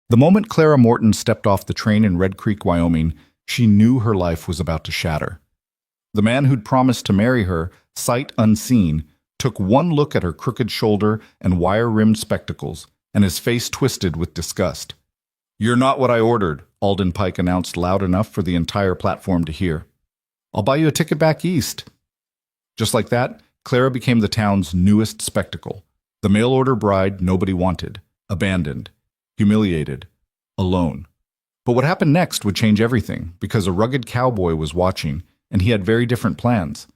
The moment Clara Morton stepped off the train in Red Creek, Wyoming, she knew her life was about to shatter. The man who'd promised to marry her, sight unseen, took one look at her crooked shoulder and wire-rimmed spectacles, and his face twisted with disgust. "You're not what I ordered," Alden Pike announced loud enough for the entire platform to hear. "I'll buy you a ticket back east." Just like that, Clara became the town's newest spectacle. The mail-order bride nobody wanted, abandoned, humiliated, alone. But what happened next would change everything, because a rugged cowboy was watching, and he had very different plans.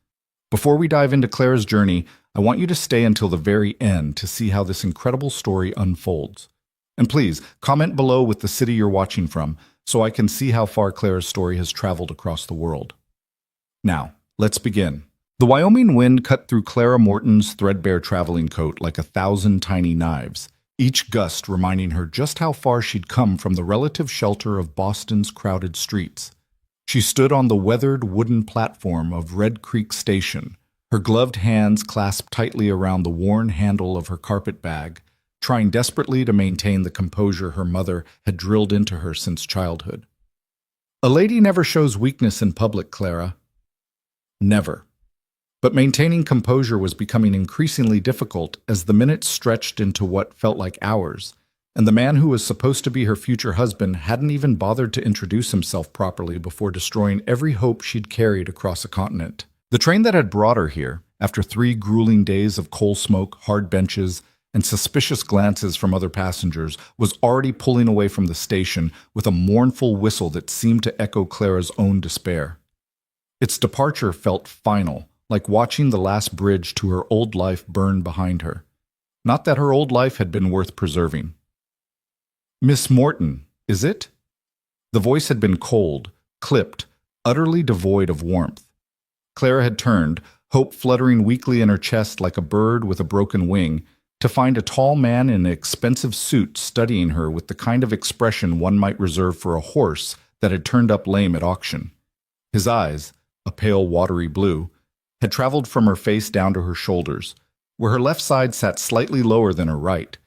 Before we dive into Clara's journey, I want you to stay until the very end to see how this incredible story unfolds. And please, comment below with the city you're watching from, so I can see how far Clara's story has traveled across the world. Now, let's begin. The Wyoming wind cut through Clara Morton's threadbare traveling coat like 1,000 tiny knives, each gust reminding her just how far she'd come from the relative shelter of Boston's crowded streets. She stood on the weathered wooden platform of Red Creek Station, her gloved hands clasped tightly around the worn handle of her carpet bag, trying desperately to maintain the composure her mother had drilled into her since childhood. "A lady never shows weakness in public, Clara." Never. But maintaining composure was becoming increasingly difficult as the minutes stretched into what felt like hours, and the man who was supposed to be her future husband hadn't even bothered to introduce himself properly before destroying every hope she'd carried across a continent. The train that had brought her here, after 3 grueling days of coal smoke, hard benches, and suspicious glances from other passengers, was already pulling away from the station with a mournful whistle that seemed to echo Clara's own despair. Its departure felt final, like watching the last bridge to her old life burn behind her. Not that her old life had been worth preserving. "Miss Morton, is it?" The voice had been cold, clipped, utterly devoid of warmth. Clara had turned, hope fluttering weakly in her chest like a bird with a broken wing, to find a tall man in an expensive suit studying her with the kind of expression one might reserve for a horse that had turned up lame at auction. His eyes, a pale watery blue, had traveled from her face down to her shoulders, where her left side sat slightly lower than her right,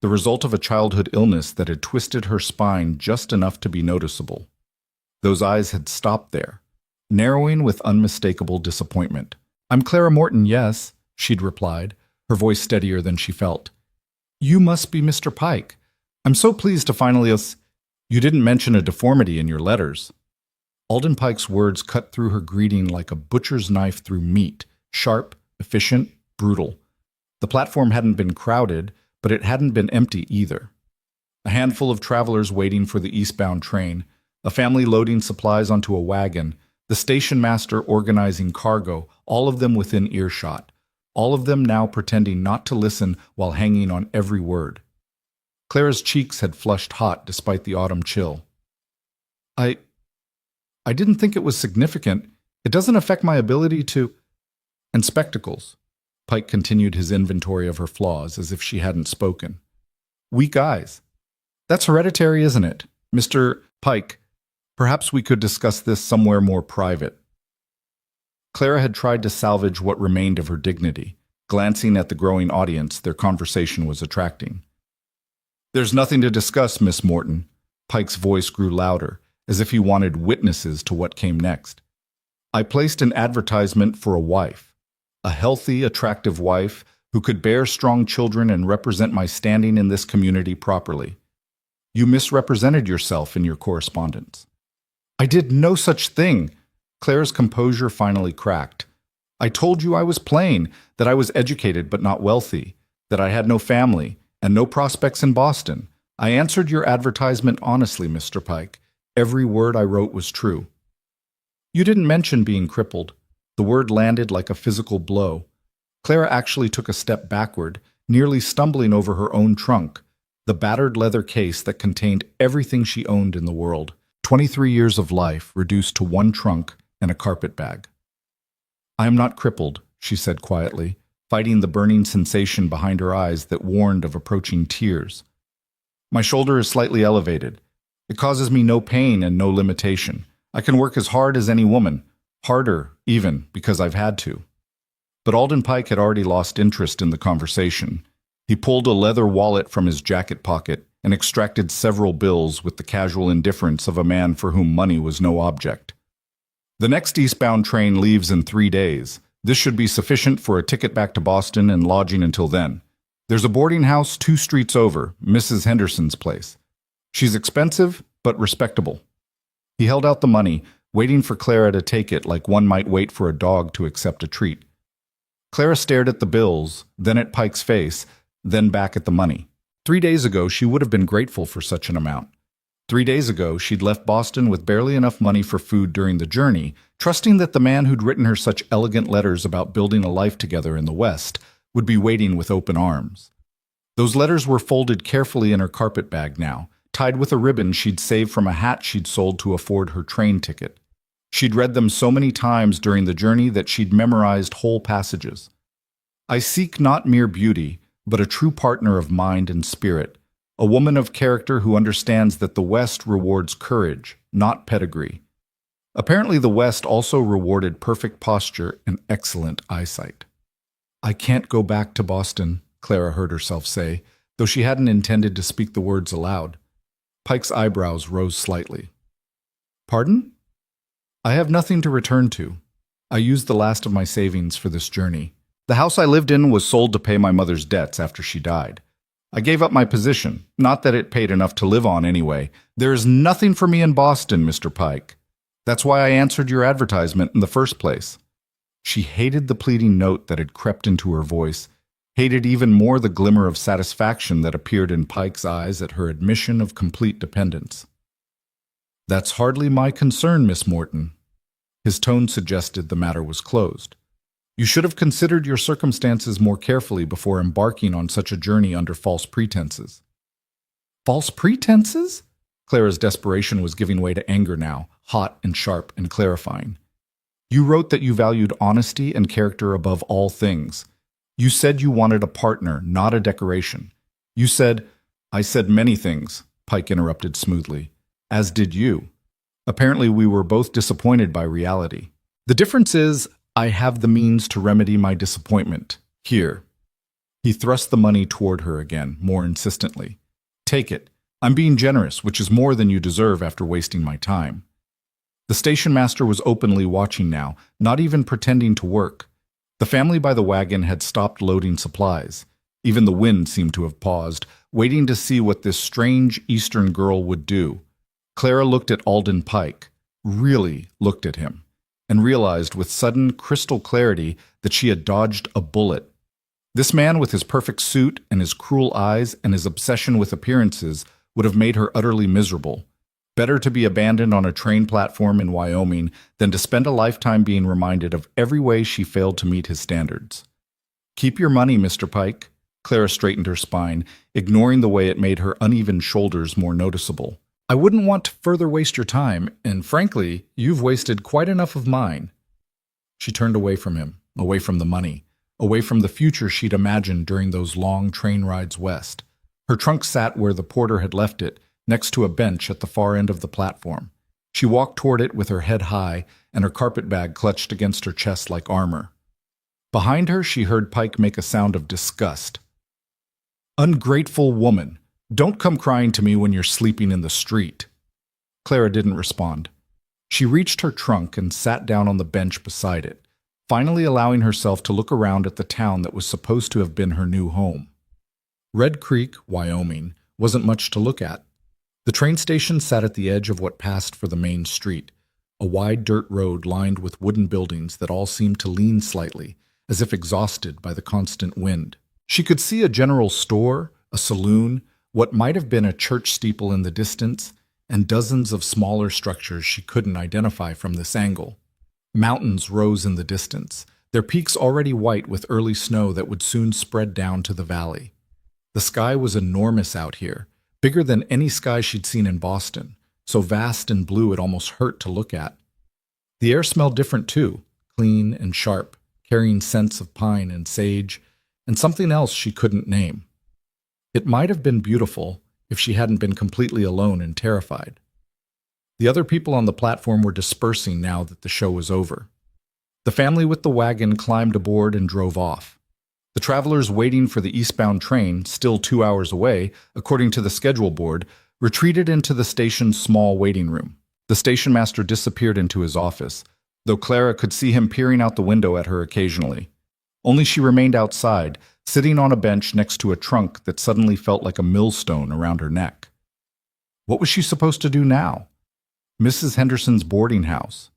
the result of a childhood illness that had twisted her spine just enough to be noticeable. Those eyes had stopped there, narrowing with unmistakable disappointment. "I'm Clara Morton, yes," she'd replied, her voice steadier than she felt. "You must be Mr. Pike. I'm so pleased to finally You didn't mention a deformity in your letters." Alden Pike's words cut through her greeting like a butcher's knife through meat, sharp, efficient, brutal. The platform hadn't been crowded, but it hadn't been empty either. A handful of travelers waiting for the eastbound train, a family loading supplies onto a wagon, the station master organizing cargo, all of them within earshot, all of them now pretending not to listen while hanging on every word. Clara's cheeks had flushed hot despite the autumn chill. I didn't think it was significant. It doesn't affect my ability to—" "And spectacles." Pike continued his inventory of her flaws as if she hadn't spoken. "Weak eyes. That's hereditary, isn't it? Mr. Pike, perhaps we could discuss this somewhere more private." Clara had tried to salvage what remained of her dignity, glancing at the growing audience their conversation was attracting. "There's nothing to discuss, Miss Morton." Pike's voice grew louder, as if he wanted witnesses to what came next. "I placed an advertisement for a wife, a healthy, attractive wife who could bear strong children and represent my standing in this community properly. You misrepresented yourself in your correspondence." "I did no such thing." Clara's composure finally cracked. "I told you I was plain, that I was educated but not wealthy, that I had no family and no prospects in Boston. I answered your advertisement honestly, Mr. Pike. Every word I wrote was true." "You didn't mention being crippled." The word landed like a physical blow. Clara actually took a step backward, nearly stumbling over her own trunk, the battered leather case that contained everything she owned in the world. 23 years of life reduced to one trunk and a carpet bag. "I am not crippled," she said quietly, fighting the burning sensation behind her eyes that warned of approaching tears. "My shoulder is slightly elevated. It causes me no pain and no limitation. I can work as hard as any woman, harder even, because I've had to." But Alden Pike had already lost interest in the conversation. He pulled a leather wallet from his jacket pocket and extracted several bills with the casual indifference of a man for whom money was no object. The next eastbound train leaves in 3 days. This should be sufficient for a ticket back to Boston and lodging until then. There's a boarding house 2 streets over, Mrs. Henderson's place. She's expensive, but respectable. He held out the money, waiting for Clara to take it like one might wait for a dog to accept a treat. Clara stared at the bills, then at Pike's face, then back at the money. 3 days ago, she would have been grateful for such an amount. 3 days ago, she'd left Boston with barely enough money for food during the journey, trusting that the man who'd written her such elegant letters about building a life together in the West would be waiting with open arms. Those letters were folded carefully in her carpet bag now, tied with a ribbon she'd saved from a hat she'd sold to afford her train ticket. She'd read them so many times during the journey that she'd memorized whole passages. I seek not mere beauty, but a true partner of mind and spirit, a woman of character who understands that the West rewards courage, not pedigree. Apparently the West also rewarded perfect posture and excellent eyesight. I can't go back to Boston, Clara heard herself say, though she hadn't intended to speak the words aloud. Pike's eyebrows rose slightly. Pardon? I have nothing to return to. I used the last of my savings for this journey. The house I lived in was sold to pay my mother's debts after she died. I gave up my position, not that it paid enough to live on anyway. There is nothing for me in Boston, Mr. Pike. That's why I answered your advertisement in the first place. She hated the pleading note that had crept into her voice, hated even more the glimmer of satisfaction that appeared in Pike's eyes at her admission of complete dependence. That's hardly my concern, Miss Morton. His tone suggested the matter was closed. You should have considered your circumstances more carefully before embarking on such a journey under false pretenses. False pretenses? Clara's desperation was giving way to anger now, hot and sharp and clarifying. You wrote that you valued honesty and character above all things. You said you wanted a partner, not a decoration. You said, I said many things, Pike interrupted smoothly, as did you. Apparently we were both disappointed by reality. The difference is, I have the means to remedy my disappointment. Here. He thrust the money toward her again, more insistently. Take it. I'm being generous, which is more than you deserve after wasting my time. The station master was openly watching now, not even pretending to work. The family by the wagon had stopped loading supplies. Even the wind seemed to have paused, waiting to see what this strange Eastern girl would do. Clara looked at Alden Pike, really looked at him, and realized with sudden crystal clarity that she had dodged a bullet. This man with his perfect suit and his cruel eyes and his obsession with appearances would have made her utterly miserable. Better to be abandoned on a train platform in Wyoming than to spend a lifetime being reminded of every way she failed to meet his standards. Keep your money, Mr. Pike. Clara straightened her spine, ignoring the way it made her uneven shoulders more noticeable. I wouldn't want to further waste your time, and frankly, you've wasted quite enough of mine. She turned away from him, away from the money, away from the future she'd imagined during those long train rides west. Her trunk sat where the porter had left it, next to a bench at the far end of the platform. She walked toward it with her head high and her carpet bag clutched against her chest like armor. Behind her, she heard Pike make a sound of disgust. Ungrateful woman! Don't come crying to me when you're sleeping in the street. Clara didn't respond. She reached her trunk and sat down on the bench beside it, finally allowing herself to look around at the town that was supposed to have been her new home. Red Creek, Wyoming, wasn't much to look at. The train station sat at the edge of what passed for the main street, a wide dirt road lined with wooden buildings that all seemed to lean slightly, as if exhausted by the constant wind. She could see a general store, a saloon, what might have been a church steeple in the distance, and dozens of smaller structures she couldn't identify from this angle. Mountains rose in the distance, their peaks already white with early snow that would soon spread down to the valley. The sky was enormous out here, bigger than any sky she'd seen in Boston, so vast and blue it almost hurt to look at. The air smelled different too, clean and sharp, carrying scents of pine and sage, and something else she couldn't name. It might have been beautiful if she hadn't been completely alone and terrified. The other people on the platform were dispersing now that the show was over. The family with the wagon climbed aboard and drove off. The travelers waiting for the eastbound train, still 2 hours away, according to the schedule board, retreated into the station's small waiting room. The station master disappeared into his office, though Clara could see him peering out the window at her occasionally. Only she remained outside, sitting on a bench next to a trunk that suddenly felt like a millstone around her neck. What was she supposed to do now? Mrs. Henderson's boarding house.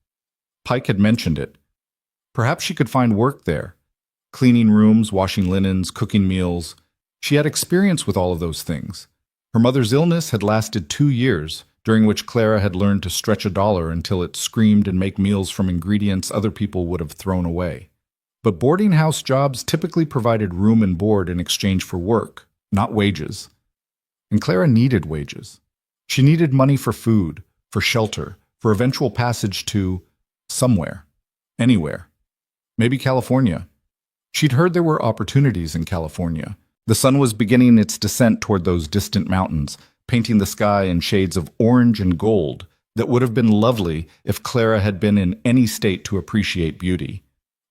Pike had mentioned it. Perhaps she could find work there. Cleaning rooms, washing linens, cooking meals. She had experience with all of those things. Her mother's illness had lasted 2 years, during which Clara had learned to stretch a dollar until it screamed and make meals from ingredients other people would have thrown away. But boarding house jobs typically provided room and board in exchange for work, not wages. And Clara needed wages. She needed money for food, for shelter, for eventual passage to somewhere, anywhere. Maybe California. She'd heard there were opportunities in California. The sun was beginning its descent toward those distant mountains, painting the sky in shades of orange and gold that would have been lovely if Clara had been in any state to appreciate beauty.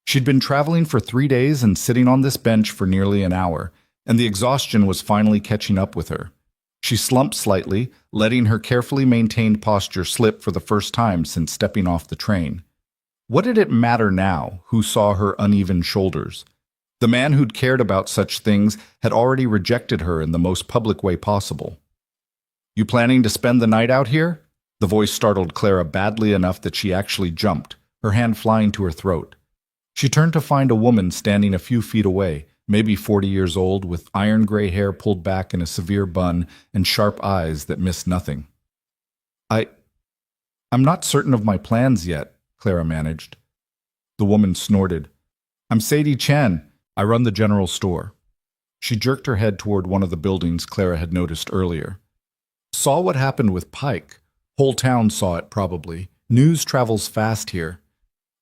She'd been traveling for 3 days and sitting on this bench for nearly an hour, and the exhaustion was finally catching up with her. She slumped slightly, letting her carefully maintained posture slip for the first time since stepping off the train. What did it matter now who saw her uneven shoulders? The man who'd cared about such things had already rejected her in the most public way possible. "You planning to spend the night out here?" The voice startled Clara badly enough that she actually jumped, her hand flying to her throat. She turned to find a woman standing a few feet away, maybe 40 years old, with iron gray hair pulled back in a severe bun and sharp eyes that missed nothing. I'm not certain of my plans yet," Clara managed. The woman snorted. "I'm Sadie Chen. I run the general store." She jerked her head toward one of the buildings Clara had noticed earlier. "Saw what happened with Pike. Whole town saw it, probably. News travels fast here."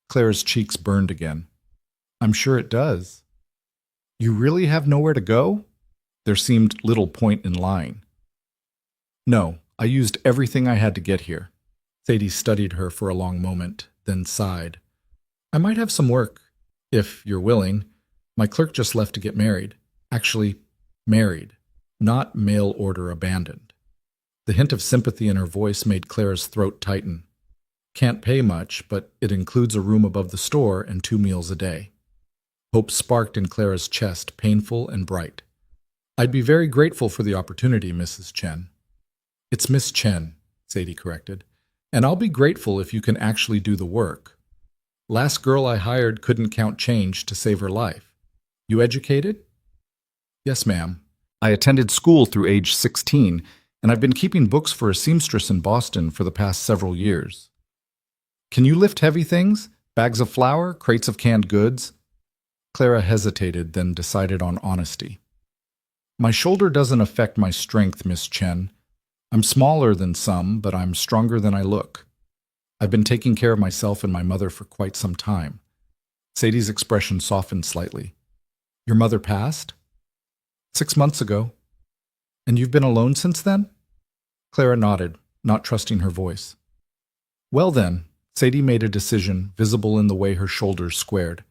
Clara's cheeks burned again. "I'm sure it does." "You really have nowhere to go?" There seemed little point in lying. "No, I used everything I had to get here." Sadie studied her for a long moment, then sighed. "I might have some work, if you're willing. My clerk just left to get married. Actually, married, not mail order abandoned." The hint of sympathy in her voice made Clara's throat tighten. "Can't pay much, but it includes a room above the store and 2 meals a day." Hope sparked in Clara's chest, painful and bright. "I'd be very grateful for the opportunity, Mrs. Chen." "It's Miss Chen," Sadie corrected. "And I'll be grateful if you can actually do the work. Last girl I hired couldn't count change to save her life. You educated?" "Yes, ma'am. I attended school through age 16, and I've been keeping books for a seamstress in Boston for the past several years." "Can you lift heavy things? Bags of flour? Crates of canned goods?" Clara hesitated, then decided on honesty. "My shoulder doesn't affect my strength, Miss Chen. I'm smaller than some, but I'm stronger than I look. I've been taking care of myself and my mother for quite some time." Sadie's expression softened slightly. "Your mother passed?" "6 months ago." "And you've been alone since then?" Clara nodded, not trusting her voice. "Well then," Sadie made a decision, visible in the way her shoulders squared.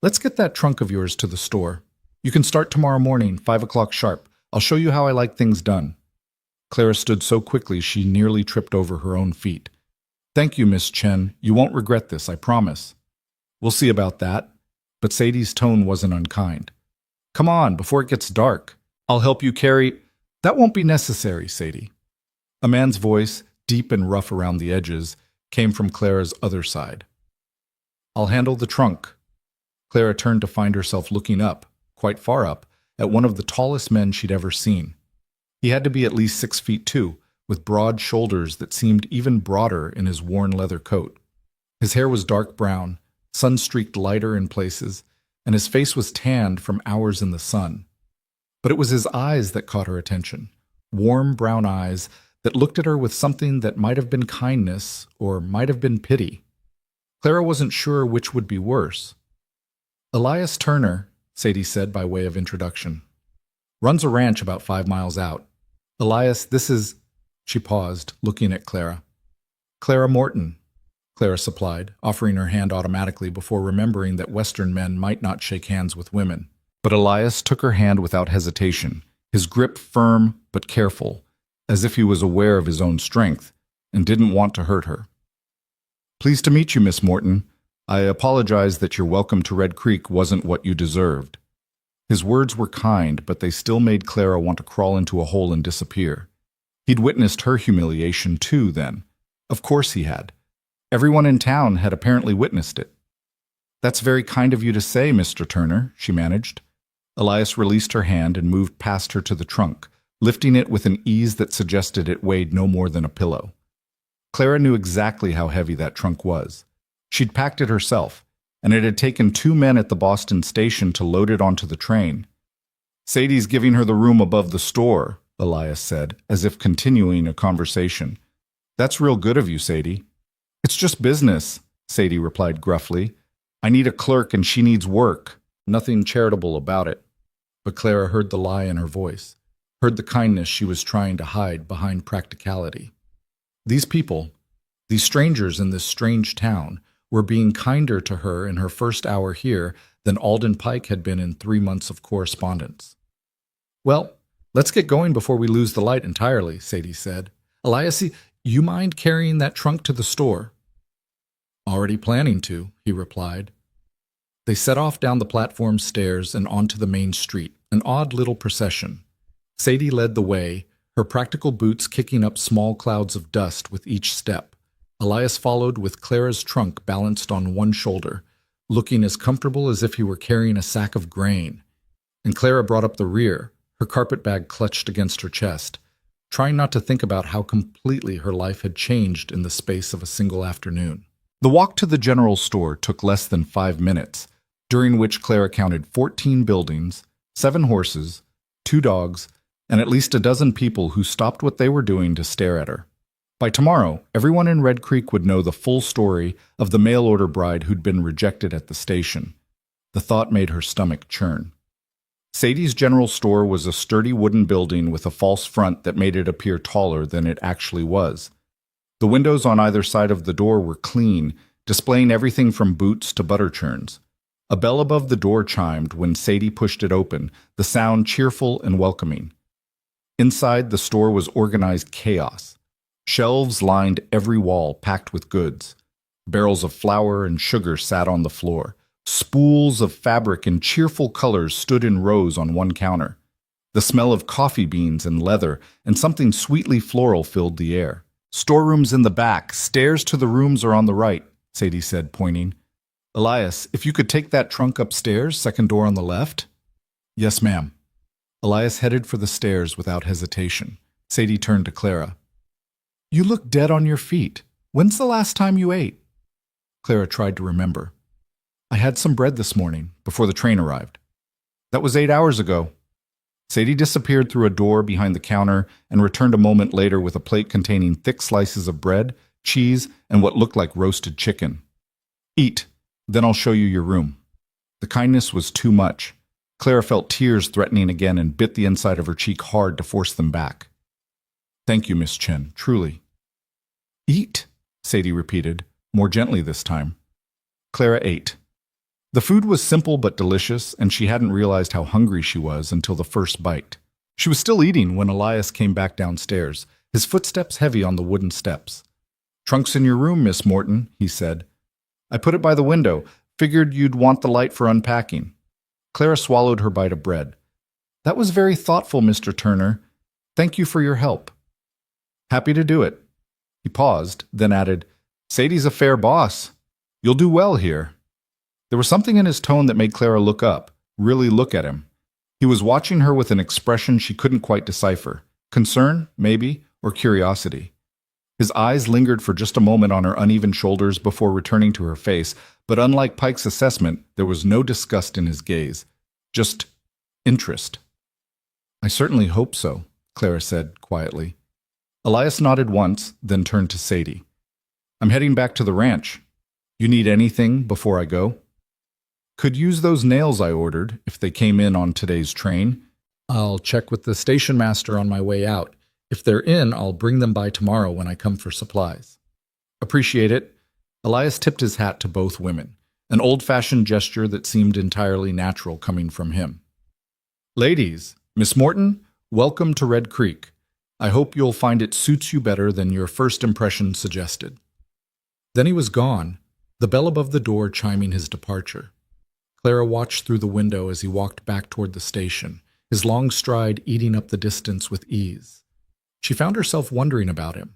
"Let's get that trunk of yours to the store. You can start tomorrow morning, 5 o'clock sharp. I'll show you how I like things done." Clara stood so quickly she nearly tripped over her own feet. "Thank you, Miss Chen. You won't regret this, I promise." "We'll see about that." But Sadie's tone wasn't unkind. "Come on, before it gets dark. I'll help you carry—" "That won't be necessary, Sadie." A man's voice, deep and rough around the edges, came from Clara's other side. "I'll handle the trunk." Clara turned to find herself looking up, quite far up, at one of the tallest men she'd ever seen. He had to be at least 6'2", with broad shoulders that seemed even broader in his worn leather coat. His hair was dark brown, sun-streaked lighter in places, and his face was tanned from hours in the sun. But it was his eyes that caught her attention, warm brown eyes that looked at her with something that might have been kindness or might have been pity. Clara wasn't sure which would be worse. "Elias Turner," Sadie said by way of introduction. "Runs a ranch about 5 miles out. Elias, this is—" She paused, looking at Clara. "Clara Morton," Clara supplied, offering her hand automatically before remembering that Western men might not shake hands with women. But Elias took her hand without hesitation, his grip firm but careful, as if he was aware of his own strength and didn't want to hurt her. "Pleased to meet you, Miss Morton. I apologize that your welcome to Red Creek wasn't what you deserved." His words were kind, but they still made Clara want to crawl into a hole and disappear. He'd witnessed her humiliation too, then. Of course he had. Everyone in town had apparently witnessed it. "That's very kind of you to say, Mr. Turner," she managed. Elias released her hand and moved past her to the trunk, lifting it with an ease that suggested it weighed no more than a pillow. Clara knew exactly how heavy that trunk was. She'd packed it herself, and it had taken 2 men at the Boston station to load it onto the train. "Sadie's giving her the room above the store," Elias said, as if continuing a conversation. "That's real good of you, Sadie." "It's just business," Sadie replied gruffly. "I need a clerk and she needs work. Nothing charitable about it." But Clara heard the lie in her voice, heard the kindness she was trying to hide behind practicality. These people, these strangers in this strange town, were being kinder to her in her first hour here than Alden Pike had been in 3 months of correspondence. "Well, let's get going before we lose the light entirely," Sadie said. "Elias, you mind carrying that trunk to the store?" "Already planning to," he replied. They set off down the platform stairs and onto the main street, an odd little procession. Sadie led the way, her practical boots kicking up small clouds of dust with each step. Elias followed with Clara's trunk balanced on one shoulder, looking as comfortable as if he were carrying a sack of grain. And Clara brought up the rear, her carpet bag clutched against her chest, trying not to think about how completely her life had changed in the space of a single afternoon. The walk to the general store took less than 5 minutes, during which Clara counted 14 buildings, 7 horses, 2 dogs, and at least a dozen people who stopped what they were doing to stare at her. By tomorrow, everyone in Red Creek would know the full story of the mail-order bride who'd been rejected at the station. The thought made her stomach churn. Sadie's general store was a sturdy wooden building with a false front that made it appear taller than it actually was. The windows on either side of the door were clean, displaying everything from boots to butter churns. A bell above the door chimed when Sadie pushed it open, the sound cheerful and welcoming. Inside, the store was organized chaos. Shelves lined every wall, packed with goods. Barrels of flour and sugar sat on the floor. Spools of fabric in cheerful colors stood in rows on one counter. The smell of coffee beans and leather and something sweetly floral filled the air. "Storerooms in the back, stairs to the rooms are on the right," Sadie said, pointing. "Elias, if you could take that trunk upstairs, second door on the left." "Yes, ma'am." Elias headed for the stairs without hesitation. Sadie turned to Clara. "You look dead on your feet. When's the last time you ate?" Clara tried to remember. "I had some bread this morning, before the train arrived." "That was 8 hours ago." Sadie disappeared through a door behind the counter and returned a moment later with a plate containing thick slices of bread, cheese, and what looked like roasted chicken. "Eat, then I'll show you your room." The kindness was too much. Clara felt tears threatening again and bit the inside of her cheek hard to force them back. "Thank you, Miss Chen, truly." "Eat," Sadie repeated, more gently this time. Clara ate. The food was simple but delicious, and she hadn't realized how hungry she was until the first bite. She was still eating when Elias came back downstairs, his footsteps heavy on the wooden steps. "Trunk's in your room, Miss Morton," he said. "I put it by the window. Figured you'd want the light for unpacking." Clara swallowed her bite of bread. "That was very thoughtful, Mr. Turner. Thank you for your help." "Happy to do it." He paused, then added, "Sadie's a fair boss. You'll do well here." There was something in his tone that made Clara look up, really look at him. He was watching her with an expression she couldn't quite decipher. Concern, maybe, or curiosity. His eyes lingered for just a moment on her uneven shoulders before returning to her face, but unlike Pike's assessment, there was no disgust in his gaze. Just interest. "I certainly hope so," Clara said quietly. Elias nodded once, then turned to Sadie. "I'm heading back to the ranch. You need anything before I go?" "Could use those nails I ordered, if they came in on today's train. I'll check with the station master on my way out. If they're in, I'll bring them by tomorrow when I come for supplies." "Appreciate it." Elias tipped his hat to both women, an old-fashioned gesture that seemed entirely natural coming from him. Ladies, Miss Morton, welcome to Red Creek. I hope you'll find it suits you better than your first impression suggested." Then he was gone, the bell above the door chiming his departure. Clara watched through the window as he walked back toward the station, his long stride eating up the distance with ease. She found herself wondering about him,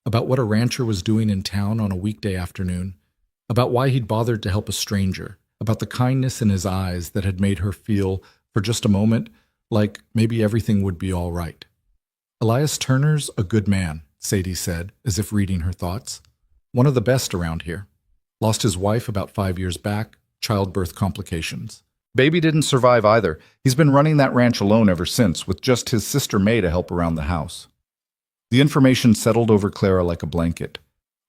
about what a rancher was doing in town on a weekday afternoon, about why he'd bothered to help a stranger, about the kindness in his eyes that had made her feel, for just a moment, like maybe everything would be all right. "Elias Turner's a good man," Sadie said, as if reading her thoughts. "One of the best around here. Lost his wife about 5 years back, childbirth complications. Baby didn't survive either. He's been running that ranch alone ever since, with just his sister May to help around the house." The information settled over Clara like a blanket.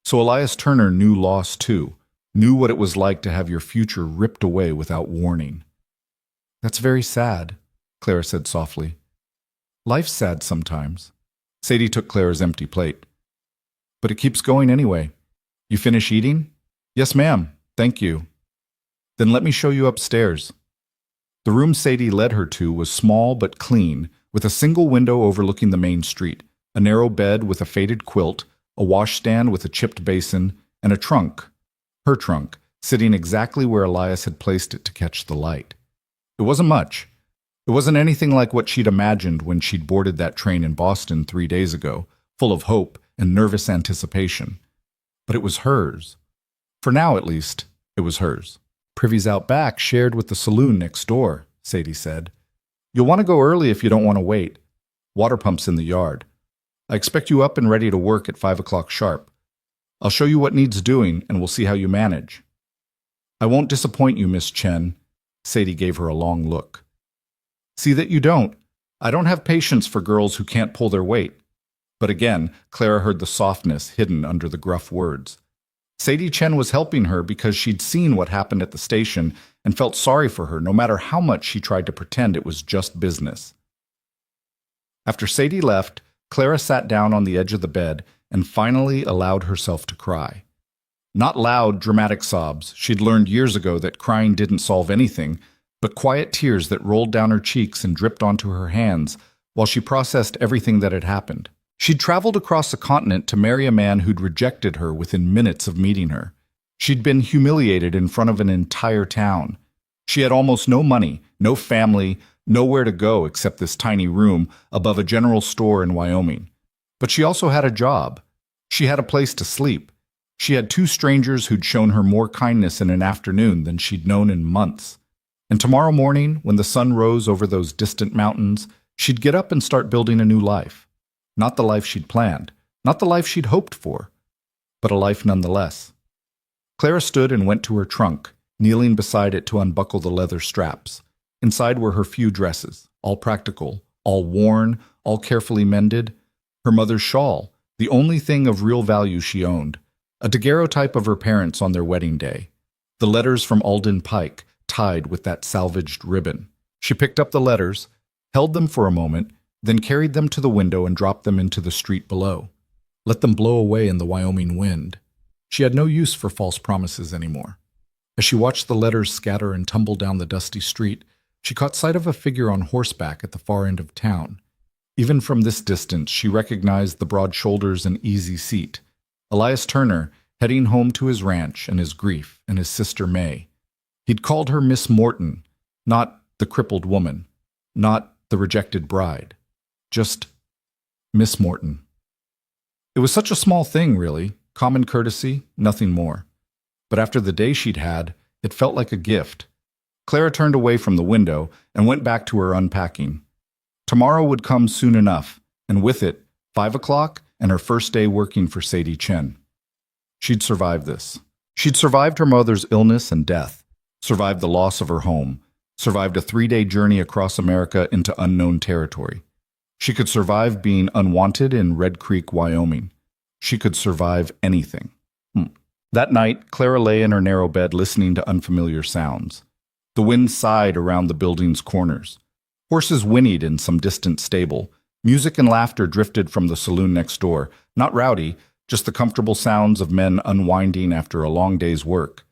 So Elias Turner knew loss too, knew what it was like to have your future ripped away without warning. "That's very sad," Clara said softly. "Life's sad sometimes." Sadie took Clara's empty plate. "But it keeps going anyway. You finish eating?" "Yes, ma'am. Thank you." "Then let me show you upstairs." The room Sadie led her to was small but clean, with a single window overlooking the main street, a narrow bed with a faded quilt, a washstand with a chipped basin, and a trunk, her trunk, sitting exactly where Elias had placed it to catch the light. It wasn't much. It wasn't anything like what she'd imagined when she'd boarded that train in Boston 3 days ago, full of hope and nervous anticipation. But it was hers. For now, at least, it was hers. "Privy's out back, shared with the saloon next door," Sadie said. "You'll want to go early if you don't want to wait. Water pump's in the yard. I expect you up and ready to work at 5 o'clock sharp. I'll show you what needs doing, and we'll see how you manage." "I won't disappoint you, Miss Chen." Sadie gave her a long look. "See that you don't. I don't have patience for girls who can't pull their weight." But again, Clara heard the softness hidden under the gruff words. Sadie Chen was helping her because she'd seen what happened at the station and felt sorry for her no matter how much she tried to pretend it was just business. After Sadie left, Clara sat down on the edge of the bed and finally allowed herself to cry. Not loud, dramatic sobs. She'd learned years ago that crying didn't solve anything, but quiet tears that rolled down her cheeks and dripped onto her hands while she processed everything that had happened. She'd traveled across the continent to marry a man who'd rejected her within minutes of meeting her. She'd been humiliated in front of an entire town. She had almost no money, no family, nowhere to go except this tiny room above a general store in Wyoming. But she also had a job. She had a place to sleep. She had 2 strangers who'd shown her more kindness in an afternoon than she'd known in months. And tomorrow morning, when the sun rose over those distant mountains, she'd get up and start building a new life. Not the life she'd planned, not the life she'd hoped for, but a life nonetheless. Clara stood and went to her trunk, kneeling beside it to unbuckle the leather straps. Inside were her few dresses, all practical, all worn, all carefully mended. Her mother's shawl, the only thing of real value she owned. A daguerreotype of her parents on their wedding day. The letters from Alden Pike, tied with that salvaged ribbon. She picked up the letters, held them for a moment, then carried them to the window and dropped them into the street below. Let them blow away in the Wyoming wind. She had no use for false promises anymore. As she watched the letters scatter and tumble down the dusty street, she caught sight of a figure on horseback at the far end of town. Even from this distance, she recognized the broad shoulders and easy seat. Elias Turner, heading home to his ranch and his grief and his sister May. He'd called her Miss Morton, not the crippled woman, not the rejected bride. Just Miss Morton. It was such a small thing, really, common courtesy, nothing more. But after the day she'd had, it felt like a gift. Clara turned away from the window and went back to her unpacking. Tomorrow would come soon enough, and with it, 5 o'clock and her first day working for Sadie Chen. She'd survived this. She'd survived her mother's illness and death, survived the loss of her home, survived a 3-day journey across America into unknown territory. She could survive being unwanted in Red Creek, Wyoming. She could survive anything. That night, Clara lay in her narrow bed listening to unfamiliar sounds. The wind sighed around the building's corners. Horses whinnied in some distant stable. Music and laughter drifted from the saloon next door, not rowdy, just the comfortable sounds of men unwinding after a long day's work.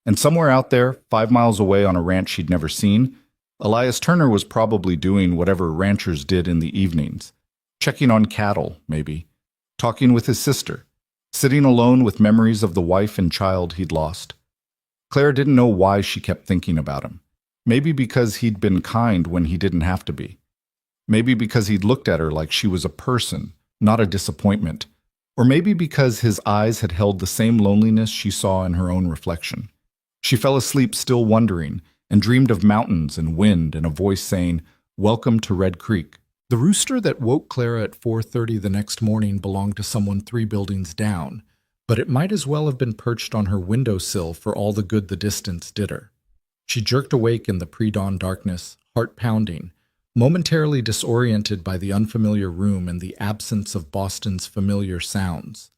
And somewhere out there, 5 miles away on a ranch she'd never seen, Elias Turner was probably doing whatever ranchers did in the evenings. Checking on cattle, maybe. Talking with his sister. Sitting alone with memories of the wife and child he'd lost. Clara didn't know why she kept thinking about him. Maybe because he'd been kind when he didn't have to be. Maybe because he'd looked at her like she was a person, not a disappointment. Or maybe because his eyes had held the same loneliness she saw in her own reflection. She fell asleep still wondering, and dreamed of mountains and wind and a voice saying, "Welcome to Red Creek." The rooster that woke Clara at 4:30 the next morning belonged to someone 3 buildings down, but it might as well have been perched on her windowsill for all the good the distance did her. She jerked awake in the pre-dawn darkness, heart pounding, momentarily disoriented by the unfamiliar room and the absence of Boston's familiar sounds.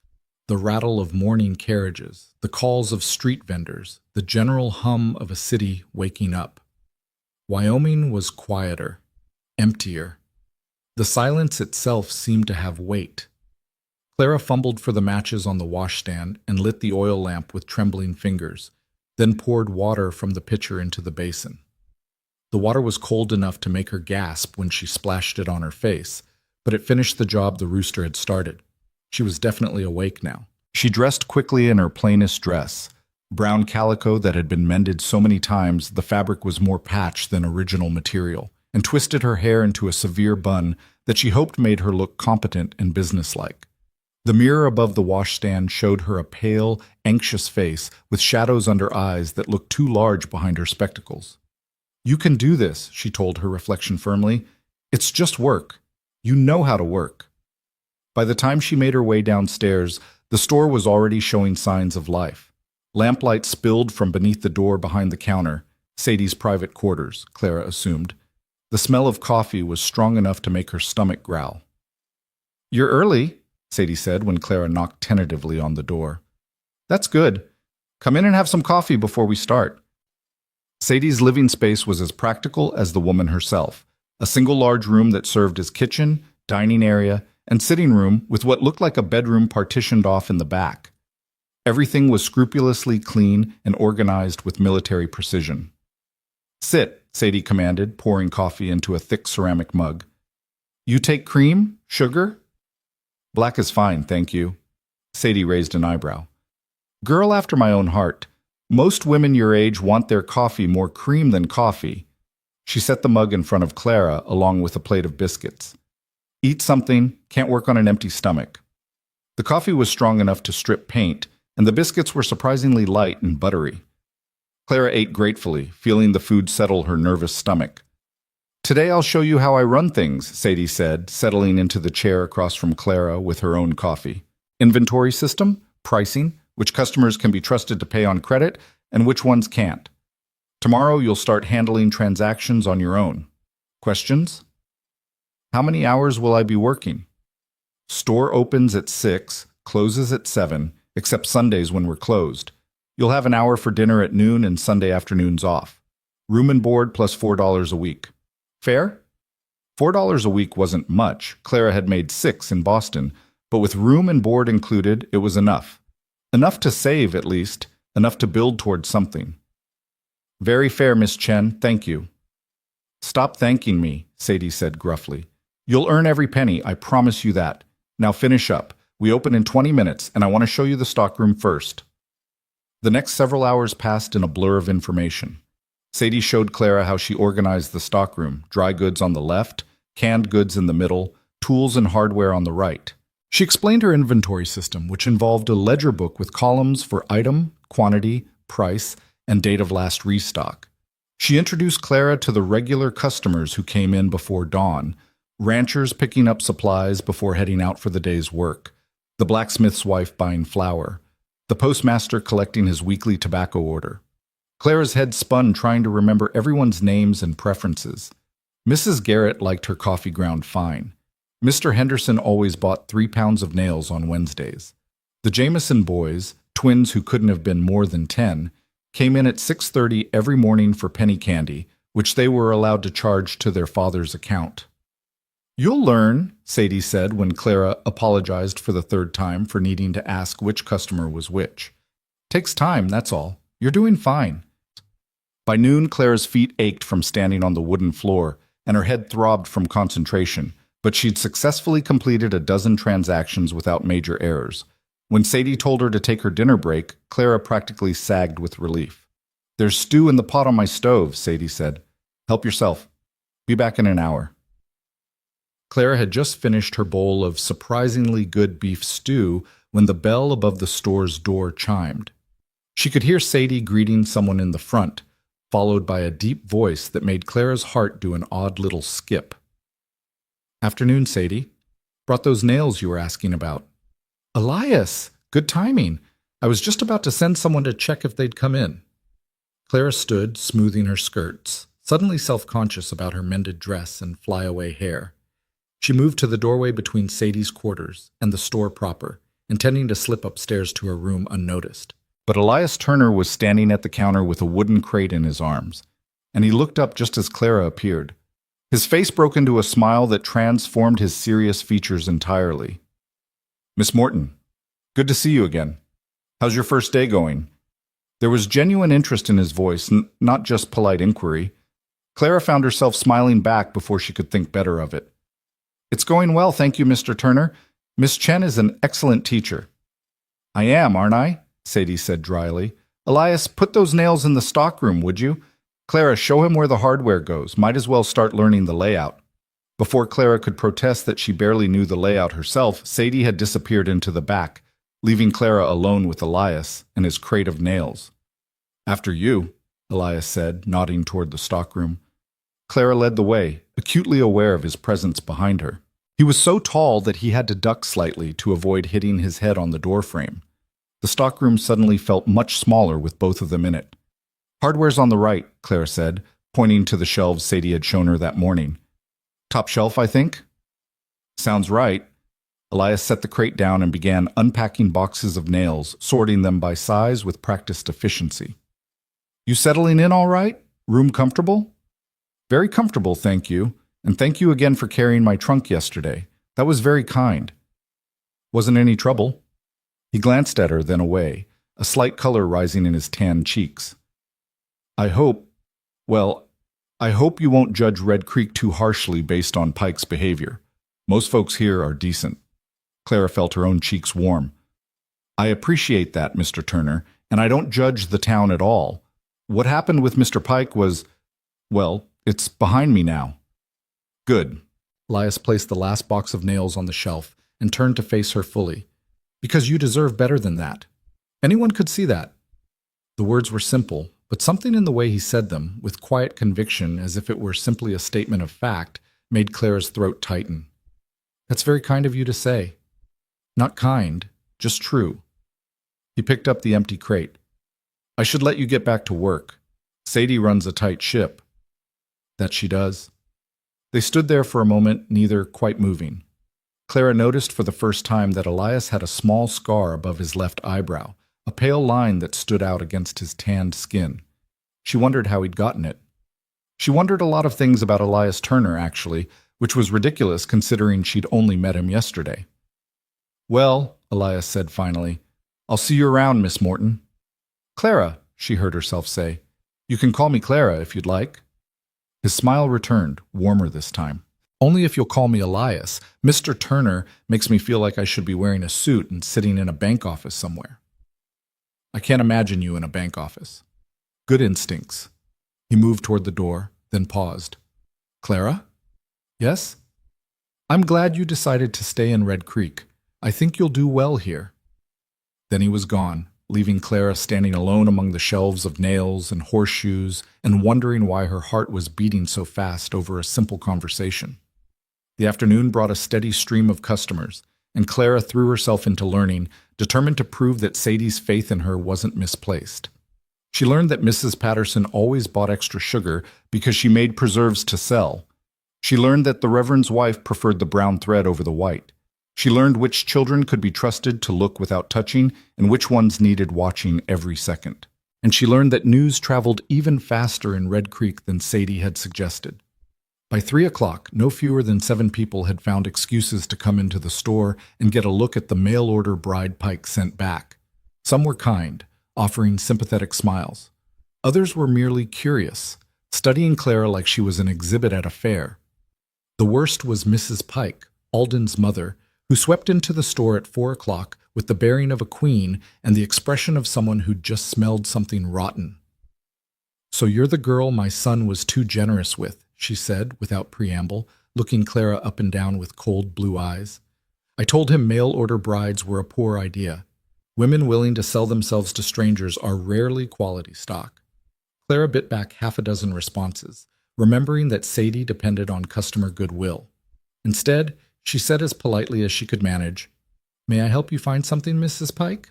The rattle of morning carriages, the calls of street vendors, the general hum of a city waking up. Wyoming was quieter, emptier. The silence itself seemed to have weight. Clara fumbled for the matches on the washstand and lit the oil lamp with trembling fingers, then poured water from the pitcher into the basin. The water was cold enough to make her gasp when she splashed it on her face, but it finished the job the rooster had started. She was definitely awake now. She dressed quickly in her plainest dress, brown calico that had been mended so many times the fabric was more patch than original material, and twisted her hair into a severe bun that she hoped made her look competent and businesslike. The mirror above the washstand showed her a pale, anxious face with shadows under eyes that looked too large behind her spectacles. "You can do this," she told her reflection firmly. "It's just work. You know how to work." By the time she made her way downstairs, the store was already showing signs of life. Lamplight spilled from beneath the door behind the counter, Sadie's private quarters, Clara assumed. The smell of coffee was strong enough to make her stomach growl. "You're early," Sadie said when Clara knocked tentatively on the door. "That's good. Come in and have some coffee before we start." Sadie's living space was as practical as the woman herself, a single large room that served as kitchen, dining area, and sitting room with what looked like a bedroom partitioned off in the back. Everything was scrupulously clean and organized with military precision. "Sit," Sadie commanded, pouring coffee into a thick ceramic mug. "You take cream? Sugar?" "Black is fine, thank you." Sadie raised an eyebrow. "Girl after my own heart. Most women your age want their coffee more cream than coffee." She set the mug in front of Clara along with a plate of biscuits. "Eat something, can't work on an empty stomach." The coffee was strong enough to strip paint, and the biscuits were surprisingly light and buttery. Clara ate gratefully, feeling the food settle her nervous stomach. "Today I'll show you how I run things," Sadie said, settling into the chair across from Clara with her own coffee. "Inventory system, pricing, which customers can be trusted to pay on credit, and which ones can't. Tomorrow you'll start handling transactions on your own. Questions? How many hours will I be working? Store opens at 6, closes at 7, except Sundays when we're closed. You'll have an hour for dinner at noon and Sunday afternoons off. Room and board plus $4 a week. Fair?" $4 a week wasn't much. Clara had made 6 in Boston, but with room and board included, it was enough. Enough to save, at least. Enough to build towards something. "Very fair, Miss Chen. Thank you." "Stop thanking me," Sadie said gruffly. "You'll earn every penny, I promise you that. Now finish up. We open in 20 minutes, and I want to show you the stockroom first." The next several hours passed in a blur of information. Sadie showed Clara how she organized the stockroom, dry goods on the left, canned goods in the middle, tools and hardware on the right. She explained her inventory system, which involved a ledger book with columns for item, quantity, price, and date of last restock. She introduced Clara to the regular customers who came in before dawn, ranchers picking up supplies before heading out for the day's work, the blacksmith's wife buying flour, the postmaster collecting his weekly tobacco order. Clara's head spun trying to remember everyone's names and preferences. Mrs. Garrett liked her coffee ground fine. Mr. Henderson always bought 3 pounds of nails on Wednesdays. The Jameson boys, twins who couldn't have been more than 10, came in at 6:30 every morning for penny candy, which they were allowed to charge to their father's account. "You'll learn," Sadie said when Clara apologized for the 3rd time for needing to ask which customer was which. "Takes time, that's all. You're doing fine." By noon, Clara's feet ached from standing on the wooden floor, and her head throbbed from concentration, but she'd successfully completed a dozen transactions without major errors. When Sadie told her to take her dinner break, Clara practically sagged with relief. "There's stew in the pot on my stove," Sadie said. "Help yourself. Be back in an hour." Clara had just finished her bowl of surprisingly good beef stew when the bell above the store's door chimed. She could hear Sadie greeting someone in the front, followed by a deep voice that made Clara's heart do an odd little skip. "Afternoon, Sadie. Brought those nails you were asking about." "Elias! Good timing. I was just about to send someone to check if they'd come in." Clara stood, smoothing her skirts, suddenly self-conscious about her mended dress and flyaway hair. She moved to the doorway between Sadie's quarters and the store proper, intending to slip upstairs to her room unnoticed. But Elias Turner was standing at the counter with a wooden crate in his arms, and he looked up just as Clara appeared. His face broke into a smile that transformed his serious features entirely. "Miss Morton, good to see you again. How's your first day going?" There was genuine interest in his voice, not just polite inquiry. Clara found herself smiling back before she could think better of it. "It's going well, thank you, Mr. Turner. Miss Chen is an excellent teacher." "I am, aren't I?" Sadie said dryly. "Elias, put those nails in the stockroom, would you? Clara, show him where the hardware goes. Might as well start learning the layout." Before Clara could protest that she barely knew the layout herself, Sadie had disappeared into the back, leaving Clara alone with Elias and his crate of nails. "After you," Elias said, nodding toward the stockroom. Clara led the way, acutely aware of his presence behind her. He was so tall that he had to duck slightly to avoid hitting his head on the doorframe. The stockroom suddenly felt much smaller with both of them in it. "Hardware's on the right," Clara said, pointing to the shelves Sadie had shown her that morning. "Top shelf, I think?" "Sounds right." Elias set the crate down and began unpacking boxes of nails, sorting them by size with practiced efficiency. "You settling in all right? Room comfortable?" "Very comfortable, thank you. And thank you again for carrying my trunk yesterday. That was very kind." "Wasn't any trouble." He glanced at her, then away, a slight color rising in his tanned cheeks. I hope you won't judge Red Creek too harshly based on Pike's behavior. Most folks here are decent." Clara felt her own cheeks warm. "I appreciate that, Mr. Turner, and I don't judge the town at all. What happened with Mr. Pike was, well, it's behind me now." "Good." Elias placed the last box of nails on the shelf and turned to face her fully. "Because you deserve better than that. Anyone could see that." The words were simple, but something in the way he said them, with quiet conviction as if it were simply a statement of fact, made Clara's throat tighten. "That's very kind of you to say." "Not kind, just true." He picked up the empty crate. "I should let you get back to work. Sadie runs a tight ship." "That she does." They stood there for a moment, neither quite moving. Clara noticed for the first time that Elias had a small scar above his left eyebrow, a pale line that stood out against his tanned skin. She wondered how he'd gotten it. She wondered a lot of things about Elias Turner, actually, which was ridiculous considering she'd only met him yesterday. "Well," Elias said finally, "I'll see you around, Miss Morton." "Clara," she heard herself say. "You can call me Clara if you'd like." His smile returned, warmer this time. "Only if you'll call me Elias. Mr. Turner makes me feel like I should be wearing a suit and sitting in a bank office somewhere." "I can't imagine you in a bank office." "Good instincts." He moved toward the door, then paused. "Clara?" "Yes?" "I'm glad you decided to stay in Red Creek. I think you'll do well here." Then he was gone, leaving Clara standing alone among the shelves of nails and horseshoes and wondering why her heart was beating so fast over a simple conversation. The afternoon brought a steady stream of customers, and Clara threw herself into learning, determined to prove that Sadie's faith in her wasn't misplaced. She learned that Mrs. Patterson always bought extra sugar because she made preserves to sell. She learned that the Reverend's wife preferred the brown thread over the white. She learned which children could be trusted to look without touching and which ones needed watching every second. And she learned that news traveled even faster in Red Creek than Sadie had suggested. By 3 o'clock, no fewer than 7 people had found excuses to come into the store and get a look at the mail-order bride Pike sent back. Some were kind, offering sympathetic smiles. Others were merely curious, studying Clara like she was an exhibit at a fair. The worst was Mrs. Pike, Alden's mother, who swept into the store at 4 o'clock with the bearing of a queen and the expression of someone who'd just smelled something rotten. "So you're the girl my son was too generous with," she said without preamble, looking Clara up and down with cold blue eyes. "I told him mail-order brides were a poor idea. Women willing to sell themselves to strangers are rarely quality stock." Clara bit back half a dozen responses, remembering that Sadie depended on customer goodwill. Instead, she said as politely as she could manage, "May I help you find something, Mrs. Pike?"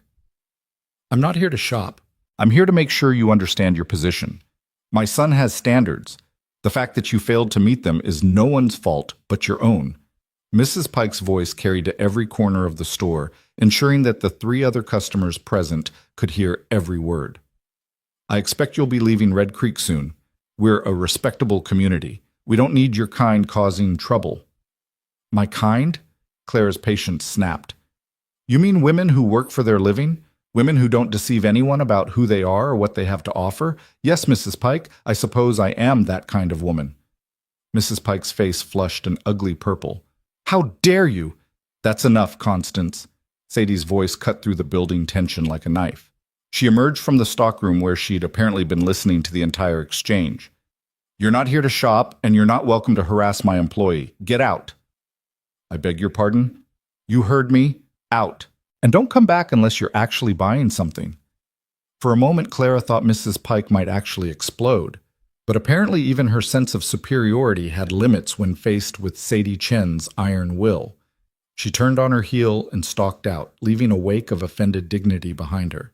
"I'm not here to shop. I'm here to make sure you understand your position. My son has standards. The fact that you failed to meet them is no one's fault but your own." Mrs. Pike's voice carried to every corner of the store, ensuring that the 3 other customers present could hear every word. "I expect you'll be leaving Red Creek soon. We're a respectable community. We don't need your kind causing trouble." "My kind?" Clara's patience snapped. "You mean women who work for their living? Women who don't deceive anyone about who they are or what they have to offer? Yes, Mrs. Pike, I suppose I am that kind of woman." Mrs. Pike's face flushed an ugly purple. "How dare you!" "That's enough, Constance." Sadie's voice cut through the building tension like a knife. She emerged from the stockroom where she'd apparently been listening to the entire exchange. "You're not here to shop, and you're not welcome to harass my employee. Get out." "I beg your pardon?" "You heard me. Out. And don't come back unless you're actually buying something." For a moment, Clara thought Mrs. Pike might actually explode, but apparently even her sense of superiority had limits when faced with Sadie Chen's iron will. She turned on her heel and stalked out, leaving a wake of offended dignity behind her.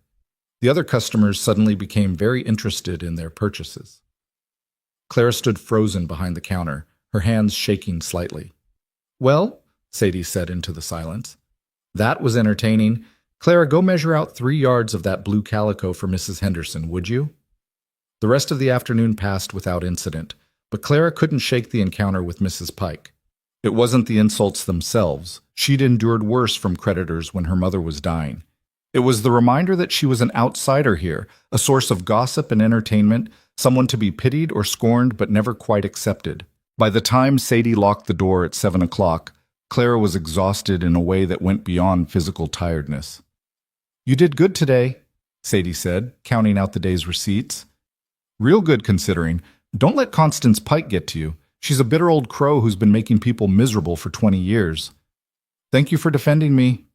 The other customers suddenly became very interested in their purchases. Clara stood frozen behind the counter, her hands shaking slightly. "Well," Sadie said into the silence. "That was entertaining. Clara, go measure out 3 yards of that blue calico for Mrs. Henderson, would you?" The rest of the afternoon passed without incident, but Clara couldn't shake the encounter with Mrs. Pike. It wasn't the insults themselves. She'd endured worse from creditors when her mother was dying. It was the reminder that she was an outsider here, a source of gossip and entertainment, someone to be pitied or scorned but never quite accepted. By the time Sadie locked the door at 7 o'clock, Clara was exhausted in a way that went beyond physical tiredness. "You did good today," Sadie said, counting out the day's receipts. "Real good considering. Don't let Constance Pike get to you. She's a bitter old crow who's been making people miserable for 20 years. "Thank you for defending me."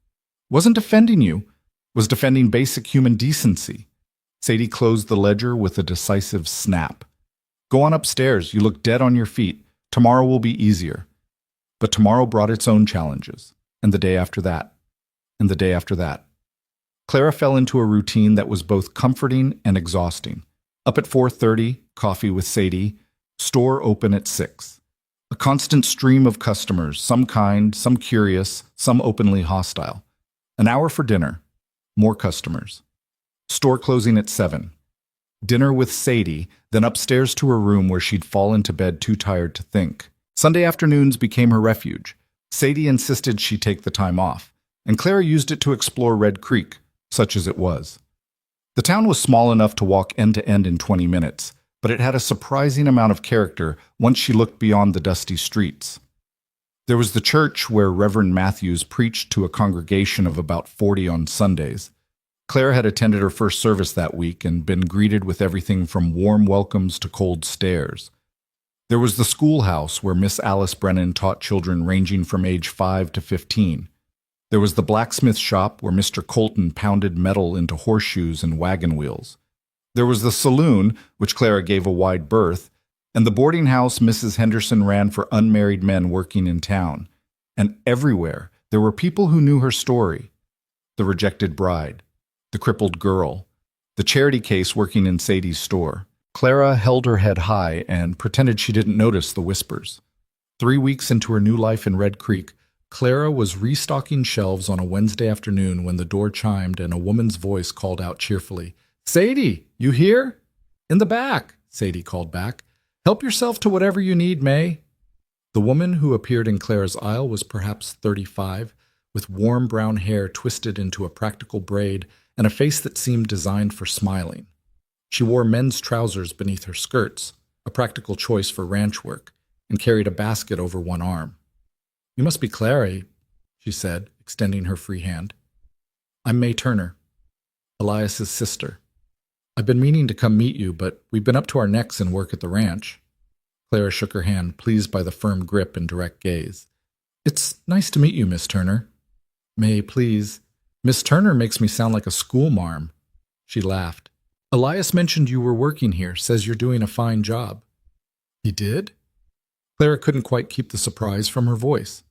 "Wasn't defending you. Was defending basic human decency." Sadie closed the ledger with a decisive snap. "Go on upstairs. You look dead on your feet. Tomorrow will be easier." But tomorrow brought its own challenges, and the day after that, and the day after that. Clara fell into a routine that was both comforting and exhausting. Up at 4:30, coffee with Sadie, store open at 6. A constant stream of customers, some kind, some curious, some openly hostile. An hour for dinner, more customers. Store closing at 7. Dinner with Sadie, then upstairs to her room where she'd fall into bed too tired to think. Sunday afternoons became her refuge. Sadie insisted she take the time off, and Clara used it to explore Red Creek, such as it was. The town was small enough to walk end to end in 20 minutes, but it had a surprising amount of character once she looked beyond the dusty streets. There was the church where Reverend Matthews preached to a congregation of about 40 on Sundays. Clara had attended her first service that week and been greeted with everything from warm welcomes to cold stares. There was the schoolhouse where Miss Alice Brennan taught children ranging from age 5 to 15. There was the blacksmith shop where Mr. Colton pounded metal into horseshoes and wagon wheels. There was the saloon, which Clara gave a wide berth, and the boarding house Mrs. Henderson ran for unmarried men working in town. And everywhere there were people who knew her story. The rejected bride, the crippled girl, the charity case working in Sadie's store. Clara held her head high and pretended she didn't notice the whispers. 3 weeks into her new life in Red Creek, Clara was restocking shelves on a Wednesday afternoon when the door chimed and a woman's voice called out cheerfully, "Sadie, you here?" "In the back," Sadie called back. "Help yourself to whatever you need, May." The woman who appeared in Clara's aisle was perhaps 35, with warm brown hair twisted into a practical braid and a face that seemed designed for smiling. She wore men's trousers beneath her skirts, a practical choice for ranch work, and carried a basket over one arm. "You must be Clara," she said, extending her free hand. "I'm May Turner, Elias's sister. I've been meaning to come meet you, but we've been up to our necks in work at the ranch." Clara shook her hand, pleased by the firm grip and direct gaze. "It's nice to meet you, Miss Turner." "May, please. Miss Turner makes me sound like a schoolmarm." She laughed. "Elias mentioned you were working here, says you're doing a fine job." "He did?" Clara couldn't quite keep the surprise from her voice.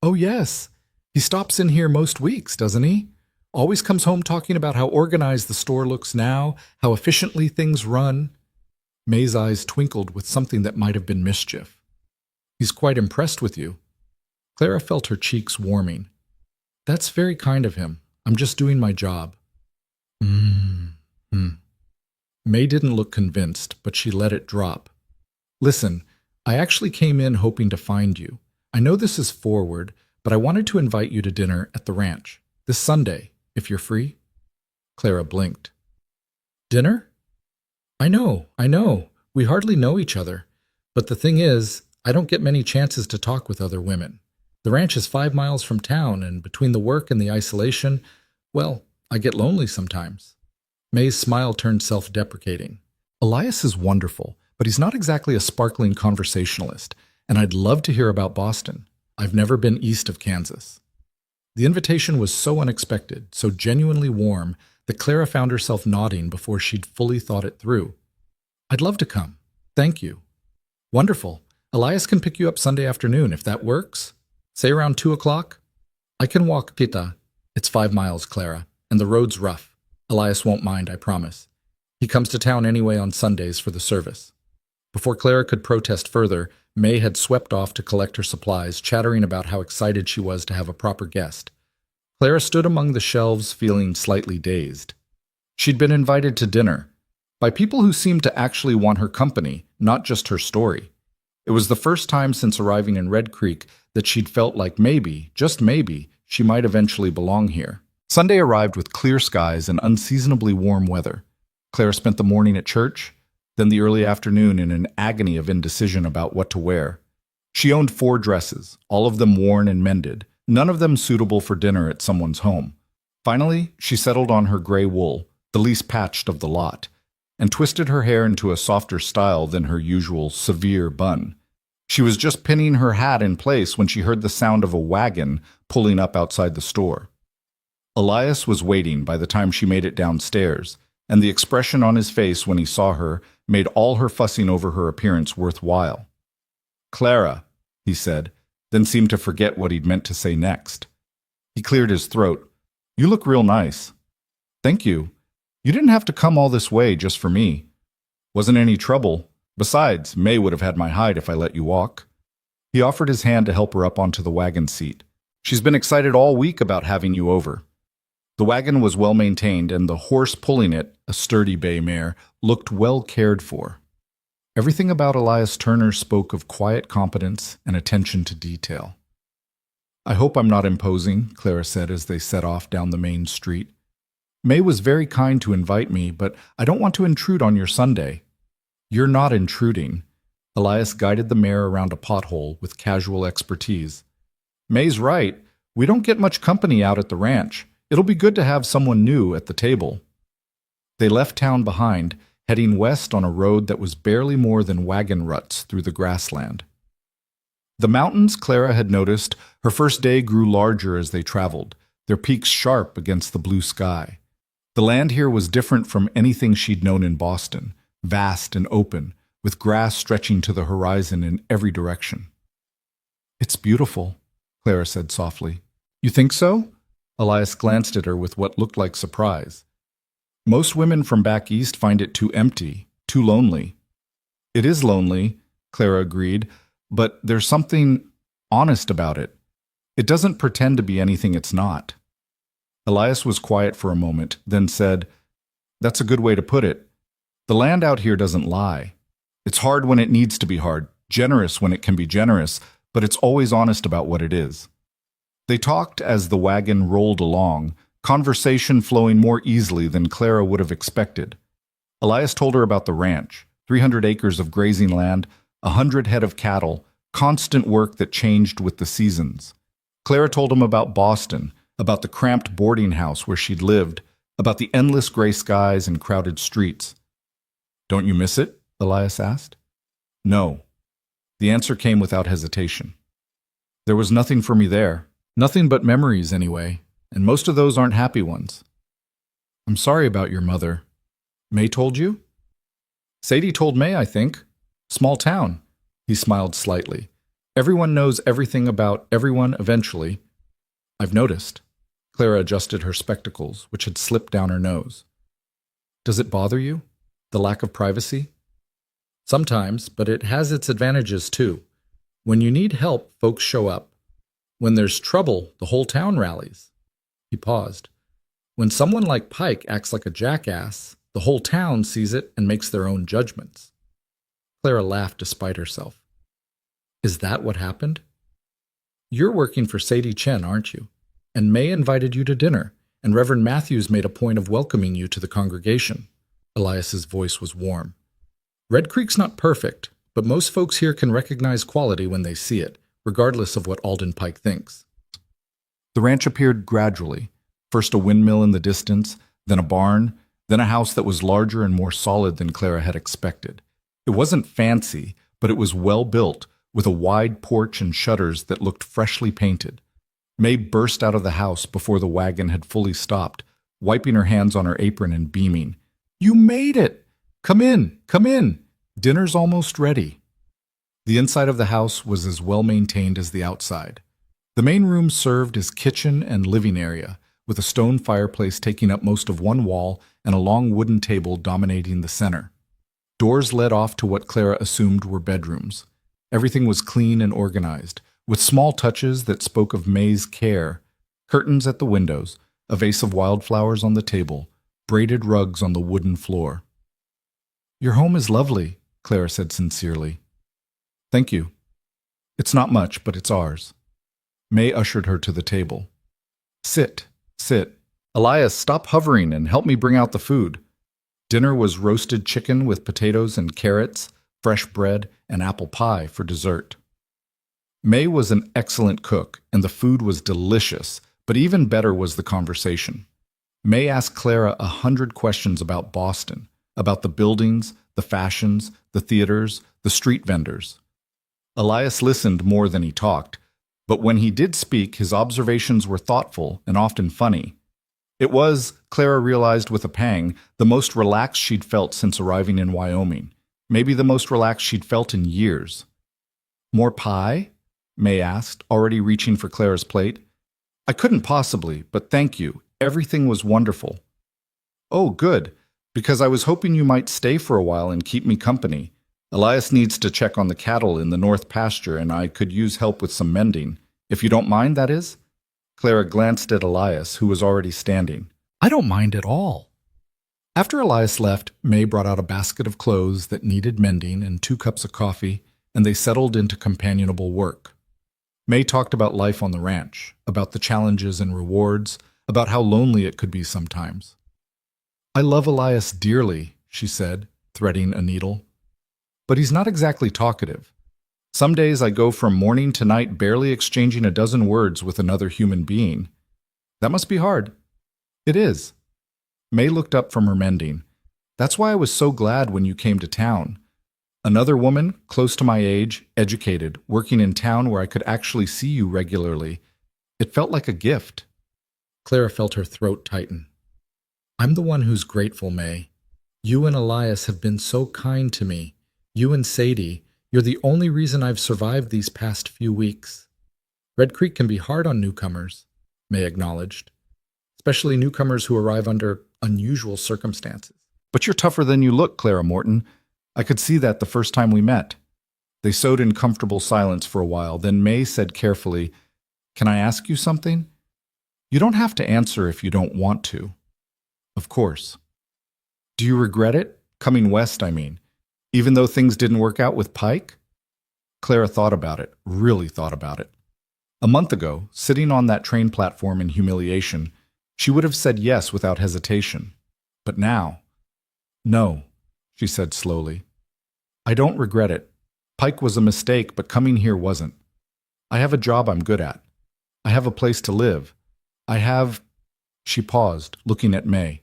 "Oh, yes. He stops in here most weeks, doesn't he? Always comes home talking about how organized the store looks now, how efficiently things run." May's eyes twinkled with something that might have been mischief. "He's quite impressed with you." Clara felt her cheeks warming. "That's very kind of him. I'm just doing my job." May didn't look convinced, but she let it drop. "Listen, I actually came in hoping to find you. I know this is forward, but I wanted to invite you to dinner at the ranch, this Sunday, if you're free." Clara blinked. "Dinner? I know. We hardly know each other. But the thing is, I don't get many chances to talk with other women. The ranch is 5 miles from town, and between the work and the isolation, well, I get lonely sometimes." May's smile turned self-deprecating. "Elias is wonderful, but he's not exactly a sparkling conversationalist, and I'd love to hear about Boston. I've never been east of Kansas." The invitation was so unexpected, so genuinely warm, that Clara found herself nodding before she'd fully thought it through. "I'd love to come. Thank you." "Wonderful. Elias can pick you up Sunday afternoon, if that works. Say around 2 o'clock. I can walk Pita. It's 5 miles, Clara, and the road's rough. Elias won't mind, I promise. He comes to town anyway on Sundays for the service." Before Clara could protest further, May had swept off to collect her supplies, chattering about how excited she was to have a proper guest. Clara stood among the shelves, feeling slightly dazed. She'd been invited to dinner by people who seemed to actually want her company, not just her story. It was the first time since arriving in Red Creek that she'd felt like maybe, just maybe, she might eventually belong here. Sunday arrived with clear skies and unseasonably warm weather. Clara spent the morning at church, then the early afternoon in an agony of indecision about what to wear. She owned 4 dresses, all of them worn and mended, none of them suitable for dinner at someone's home. Finally, she settled on her gray wool, the least patched of the lot, and twisted her hair into a softer style than her usual severe bun. She was just pinning her hat in place when she heard the sound of a wagon pulling up outside the store. Elias was waiting by the time she made it downstairs, and the expression on his face when he saw her made all her fussing over her appearance worthwhile. "Clara," he said, then seemed to forget what he'd meant to say next. He cleared his throat. "You look real nice." "Thank you. You didn't have to come all this way just for me. Wasn't any trouble. Besides, May would have had my hide if I let you walk." He offered his hand to help her up onto the wagon seat. "She's been excited all week about having you over." The wagon was well maintained, and the horse pulling it, a sturdy bay mare, looked well cared for. Everything about Elias Turner spoke of quiet competence and attention to detail. "I hope I'm not imposing," Clara said as they set off down the main street. "May was very kind to invite me, but I don't want to intrude on your Sunday." "You're not intruding." Elias guided the mare around a pothole with casual expertise. "May's right. We don't get much company out at the ranch. It'll be good to have someone new at the table." They left town behind, heading west on a road that was barely more than wagon ruts through the grassland. The mountains, Clara had noticed, her first day grew larger as they traveled, their peaks sharp against the blue sky. The land here was different from anything she'd known in Boston, vast and open, with grass stretching to the horizon in every direction. "It's beautiful," Clara said softly. "You think so?" Elias glanced at her with what looked like surprise. "Most women from back east find it too empty, too lonely." "It is lonely," Clara agreed, "but there's something honest about it. It doesn't pretend to be anything it's not." Elias was quiet for a moment, then said, "That's a good way to put it. The land out here doesn't lie. It's hard when it needs to be hard, generous when it can be generous, but it's always honest about what it is." They talked as the wagon rolled along, conversation flowing more easily than Clara would have expected. Elias told her about the ranch, 300 acres of grazing land, 100 head of cattle, constant work that changed with the seasons. Clara told him about Boston, about the cramped boarding house where she'd lived, about the endless gray skies and crowded streets. "Don't you miss it?" Elias asked. "No." The answer came without hesitation. "There was nothing for me there. Nothing but memories, anyway, and most of those aren't happy ones." "I'm sorry about your mother." "May told you?" "Sadie told May, I think. Small town." He smiled slightly. "Everyone knows everything about everyone eventually." "I've noticed." Clara adjusted her spectacles, which had slipped down her nose. "Does it bother you? The lack of privacy?" "Sometimes, but it has its advantages too. When you need help, folks show up. When there's trouble, the whole town rallies." He paused. "When someone like Pike acts like a jackass, the whole town sees it and makes their own judgments." Clara laughed despite herself. "Is that what happened?" "You're working for Sadie Chen, aren't you? And May invited you to dinner, and Reverend Matthews made a point of welcoming you to the congregation." Elias's voice was warm. "Red Creek's not perfect, but most folks here can recognize quality when they see it, regardless of what Alden Pike thinks." The ranch appeared gradually, first a windmill in the distance, then a barn, then a house that was larger and more solid than Clara had expected. It wasn't fancy, but it was well built, with a wide porch and shutters that looked freshly painted. May burst out of the house before the wagon had fully stopped, wiping her hands on her apron and beaming. "You made it! Come in, come in! Dinner's almost ready." The inside of the house was as well maintained as the outside. The main room served as kitchen and living area, with a stone fireplace taking up most of one wall and a long wooden table dominating the center. Doors led off to what Clara assumed were bedrooms. Everything was clean and organized, with small touches that spoke of May's care. Curtains at the windows, a vase of wildflowers on the table, braided rugs on the wooden floor. "Your home is lovely," Clara said sincerely. "Thank you. It's not much, but it's ours." May ushered her to the table. "Sit, sit. Elias, stop hovering and help me bring out the food." Dinner was roasted chicken with potatoes and carrots, fresh bread, and apple pie for dessert. May was an excellent cook, and the food was delicious, but even better was the conversation. May asked Clara 100 questions about Boston, about the buildings, the fashions, the theaters, the street vendors. Elias listened more than he talked, but when he did speak, his observations were thoughtful and often funny. It was, Clara realized with a pang, the most relaxed she'd felt since arriving in Wyoming, maybe the most relaxed she'd felt in years. "More pie?" May asked, already reaching for Clara's plate. "I couldn't possibly, but thank you. Everything was wonderful." "Oh, good, because I was hoping you might stay for a while and keep me company. Elias needs to check on the cattle in the north pasture, and I could use help with some mending. If you don't mind, that is?" Clara glanced at Elias, who was already standing. "I don't mind at all." After Elias left, May brought out a basket of clothes that needed mending and 2 cups of coffee, and they settled into companionable work. May talked about life on the ranch, about the challenges and rewards, about how lonely it could be sometimes. "I love Elias dearly," she said, threading a needle. "But he's not exactly talkative. Some days I go from morning to night barely exchanging a dozen words with another human being. That must be hard." "It is." May looked up from her mending. "That's why I was so glad when you came to town. Another woman, close to my age, educated, working in town where I could actually see you regularly. It felt like a gift." Clara felt her throat tighten. "I'm the one who's grateful, May. You and Elias have been so kind to me. You and Sadie, you're the only reason I've survived these past few weeks." "Red Creek can be hard on newcomers," May acknowledged, "especially newcomers who arrive under unusual circumstances." "But you're tougher than you look, Clara Morton. I could see that the first time we met." They sewed in comfortable silence for a while, then May said carefully, "Can I ask you something? You don't have to answer if you don't want to." "Of course." "Do you regret it? Coming west, I mean. Even though things didn't work out with Pike?" Clara thought about it, really thought about it. A month ago, sitting on that train platform in humiliation, she would have said yes without hesitation. But now No, she said slowly. I don't regret it. Pike was a mistake, but coming here wasn't. I have a job I'm good at. I have a place to live. I have... She paused, looking at May.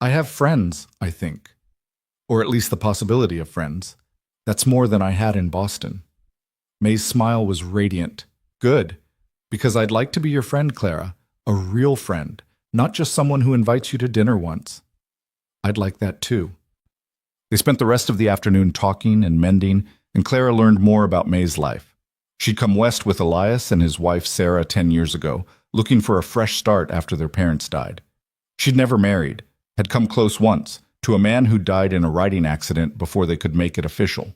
I have friends, I think. Or at least the possibility of friends. That's more than I had in Boston. May's smile was radiant. Good. Because I'd like to be your friend, Clara. A real friend. Not just someone who invites you to dinner once. I'd like that too. They spent the rest of the afternoon talking and mending, and Clara learned more about May's life. She'd come west with Elias and his wife Sarah 10 years ago, looking for a fresh start after their parents died. She'd never married, had come close once, to a man who died in a riding accident before they could make it official.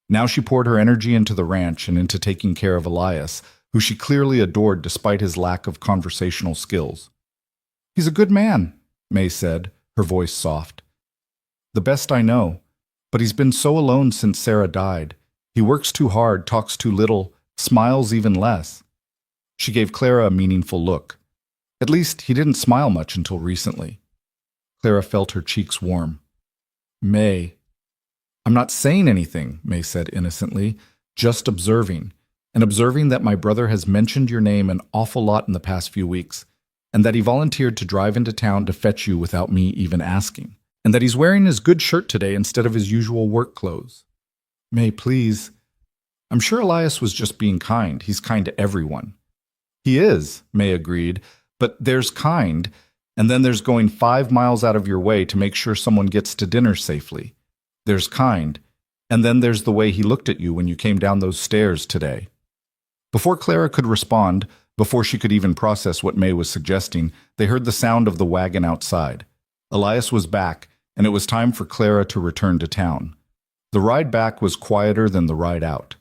Now she poured her energy into the ranch and into taking care of Elias, who she clearly adored despite his lack of conversational skills. He's a good man, May said, her voice soft. The best I know, but he's been so alone since Sarah died. He works too hard, talks too little, smiles even less. She gave Clara a meaningful look. At least he didn't smile much until recently. Clara felt her cheeks warm. May. I'm not saying anything, May said innocently, just observing. And observing that my brother has mentioned your name an awful lot in the past few weeks, and that he volunteered to drive into town to fetch you without me even asking, and that he's wearing his good shirt today instead of his usual work clothes. May, please. I'm sure Elias was just being kind. He's kind to everyone. He is, May agreed, but there's kind, and then there's going 5 miles out of your way to make sure someone gets to dinner safely. There's kind, and then there's the way he looked at you when you came down those stairs today. Before Clara could respond, before she could even process what May was suggesting, they heard the sound of the wagon outside. Elias was back, and it was time for Clara to return to town. The ride back was quieter than the ride out.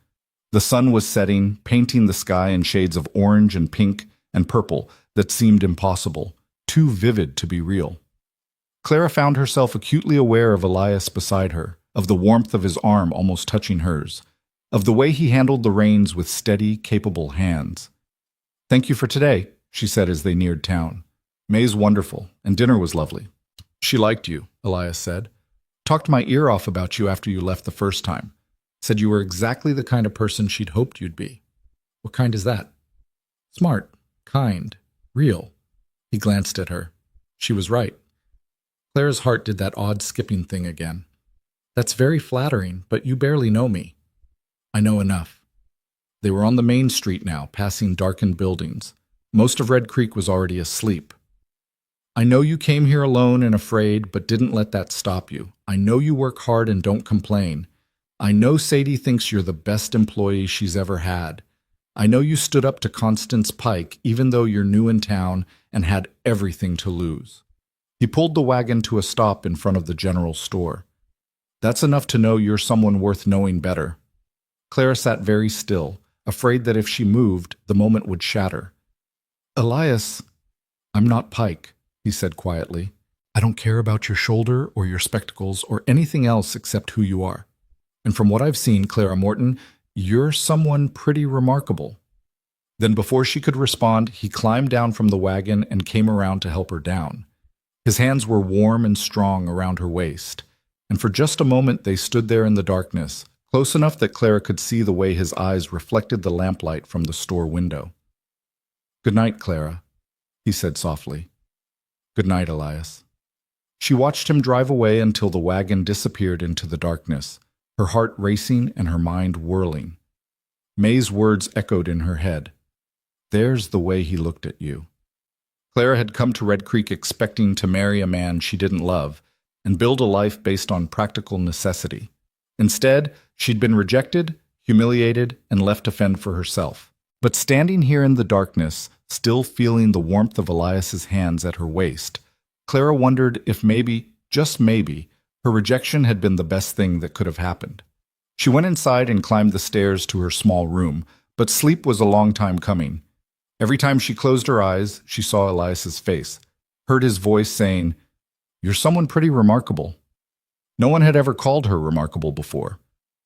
The sun was setting, painting the sky in shades of orange and pink and purple that seemed impossible, too vivid to be real. Clara found herself acutely aware of Elias beside her, of the warmth of his arm almost touching hers, of the way he handled the reins with steady, capable hands. Thank you for today, she said as they neared town. May's wonderful, and dinner was lovely. She liked you, Elias said. Talked my ear off about you after you left the first time. Said you were exactly the kind of person she'd hoped you'd be. What kind is that? Smart, kind, real. He glanced at her. She was right. Clara's heart did that odd skipping thing again. That's very flattering, but you barely know me. I know enough. They were on the main street now, passing darkened buildings. Most of Red Creek was already asleep. I know you came here alone and afraid, but didn't let that stop you. I know you work hard and don't complain. I know Sadie thinks you're the best employee she's ever had. I know you stood up to Constance Pike, even though you're new in town and had everything to lose. He pulled the wagon to a stop in front of the general store. That's enough to know you're someone worth knowing better. Clara sat very still, afraid that if she moved, the moment would shatter. Elias, I'm not Pike, he said quietly. I don't care about your shoulder or your spectacles or anything else except who you are. And from what I've seen, Clara Morton, you're someone pretty remarkable. Then before she could respond, he climbed down from the wagon and came around to help her down. His hands were warm and strong around her waist, and for just a moment they stood there in the darkness, close enough that Clara could see the way his eyes reflected the lamplight from the store window. Good night, Clara, he said softly. Good night, Elias. She watched him drive away until the wagon disappeared into the darkness, her heart racing and her mind whirling. May's words echoed in her head. There's the way he looked at you. Clara had come to Red Creek expecting to marry a man she didn't love and build a life based on practical necessity. Instead, she'd been rejected, humiliated, and left to fend for herself. But standing here in the darkness, still feeling the warmth of Elias's hands at her waist, Clara wondered if maybe, just maybe, her rejection had been the best thing that could have happened. She went inside and climbed the stairs to her small room, but sleep was a long time coming. Every time she closed her eyes, she saw Elias's face, heard his voice saying, "You're someone pretty remarkable." No one had ever called her remarkable before.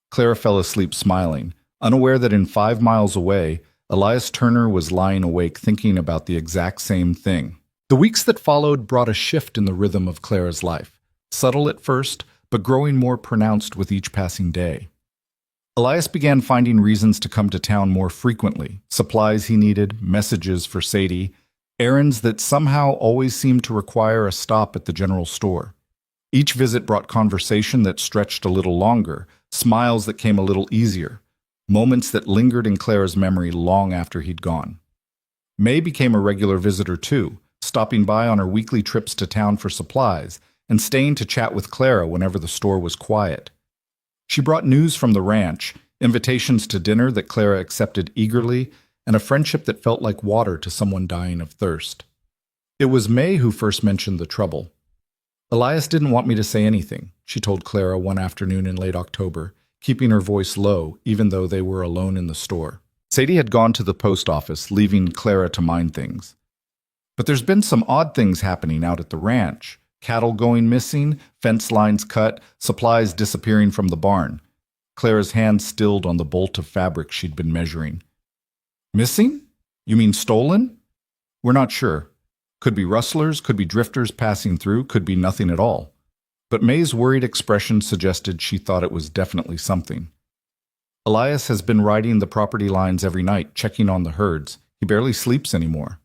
Clara fell asleep smiling, unaware that in 5 miles away, Elias Turner was lying awake thinking about the exact same thing. The weeks that followed brought a shift in the rhythm of Clara's life. subtle at first, but growing more pronounced with each passing day. Elias began finding reasons to come to town more frequently, supplies he needed, messages for Sadie, errands that somehow always seemed to require a stop at the general store. Each visit brought conversation that stretched a little longer, smiles that came a little easier, moments that lingered in Clara's memory long after he'd gone. May became a regular visitor too, stopping by on her weekly trips to town for supplies and staying to chat with Clara whenever the store was quiet. She brought news from the ranch, invitations to dinner that Clara accepted eagerly, and a friendship that felt like water to someone dying of thirst. It was May who first mentioned the trouble. Elias didn't want me to say anything, she told Clara one afternoon in late October, keeping her voice low even though they were alone in the store. Sadie had gone to the post office, leaving Clara to mind things. But there's been some odd things happening out at the ranch. Cattle going missing, fence lines cut, supplies disappearing from the barn. Clara's hand stilled on the bolt of fabric she'd been measuring. Missing? You mean stolen? We're not sure. Could be rustlers, could be drifters passing through, could be nothing at all. But May's worried expression suggested she thought it was definitely something. Elias has been riding the property lines every night, checking on the herds. He barely sleeps anymore.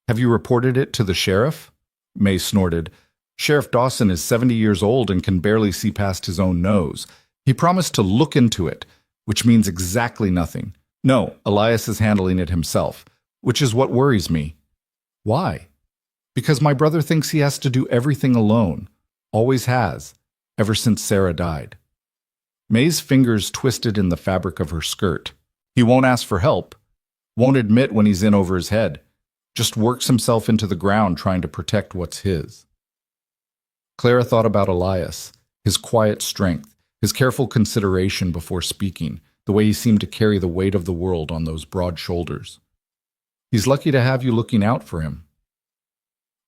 Have you reported it to the sheriff? May snorted. Sheriff Dawson is 70 years old and can barely see past his own nose. He promised to look into it, which means exactly nothing. No, Elias is handling it himself, which is what worries me. Why? Because my brother thinks he has to do everything alone. Always has, ever since Sarah died. May's fingers twisted in the fabric of her skirt. He won't ask for help, won't admit when he's in over his head, just works himself into the ground trying to protect what's his. Clara thought about Elias, his quiet strength, his careful consideration before speaking, the way he seemed to carry the weight of the world on those broad shoulders. He's lucky to have you looking out for him.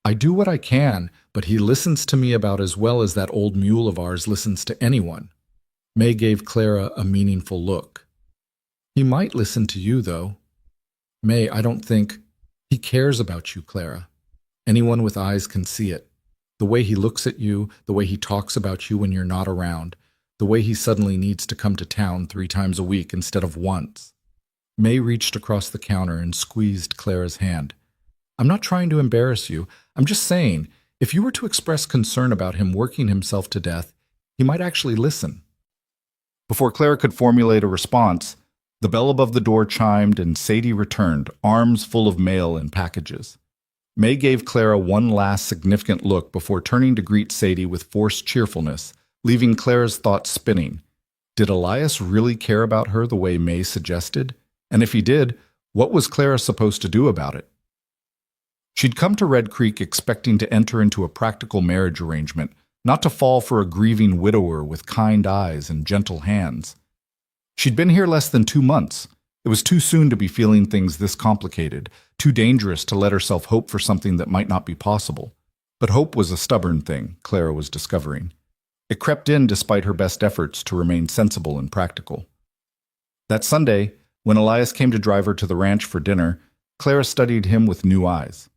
I do what I can, but he listens to me about as well as that old mule of ours listens to anyone. May gave Clara a meaningful look. He might listen to you, though. May, I don't think... He cares about you, Clara. Anyone with eyes can see it. The way he looks at you, the way he talks about you when you're not around, the way he suddenly needs to come to town 3 times a week instead of once. May reached across the counter and squeezed Clara's hand. I'm not trying to embarrass you. I'm just saying, if you were to express concern about him working himself to death, he might actually listen. Before Clara could formulate a response, the bell above the door chimed and Sadie returned, arms full of mail and packages. May gave Clara one last significant look before turning to greet Sadie with forced cheerfulness, leaving Clara's thoughts spinning. Did Elias really care about her the way May suggested? And if he did, what was Clara supposed to do about it? She'd come to Red Creek expecting to enter into a practical marriage arrangement, not to fall for a grieving widower with kind eyes and gentle hands. She'd been here less than 2 months. It was too soon to be feeling things this complicated, too dangerous to let herself hope for something that might not be possible. But hope was a stubborn thing, Clara was discovering. It crept in despite her best efforts to remain sensible and practical. That Sunday, when Elias came to drive her to the ranch for dinner, Clara studied him with new eyes.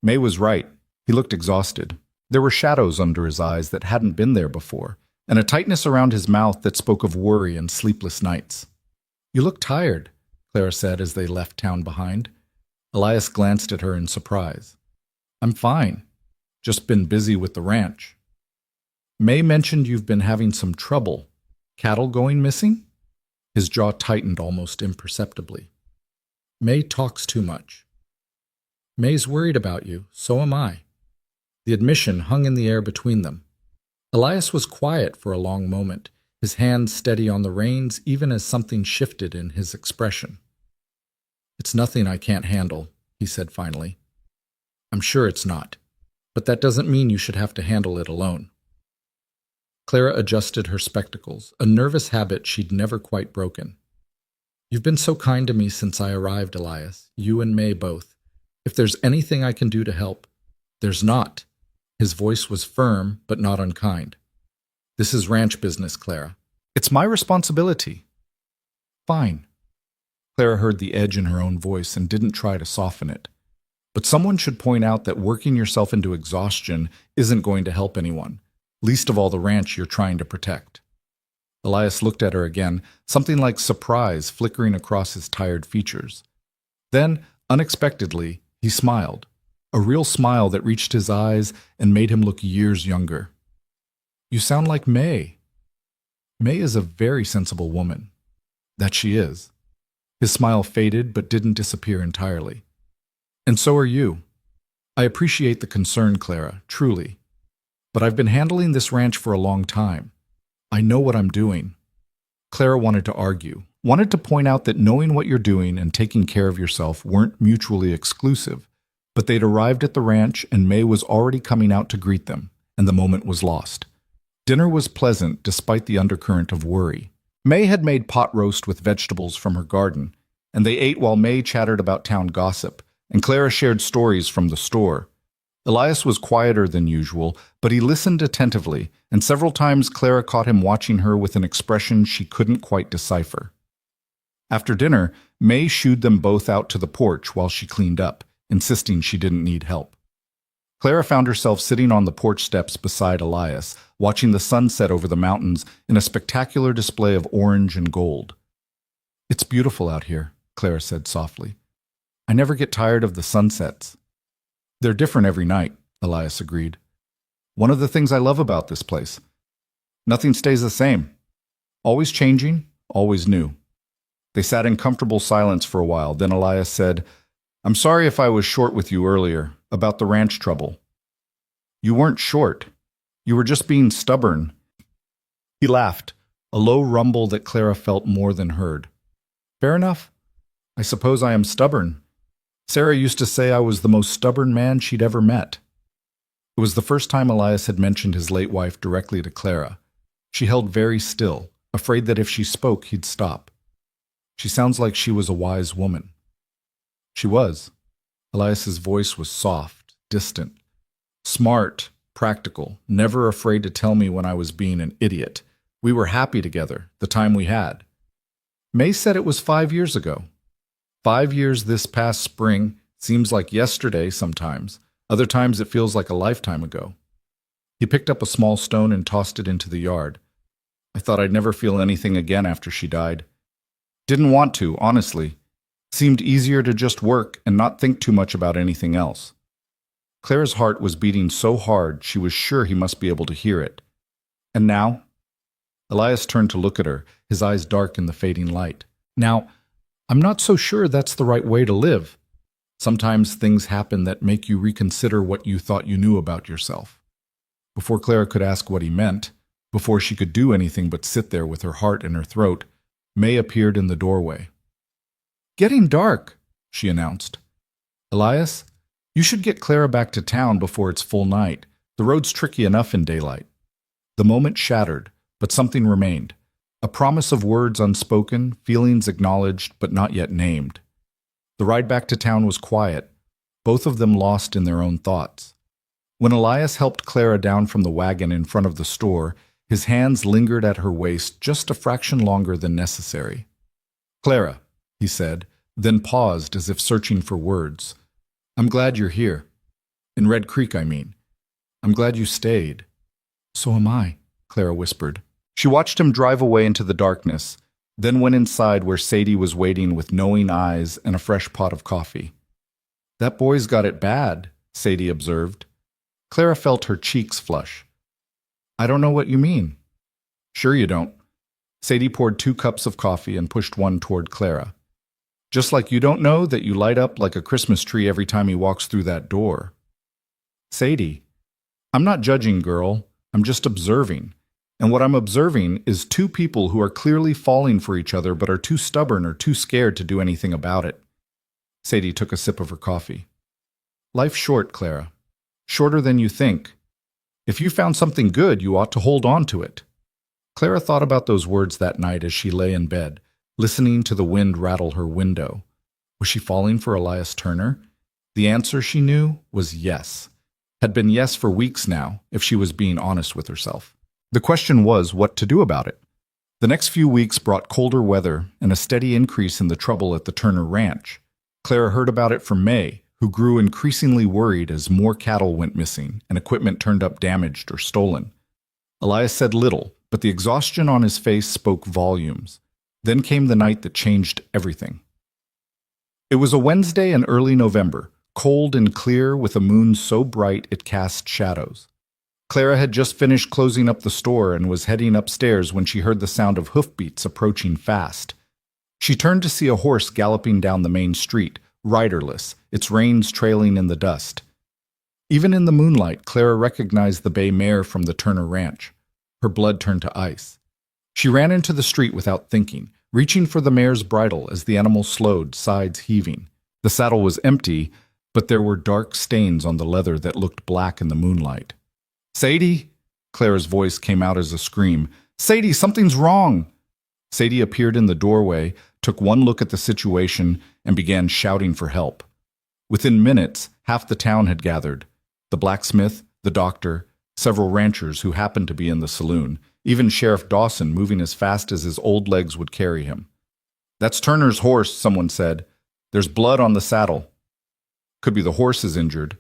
May was right. He looked exhausted. There were shadows under his eyes that hadn't been there before, and a tightness around his mouth that spoke of worry and sleepless nights. You look tired, Clara said as they left town behind. Elias glanced at her in surprise. I'm fine. Just been busy with the ranch. May mentioned you've been having some trouble. Cattle going missing? His jaw tightened almost imperceptibly. May talks too much. May's worried about you, so am I. The admission hung in the air between them. Elias was quiet for a long moment, his hands steady on the reins even as something shifted in his expression. It's nothing I can't handle, he said finally. I'm sure it's not, but that doesn't mean you should have to handle it alone. Clara adjusted her spectacles, a nervous habit she'd never quite broken. You've been so kind to me since I arrived, Elias, you and May both. If there's anything I can do to help, there's not. His voice was firm, but not unkind. This is ranch business, Clara. It's my responsibility. Fine. Clara heard the edge in her own voice and didn't try to soften it. But someone should point out that working yourself into exhaustion isn't going to help anyone. least of all the ranch you're trying to protect. Elias looked at her again, something like surprise flickering across his tired features. Then, unexpectedly, he smiled, a real smile that reached his eyes and made him look years younger. "You sound like May." May is a very sensible woman. That she is. His smile faded but didn't disappear entirely. "And so are you. I appreciate the concern, Clara, truly. But I've been handling this ranch for a long time. I know what I'm doing." Clara wanted to argue, wanted to point out that knowing what you're doing and taking care of yourself weren't mutually exclusive, but they'd arrived at the ranch and May was already coming out to greet them, and the moment was lost. Dinner was pleasant despite the undercurrent of worry. May had made pot roast with vegetables from her garden, and they ate while May chattered about town gossip, and Clara shared stories from the store. Elias was quieter than usual, but he listened attentively, and several times Clara caught him watching her with an expression she couldn't quite decipher. After dinner, May shooed them both out to the porch while she cleaned up, insisting she didn't need help. Clara found herself sitting on the porch steps beside Elias, watching the sunset over the mountains in a spectacular display of orange and gold. "It's beautiful out here," Clara said softly. "I never get tired of the sunsets." "They're different every night," Elias agreed. "One of the things I love about this place. Nothing stays the same. Always changing, always new." They sat in comfortable silence for a while, then Elias said, "I'm sorry if I was short with you earlier, about the ranch trouble." "You weren't short. You were just being stubborn." He laughed, a low rumble that Clara felt more than heard. "Fair enough. I suppose I am stubborn. Sarah used to say I was the most stubborn man she'd ever met." It was the first time Elias had mentioned his late wife directly to Clara. She held very still, afraid that if she spoke, he'd stop. "She sounds like she was a wise woman." She was. Elias's voice was soft, distant. "Smart, practical, never afraid to tell me when I was being an idiot. We were happy together, the time we had." May said it was 5 years ago. 5 years this past spring seems like yesterday sometimes. Other times it feels like a lifetime ago. He picked up a small stone and tossed it into the yard. "I thought I'd never feel anything again after she died. Didn't want to, honestly. Seemed easier to just work and not think too much about anything else." Clara's heart was beating so hard she was sure he must be able to hear it. "And now?" Elias turned to look at her, his eyes dark in the fading light. "Now, I'm not so sure that's the right way to live. Sometimes things happen that make you reconsider what you thought you knew about yourself." Before Clara could ask what he meant, before she could do anything but sit there with her heart in her throat, May appeared in the doorway. "Getting dark," she announced. "Elias, you should get Clara back to town before it's full night. The road's tricky enough in daylight." The moment shattered, but something remained. A promise of words unspoken, feelings acknowledged but not yet named. The ride back to town was quiet, both of them lost in their own thoughts. When Elias helped Clara down from the wagon in front of the store, his hands lingered at her waist just a fraction longer than necessary. "Clara," he said, then paused as if searching for words. "I'm glad you're here. In Red Creek, I mean. I'm glad you stayed." "So am I," Clara whispered. She watched him drive away into the darkness, then went inside where Sadie was waiting with knowing eyes and a fresh pot of coffee. "That boy's got it bad," Sadie observed. Clara felt her cheeks flush. "I don't know what you mean." "Sure you don't." Sadie poured 2 cups of coffee and pushed one toward Clara. "Just like you don't know that you light up like a Christmas tree every time he walks through that door." "Sadie, I'm not judging, girl. I'm just observing. And what I'm observing is 2 people who are clearly falling for each other but are too stubborn or too scared to do anything about it." Sadie took a sip of her coffee. "Life's short, Clara. Shorter than you think. If you found something good, you ought to hold on to it." Clara thought about those words that night as she lay in bed, listening to the wind rattle her window. Was she falling for Elias Turner? The answer, she knew, was yes. Had been yes for weeks now, if she was being honest with herself. The question was what to do about it. The next few weeks brought colder weather and a steady increase in the trouble at the Turner Ranch. Clara heard about it from May, who grew increasingly worried as more cattle went missing and equipment turned up damaged or stolen. Elias said little, but the exhaustion on his face spoke volumes. Then came the night that changed everything. It was a Wednesday in early November, cold and clear with a moon so bright it cast shadows. Clara had just finished closing up the store and was heading upstairs when she heard the sound of hoofbeats approaching fast. She turned to see a horse galloping down the main street, riderless, its reins trailing in the dust. Even in the moonlight, Clara recognized the bay mare from the Turner Ranch. Her blood turned to ice. She ran into the street without thinking, reaching for the mare's bridle as the animal slowed, sides heaving. The saddle was empty, but there were dark stains on the leather that looked black in the moonlight. "Sadie!" Clara's voice came out as a scream. "Sadie, something's wrong!" Sadie appeared in the doorway, took one look at the situation, and began shouting for help. Within minutes, half the town had gathered. The blacksmith, the doctor, several ranchers who happened to be in the saloon, even Sheriff Dawson moving as fast as his old legs would carry him. "That's Turner's horse," someone said. "There's blood on the saddle." "Could be the horse is injured."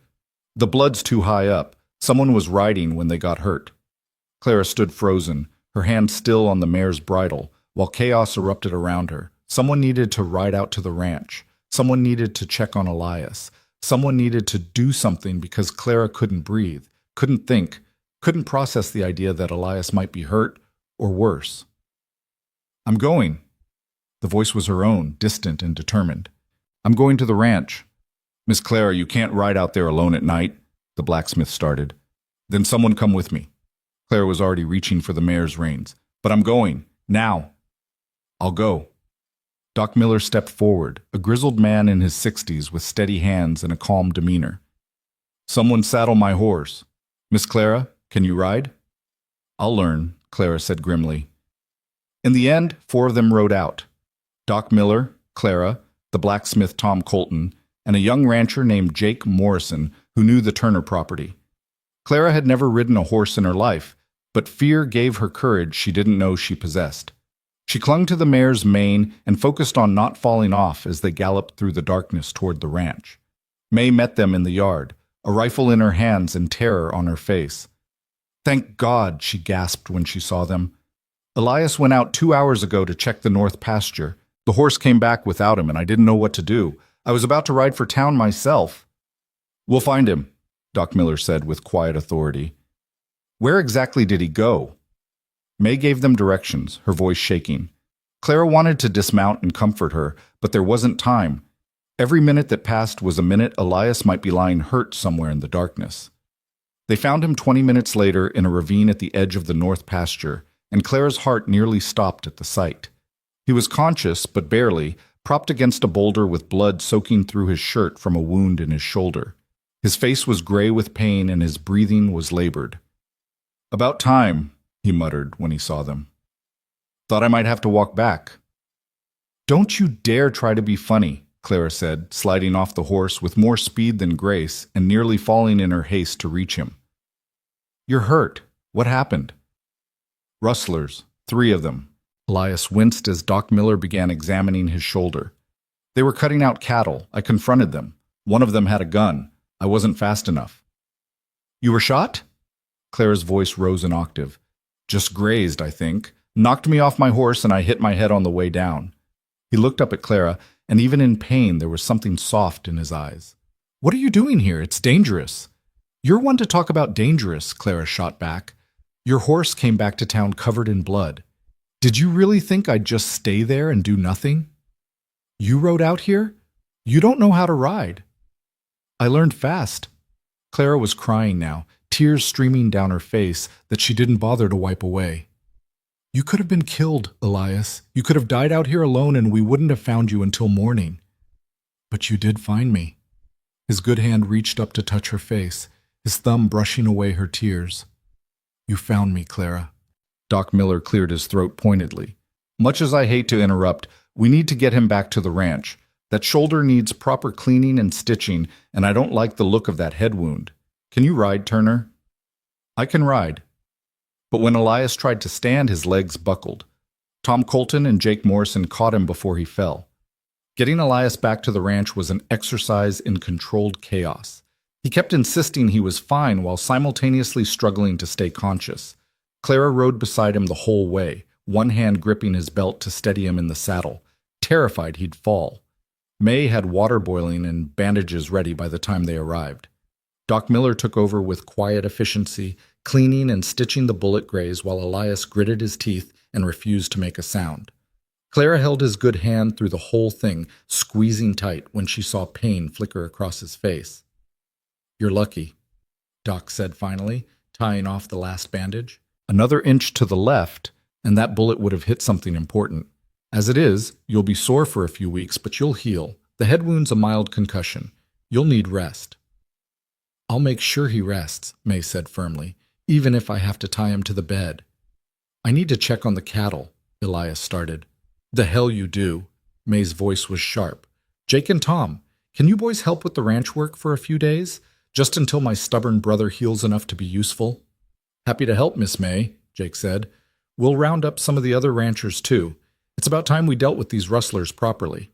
"The blood's too high up. Someone was riding when they got hurt." Clara stood frozen, her hand still on the mare's bridle, while chaos erupted around her. Someone needed to ride out to the ranch. Someone needed to check on Elias. Someone needed to do something because Clara couldn't breathe, couldn't think, couldn't process the idea that Elias might be hurt or worse. "I'm going." The voice was her own, distant and determined. "I'm going to the ranch." "Miss Clara, you can't ride out there alone at night," the blacksmith started. "Then someone come with me." Clara was already reaching for the mare's reins. "But I'm going. Now." "I'll go." Doc Miller stepped forward, a grizzled man in his 60s with steady hands and a calm demeanor. "Someone saddle my horse. Miss Clara, can you ride?" "I'll learn," Clara said grimly. In the end, 4 of them rode out. Doc Miller, Clara, the blacksmith Tom Colton, and a young rancher named Jake Morrison who knew the Turner property. Clara had never ridden a horse in her life, but fear gave her courage she didn't know she possessed. She clung to the mare's mane and focused on not falling off as they galloped through the darkness toward the ranch. May met them in the yard, a rifle in her hands and terror on her face. "Thank God," she gasped when she saw them. "Elias went out 2 hours ago to check the north pasture. The horse came back without him, and I didn't know what to do. I was about to ride for town myself." "We'll find him," Doc Miller said with quiet authority. "Where exactly did he go?" May gave them directions, her voice shaking. Clara wanted to dismount and comfort her, but there wasn't time. Every minute that passed was a minute Elias might be lying hurt somewhere in the darkness. They found him 20 minutes later in a ravine at the edge of the north pasture, and Clara's heart nearly stopped at the sight. He was conscious, but barely, propped against a boulder with blood soaking through his shirt from a wound in his shoulder. His face was gray with pain and his breathing was labored. "About time," he muttered when he saw them. "Thought I might have to walk back." "Don't you dare try to be funny," Clara said, sliding off the horse with more speed than grace and nearly falling in her haste to reach him. "You're hurt. What happened?" "Rustlers, 3 of them." Elias winced as Doc Miller began examining his shoulder. "They were cutting out cattle. I confronted them. One of them had a gun. I wasn't fast enough." "You were shot?" Clara's voice rose an octave. "Just grazed, I think. Knocked me off my horse and I hit my head on the way down." He looked up at Clara, and even in pain there was something soft in his eyes. "What are you doing here? It's dangerous." "You're one to talk about dangerous," Clara shot back. "Your horse came back to town covered in blood. Did you really think I'd just stay there and do nothing? You rode out here? You don't know how to ride." "I learned fast." Clara was crying now, tears streaming down her face that she didn't bother to wipe away. "You could have been killed, Elias. You could have died out here alone and we wouldn't have found you until morning. But you did find me." His good hand reached up to touch her face, his thumb brushing away her tears. "You found me, Clara." Doc Miller cleared his throat pointedly. "Much as I hate to interrupt, we need to get him back to the ranch. That shoulder needs proper cleaning and stitching, and I don't like the look of that head wound. Can you ride, Turner?" "I can ride." But when Elias tried to stand, his legs buckled. Tom Colton and Jake Morrison caught him before he fell. Getting Elias back to the ranch was an exercise in controlled chaos. He kept insisting he was fine while simultaneously struggling to stay conscious. Clara rode beside him the whole way, one hand gripping his belt to steady him in the saddle, terrified he'd fall. May had water boiling and bandages ready by the time they arrived. Doc Miller took over with quiet efficiency, cleaning and stitching the bullet graze while Elias gritted his teeth and refused to make a sound. Clara held his good hand through the whole thing, squeezing tight when she saw pain flicker across his face. "You're lucky," Doc said finally, tying off the last bandage. "Another inch to the left, and that bullet would have hit something important. As it is, you'll be sore for a few weeks, but you'll heal. The head wound's a mild concussion. You'll need rest." "I'll make sure he rests," May said firmly, "even if I have to tie him to the bed." "I need to check on the cattle," Elias started. "The hell you do." May's voice was sharp. "Jake and Tom, can you boys help with the ranch work for a few days? Just until my stubborn brother heals enough to be useful?" "Happy to help, Miss May," Jake said. "We'll round up some of the other ranchers, too. It's about time we dealt with these rustlers properly."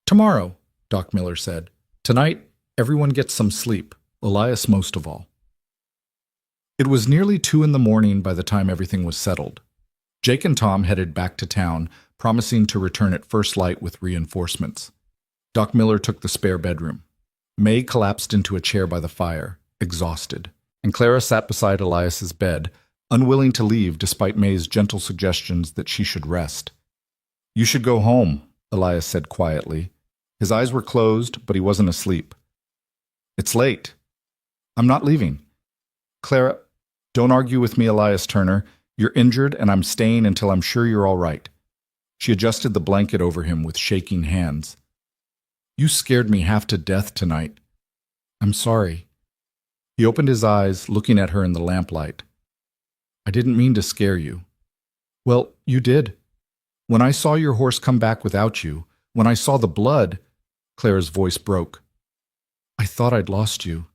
"Tomorrow," Doc Miller said. "Tonight, everyone gets some sleep, Elias most of all." It was nearly 2 in the morning by the time everything was settled. Jake and Tom headed back to town, promising to return at first light with reinforcements. Doc Miller took the spare bedroom. May collapsed into a chair by the fire, exhausted, and Clara sat beside Elias's bed, unwilling to leave despite May's gentle suggestions that she should rest. "You should go home," Elias said quietly. His eyes were closed, but he wasn't asleep. "It's late." "I'm not leaving." "Clara, don't argue with me, Elias Turner. You're injured, and I'm staying until I'm sure you're all right." She adjusted the blanket over him with shaking hands. "You scared me half to death tonight." "I'm sorry." He opened his eyes, looking at her in the lamplight. "I didn't mean to scare you." "Well, you did. When I saw your horse come back without you, when I saw the blood," Clara's voice broke. "I thought I'd lost you,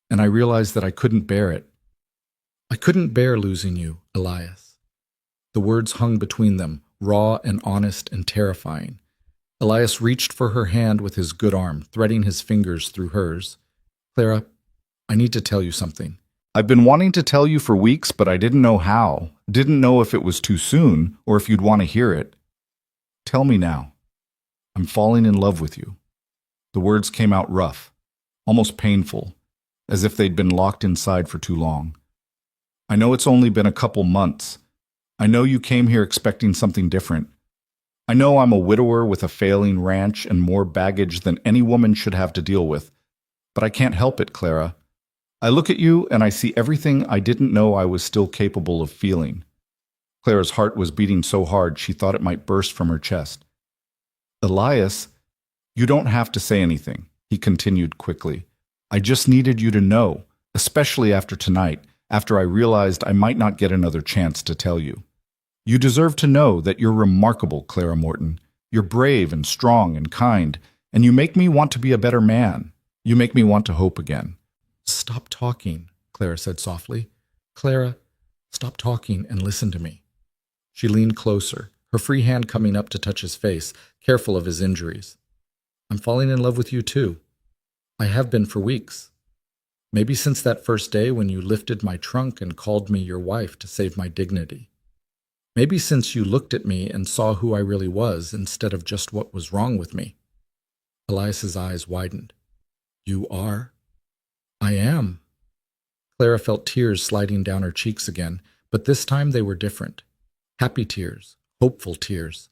and I realized that I couldn't bear it. I couldn't bear losing you, Elias." The words hung between them, raw and honest and terrifying. Elias reached for her hand with his good arm, threading his fingers through hers. "Clara, I need to tell you something." "I've been wanting to tell you for weeks, but I didn't know how. Didn't know if it was too soon or if you'd want to hear it." "Tell me now." "I'm falling in love with you." The words came out rough, almost painful, as if they'd been locked inside for too long. "I know it's only been a couple months. I know you came here expecting something different. I know I'm a widower with a failing ranch and more baggage than any woman should have to deal with. But I can't help it, Clara. I look at you and I see everything I didn't know I was still capable of feeling." Clara's heart was beating so hard she thought it might burst from her chest. "Elias, you don't have to say anything," he continued quickly. "I just needed you to know, especially after tonight, after I realized I might not get another chance to tell you. You deserve to know that you're remarkable, Clara Morton. You're brave and strong and kind, and you make me want to be a better man. You make me want to hope again." "Stop talking," Clara said softly. "Clara, stop talking and listen to me." She leaned closer, her free hand coming up to touch his face, careful of his injuries. "I'm falling in love with you too. I have been for weeks. Maybe since that first day when you lifted my trunk and called me your wife to save my dignity. Maybe since you looked at me and saw who I really was instead of just what was wrong with me." Elias's eyes widened. "You are?" "I am." Clara felt tears sliding down her cheeks again, but this time they were different. Happy tears, hopeful tears.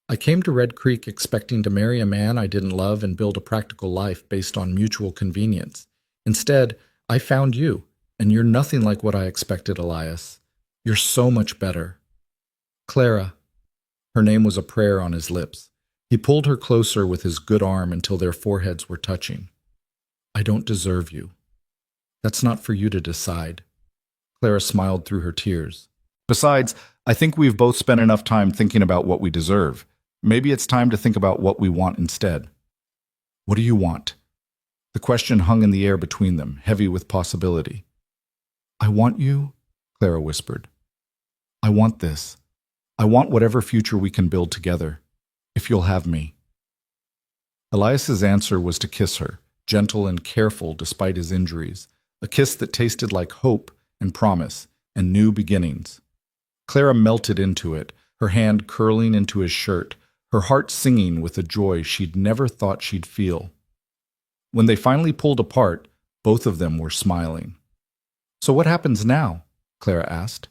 "I came to Red Creek expecting to marry a man I didn't love and build a practical life based on mutual convenience. Instead, I found you, and you're nothing like what I expected, Elias. You're so much better." "Clara." Her name was a prayer on his lips. He pulled her closer with his good arm until their foreheads were touching. "I don't deserve you. That's not for you to decide." Clara smiled through her tears. "Besides, I think we've both spent enough time thinking about what we deserve. Maybe it's time to think about what we want instead." "What do you want?" The question hung in the air between them, heavy with possibility. "I want you," Clara whispered. "I want this. I want whatever future we can build together, if you'll have me." Elias's answer was to kiss her, gentle and careful despite his injuries, a kiss that tasted like hope and promise, and new beginnings. Clara melted into it, her hand curling into his shirt, her heart singing with a joy she'd never thought she'd feel. When they finally pulled apart, both of them were smiling. "So what happens now?" Clara asked.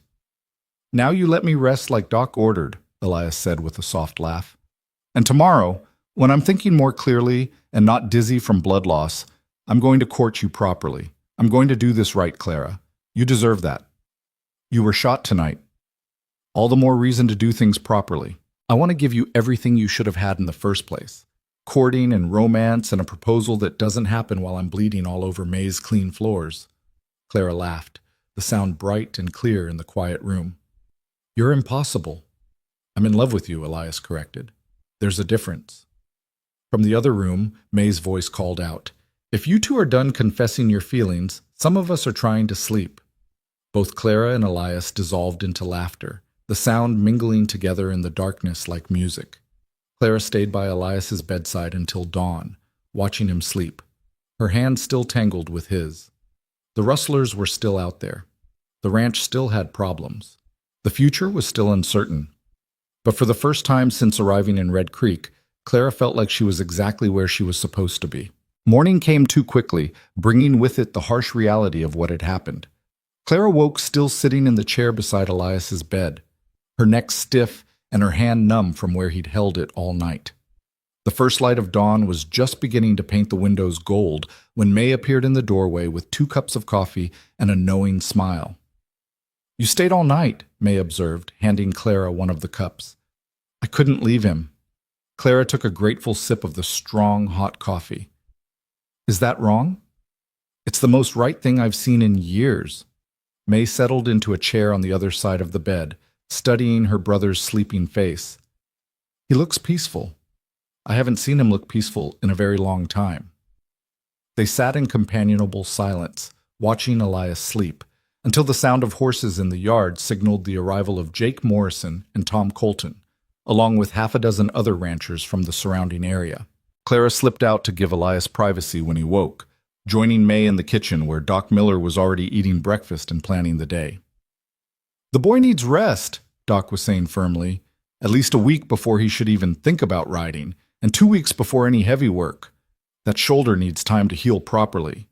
"Now you let me rest like Doc ordered," Elias said with a soft laugh. "And tomorrow, when I'm thinking more clearly and not dizzy from blood loss, I'm going to court you properly. I'm going to do this right, Clara. You deserve that. You were shot tonight. All the more reason to do things properly. I want to give you everything you should have had in the first place. Courting and romance and a proposal that doesn't happen while I'm bleeding all over May's clean floors." Clara laughed, the sound bright and clear in the quiet room. "You're impossible." "I'm in love with you," Elias corrected. "There's a difference." From the other room, May's voice called out, "If you two are done confessing your feelings, some of us are trying to sleep." Both Clara and Elias dissolved into laughter, the sound mingling together in the darkness like music. Clara stayed by Elias's bedside until dawn, watching him sleep, her hand still tangled with his. The rustlers were still out there. The ranch still had problems. The future was still uncertain. But for the first time since arriving in Red Creek, Clara felt like she was exactly where she was supposed to be. Morning came too quickly, bringing with it the harsh reality of what had happened. Clara woke still sitting in the chair beside Elias's bed, her neck stiff and her hand numb from where he'd held it all night. The first light of dawn was just beginning to paint the windows gold when May appeared in the doorway with 2 cups of coffee and a knowing smile. "You stayed all night," May observed, handing Clara one of the cups. "I couldn't leave him." Clara took a grateful sip of the strong, hot coffee. "Is that wrong?" "It's the most right thing I've seen in years." May settled into a chair on the other side of the bed, studying her brother's sleeping face. "He looks peaceful. I haven't seen him look peaceful in a very long time." They sat in companionable silence, watching Elias sleep, until the sound of horses in the yard signaled the arrival of Jake Morrison and Tom Colton, along with half a dozen other ranchers from the surrounding area. Clara slipped out to give Elias privacy when he woke, joining May in the kitchen where Doc Miller was already eating breakfast and planning the day. "The boy needs rest," Doc was saying firmly, "at least a week before he should even think about riding, and 2 weeks before any heavy work. That shoulder needs time to heal properly."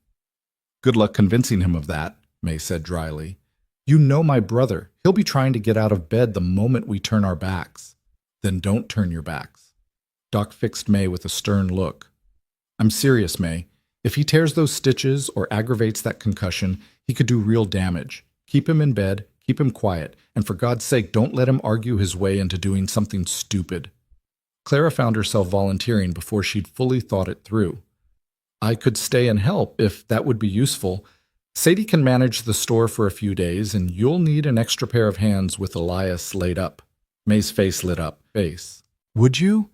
"Good luck convincing him of that," May said dryly. "You know my brother. He'll be trying to get out of bed the moment we turn our backs." "Then don't turn your backs." Doc fixed May with a stern look. "I'm serious, May. If he tears those stitches or aggravates that concussion, he could do real damage. Keep him in bed, keep him quiet, and for God's sake, don't let him argue his way into doing something stupid." Clara found herself volunteering before she'd fully thought it through. "I could stay and help, if that would be useful. Sadie can manage the store for a few days, and you'll need an extra pair of hands with Elias laid up." May's face lit up. "Would you?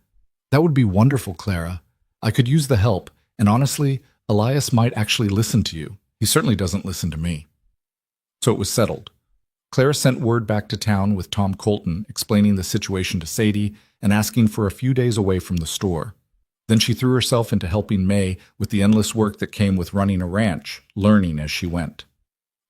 That would be wonderful, Clara. I could use the help, and honestly, Elias might actually listen to you. He certainly doesn't listen to me." So it was settled. Clara sent word back to town with Tom Colton, explaining the situation to Sadie and asking for a few days away from the store. Then she threw herself into helping May with the endless work that came with running a ranch, learning as she went.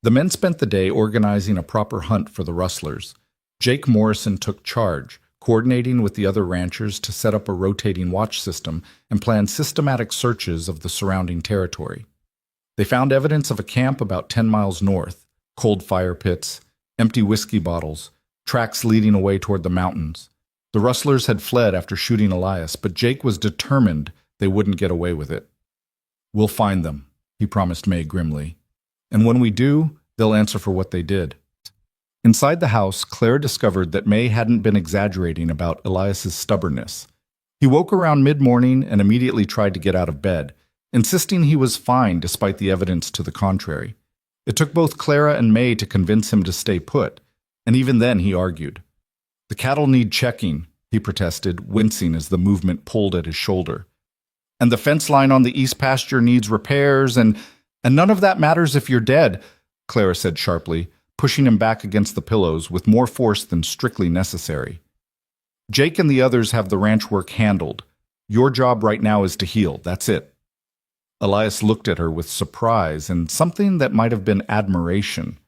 The men spent the day organizing a proper hunt for the rustlers. Jake Morrison took charge, coordinating with the other ranchers to set up a rotating watch system and plan systematic searches of the surrounding territory. They found evidence of a camp about 10 miles north, cold fire pits, empty whiskey bottles, tracks leading away toward the mountains. The rustlers had fled after shooting Elias, but Jake was determined they wouldn't get away with it. "We'll find them," he promised May grimly. "And when we do, they'll answer for what they did." Inside the house, Claire discovered that May hadn't been exaggerating about Elias's stubbornness. He woke around mid-morning and immediately tried to get out of bed, insisting he was fine despite the evidence to the contrary. It took both Clara and May to convince him to stay put, and even then he argued. "The cattle need checking," he protested, wincing as the movement pulled at his shoulder. "And the fence line on the east pasture needs repairs, and none of that matters if you're dead," Clara said sharply, pushing him back against the pillows with more force than strictly necessary. "Jake and the others have the ranch work handled. Your job right now is to heal, that's it." Elias looked at her with surprise and something that might have been admiration.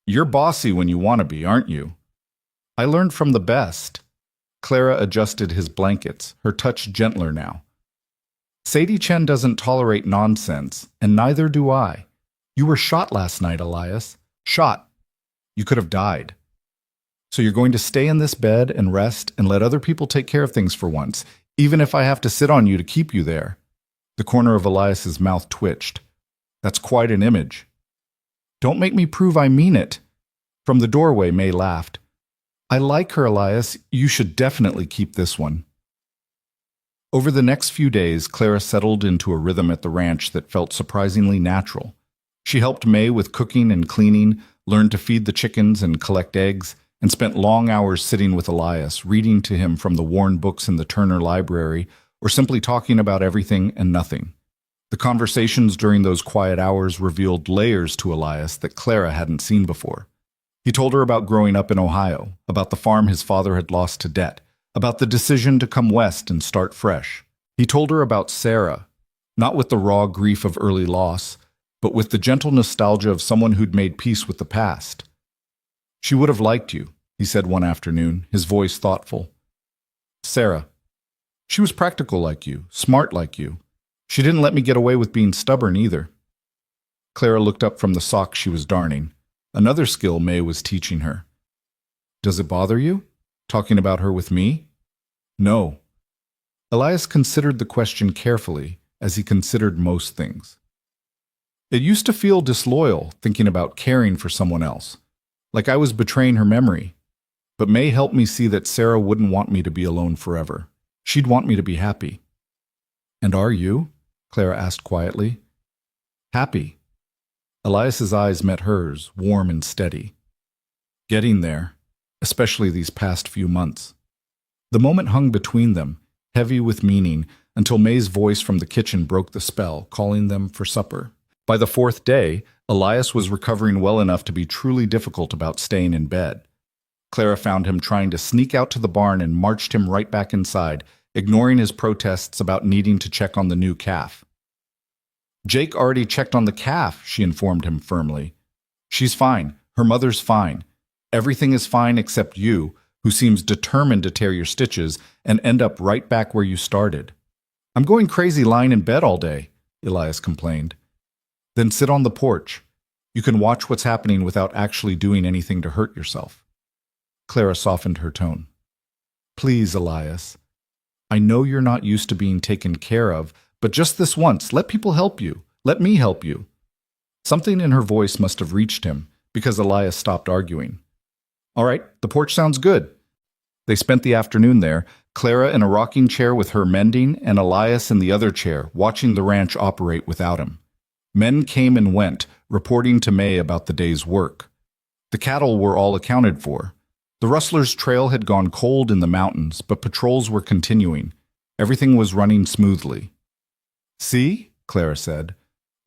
You're bossy when you want to be, aren't you? I learned from the best. Clara adjusted his blankets, her touch gentler now. Sadie Chen doesn't tolerate nonsense, and neither do I. You were shot last night, Elias. Shot. You could have died. So you're going to stay in this bed and rest and let other people take care of things for once, even if I have to sit on you to keep you there. The corner of Elias's mouth twitched. That's quite an image. Don't make me prove I mean it. From the doorway, May laughed. I like her, Elias. You should definitely keep this one. Over the next few days, Clara settled into a rhythm at the ranch that felt surprisingly natural. She helped May with cooking and cleaning, learned to feed the chickens and collect eggs, and spent long hours sitting with Elias, reading to him from the worn books in the Turner Library, or simply talking about everything and nothing. The conversations during those quiet hours revealed layers to Elias that Clara hadn't seen before. He told her about growing up in Ohio, about the farm his father had lost to debt, about the decision to come west and start fresh. He told her about Sarah, not with the raw grief of early loss, but with the gentle nostalgia of someone who'd made peace with the past. She would have liked you, he said one afternoon, his voice thoughtful. Sarah. She was practical like you, smart like you. She didn't let me get away with being stubborn either. Clara looked up from the socks she was darning, another skill May was teaching her. Does it bother you, talking about her with me? No. Elias considered the question carefully, as he considered most things. It used to feel disloyal, thinking about caring for someone else, like I was betraying her memory. But May helped me see that Sarah wouldn't want me to be alone forever. She'd want me to be happy. And are you? Clara asked quietly. Happy. Elias's eyes met hers, warm and steady. Getting there, especially these past few months. The moment hung between them, heavy with meaning, until May's voice from the kitchen broke the spell, calling them for supper. By the fourth day, Elias was recovering well enough to be truly difficult about staying in bed. Clara found him trying to sneak out to the barn and marched him right back inside, ignoring his protests about needing to check on the new calf. Jake already checked on the calf, she informed him firmly. She's fine. Her mother's fine. Everything is fine except you, who seems determined to tear your stitches and end up right back where you started. I'm going crazy lying in bed all day, Elias complained. Then sit on the porch. You can watch what's happening without actually doing anything to hurt yourself. Clara softened her tone. Please, Elias. I know you're not used to being taken care of, but just this once, let people help you. Let me help you. Something in her voice must have reached him, because Elias stopped arguing. All right, the porch sounds good. They spent the afternoon there, Clara in a rocking chair with her mending, and Elias in the other chair, watching the ranch operate without him. Men came and went, reporting to May about the day's work. The cattle were all accounted for. The rustlers' trail had gone cold in the mountains, but patrols were continuing. Everything was running smoothly. See, Clara said,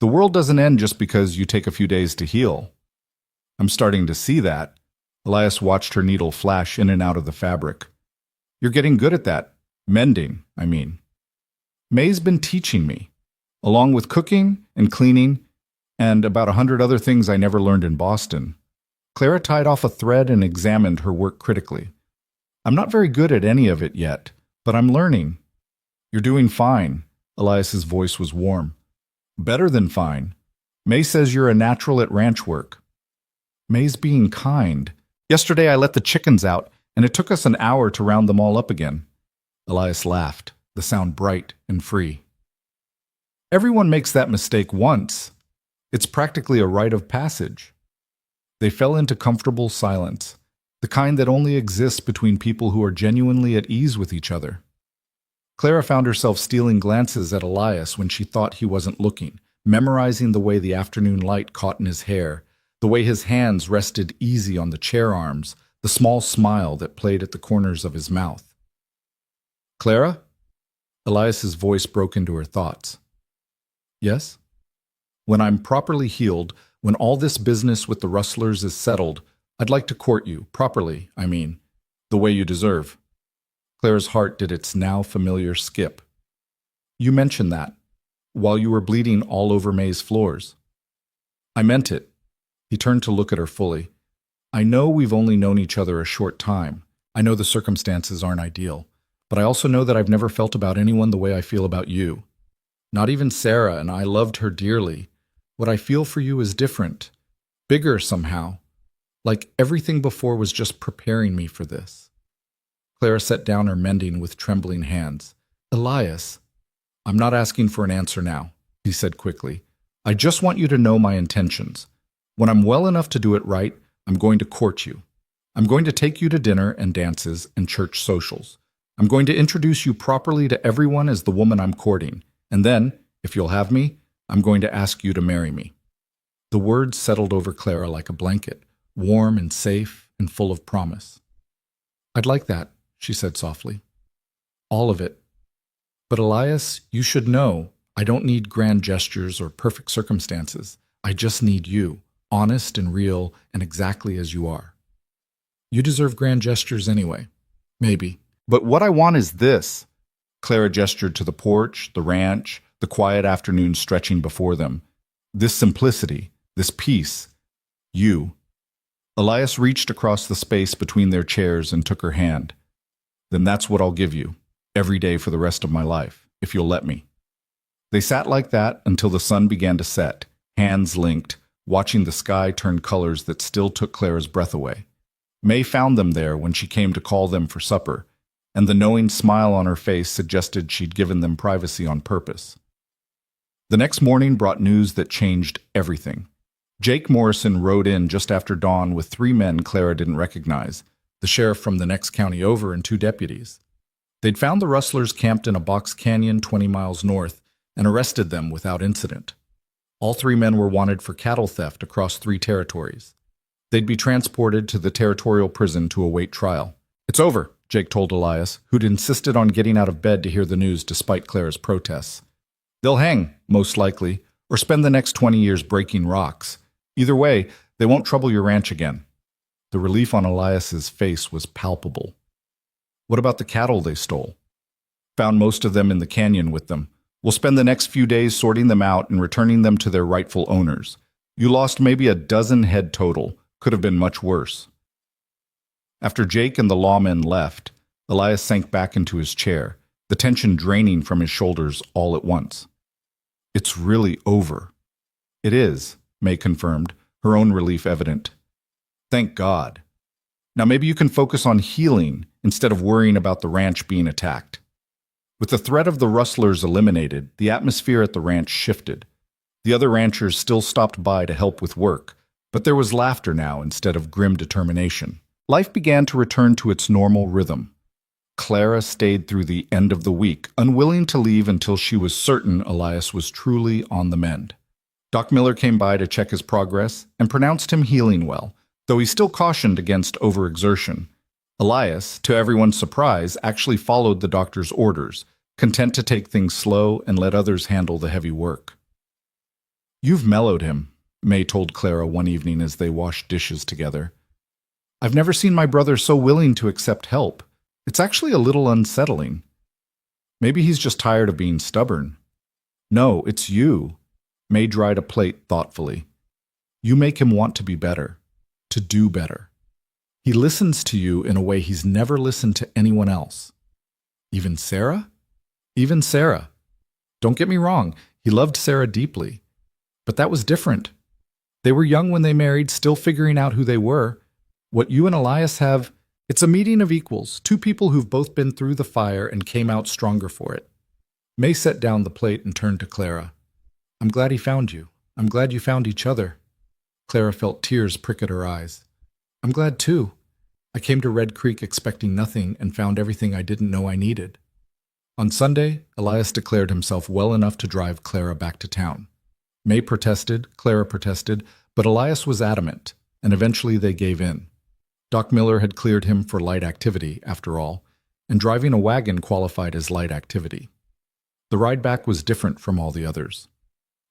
the world doesn't end just because you take a few days to heal. I'm starting to see that. Elias watched her needle flash in and out of the fabric. You're getting good at that. Mending, I mean. May's been teaching me, along with cooking and cleaning, and about 100 other things I never learned in Boston. Clara tied off a thread and examined her work critically. I'm not very good at any of it yet, but I'm learning. You're doing fine. Elias's voice was warm. Better than fine. May says you're a natural at ranch work. May's being kind. Yesterday I let the chickens out, and it took us an hour to round them all up again. Elias laughed, the sound bright and free. Everyone makes that mistake once. It's practically a rite of passage. They fell into comfortable silence, the kind that only exists between people who are genuinely at ease with each other. Clara found herself stealing glances at Elias when she thought he wasn't looking, memorizing the way the afternoon light caught in his hair, the way his hands rested easy on the chair arms, the small smile that played at the corners of his mouth. Clara? Elias's voice broke into her thoughts. Yes? When I'm properly healed, when all this business with the rustlers is settled, I'd like to court you, properly, I mean, the way you deserve. Clara's heart did its now familiar skip. You mentioned that, while you were bleeding all over May's floors. I meant it. He turned to look at her fully. I know we've only known each other a short time. I know the circumstances aren't ideal. But I also know that I've never felt about anyone the way I feel about you. Not even Sarah, and I loved her dearly. What I feel for you is different. Bigger somehow. Like everything before was just preparing me for this. Clara set down her mending with trembling hands. Elias, I'm not asking for an answer now, he said quickly. I just want you to know my intentions. When I'm well enough to do it right, I'm going to court you. I'm going to take you to dinner and dances and church socials. I'm going to introduce you properly to everyone as the woman I'm courting. And then, if you'll have me, I'm going to ask you to marry me. The words settled over Clara like a blanket, warm and safe and full of promise. I'd like that, she said softly. All of it. But Elias, you should know, I don't need grand gestures or perfect circumstances. I just need you, honest and real and exactly as you are. You deserve grand gestures anyway. Maybe. But what I want is this. Clara gestured to the porch, the ranch, the quiet afternoon stretching before them. This simplicity, this peace. You. Elias reached across the space between their chairs and took her hand. Then that's what I'll give you, every day for the rest of my life, if you'll let me. They sat like that until the sun began to set, hands linked, watching the sky turn colors that still took Clara's breath away. May found them there when she came to call them for supper, and the knowing smile on her face suggested she'd given them privacy on purpose. The next morning brought news that changed everything. Jake Morrison rode in just after dawn with 3 men Clara didn't recognize, the sheriff from the next county over and 2 deputies. They'd found the rustlers camped in a box canyon 20 miles north and arrested them without incident. All 3 men were wanted for cattle theft across 3 territories. They'd be transported to the territorial prison to await trial. It's over, Jake told Elias, who'd insisted on getting out of bed to hear the news despite Clara's protests. They'll hang, most likely, or spend the next 20 years breaking rocks. Either way, they won't trouble your ranch again. The relief on Elias's face was palpable. What about the cattle they stole? Found most of them in the canyon with them. We'll spend the next few days sorting them out and returning them to their rightful owners. You lost maybe a dozen head total. Could have been much worse. After Jake and the lawmen left, Elias sank back into his chair, the tension draining from his shoulders all at once. It's really over. It is, May confirmed, her own relief evident. Thank God. Now maybe you can focus on healing instead of worrying about the ranch being attacked. With the threat of the rustlers eliminated, the atmosphere at the ranch shifted. The other ranchers still stopped by to help with work, but there was laughter now instead of grim determination. Life began to return to its normal rhythm. Clara stayed through the end of the week, unwilling to leave until she was certain Elias was truly on the mend. Doc Miller came by to check his progress and pronounced him healing well, though he still cautioned against overexertion. Elias, to everyone's surprise, actually followed the doctor's orders, content to take things slow and let others handle the heavy work. You've mellowed him, May told Clara one evening as they washed dishes together. I've never seen my brother so willing to accept help. It's actually a little unsettling. Maybe he's just tired of being stubborn. No, it's you. May dried a plate thoughtfully. You make him want to be better, to do better. He listens to you in a way he's never listened to anyone else. Even Sarah? Even Sarah. Don't get me wrong, he loved Sarah deeply. But that was different. They were young when they married, still figuring out who they were. What you and Elias have, it's a meeting of equals, 2 people who've both been through the fire and came out stronger for it. May set down the plate and turned to Clara. I'm glad he found you. I'm glad you found each other. Clara felt tears prick at her eyes. I'm glad too. I came to Red Creek expecting nothing and found everything I didn't know I needed. On Sunday, Elias declared himself well enough to drive Clara back to town. May protested, Clara protested, but Elias was adamant, and eventually they gave in. Doc Miller had cleared him for light activity, after all, and driving a wagon qualified as light activity. The ride back was different from all the others.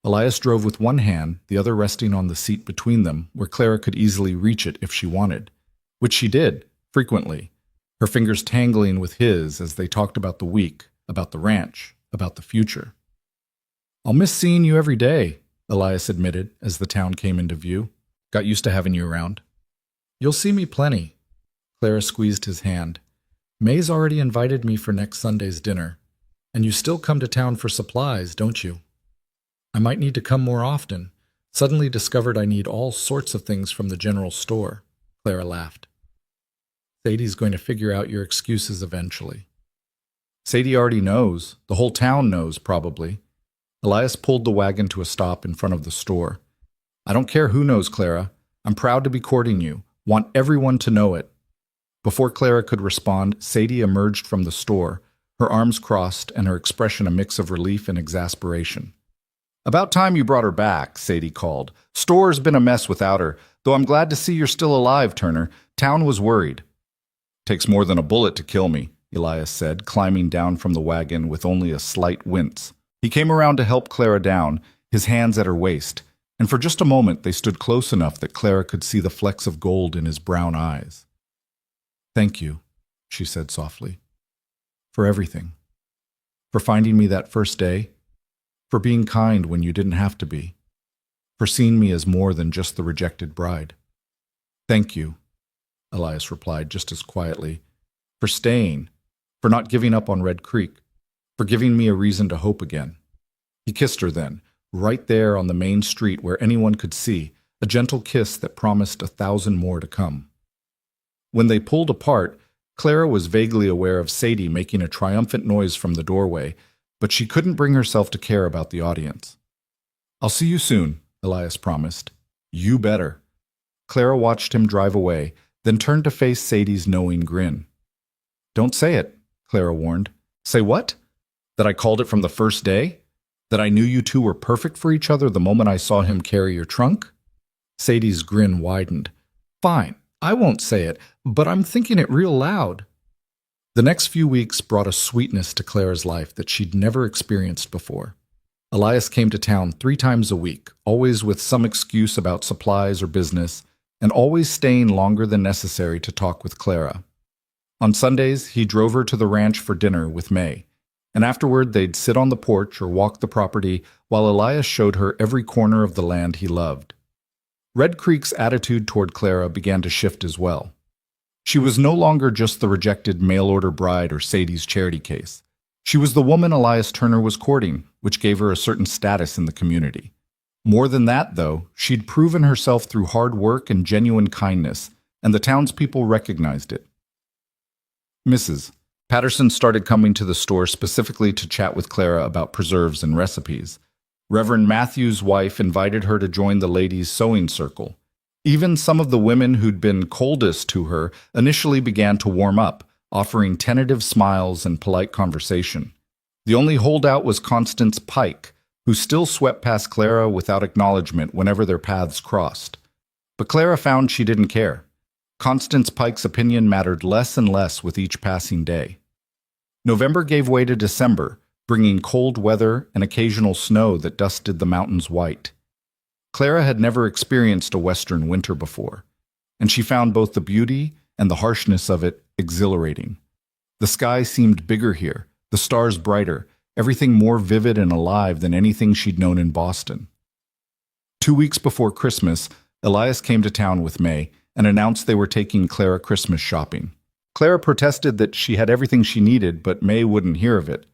Elias drove with one hand, the other resting on the seat between them, where Clara could easily reach it if she wanted, which she did, frequently, her fingers tangling with his as they talked about the week, about the ranch, about the future. I'll miss seeing you every day, Elias admitted as the town came into view. Got used to having you around. You'll see me plenty. Clara squeezed his hand. May's already invited me for next Sunday's dinner. And you still come to town for supplies, don't you? I might need to come more often. Suddenly discovered I need all sorts of things from the general store. Clara laughed. Sadie's going to figure out your excuses eventually. Sadie already knows. The whole town knows, probably. Elias pulled the wagon to a stop in front of the store. I don't care who knows, Clara. I'm proud to be courting you. Want everyone to know it. Before Clara could respond, Sadie emerged from the store, her arms crossed and her expression a mix of relief and exasperation. About time you brought her back, Sadie called. Store's been a mess without her, though I'm glad to see you're still alive, Turner. Town was worried. Takes more than a bullet to kill me, Elias said, climbing down from the wagon with only a slight wince. He came around to help Clara down, his hands at her waist, and for just a moment they stood close enough that Clara could see the flecks of gold in his brown eyes. Thank you, she said softly, for everything. For finding me that first day, for being kind when you didn't have to be, for seeing me as more than just the rejected bride. Thank you, Elias replied just as quietly, for staying, for not giving up on Red Creek, for giving me a reason to hope again. He kissed her then, right there on the main street where anyone could see, a gentle kiss that promised 1,000 more to come. When they pulled apart, Clara was vaguely aware of Sadie making a triumphant noise from the doorway, but she couldn't bring herself to care about the audience. I'll see you soon, Elias promised. You better. Clara watched him drive away, then turned to face Sadie's knowing grin. Don't say it, Clara warned. Say what? That I called it from the first day? That I knew you two were perfect for each other the moment I saw him carry your trunk? Sadie's grin widened. Fine, I won't say it, but I'm thinking it real loud. The next few weeks brought a sweetness to Clara's life that she'd never experienced before. Elias came to town 3 times a week, always with some excuse about supplies or business, and always staying longer than necessary to talk with Clara. On Sundays, he drove her to the ranch for dinner with May, and afterward they'd sit on the porch or walk the property while Elias showed her every corner of the land he loved. Red Creek's attitude toward Clara began to shift as well. She was no longer just the rejected mail-order bride or Sadie's charity case. She was the woman Elias Turner was courting, which gave her a certain status in the community. More than that, though, she'd proven herself through hard work and genuine kindness, and the townspeople recognized it. Mrs. Patterson started coming to the store specifically to chat with Clara about preserves and recipes. Reverend Matthew's wife invited her to join the ladies' sewing circle. Even some of the women who'd been coldest to her initially began to warm up, offering tentative smiles and polite conversation. The only holdout was Constance Pike, who still swept past Clara without acknowledgement whenever their paths crossed. But Clara found she didn't care. Constance Pike's opinion mattered less and less with each passing day. November gave way to December, bringing cold weather and occasional snow that dusted the mountains white. Clara had never experienced a Western winter before, and she found both the beauty and the harshness of it exhilarating. The sky seemed bigger here, the stars brighter, everything more vivid and alive than anything she'd known in Boston. 2 weeks before Christmas, Elias came to town with May and announced they were taking Clara Christmas shopping. Clara protested that she had everything she needed, but May wouldn't hear of it.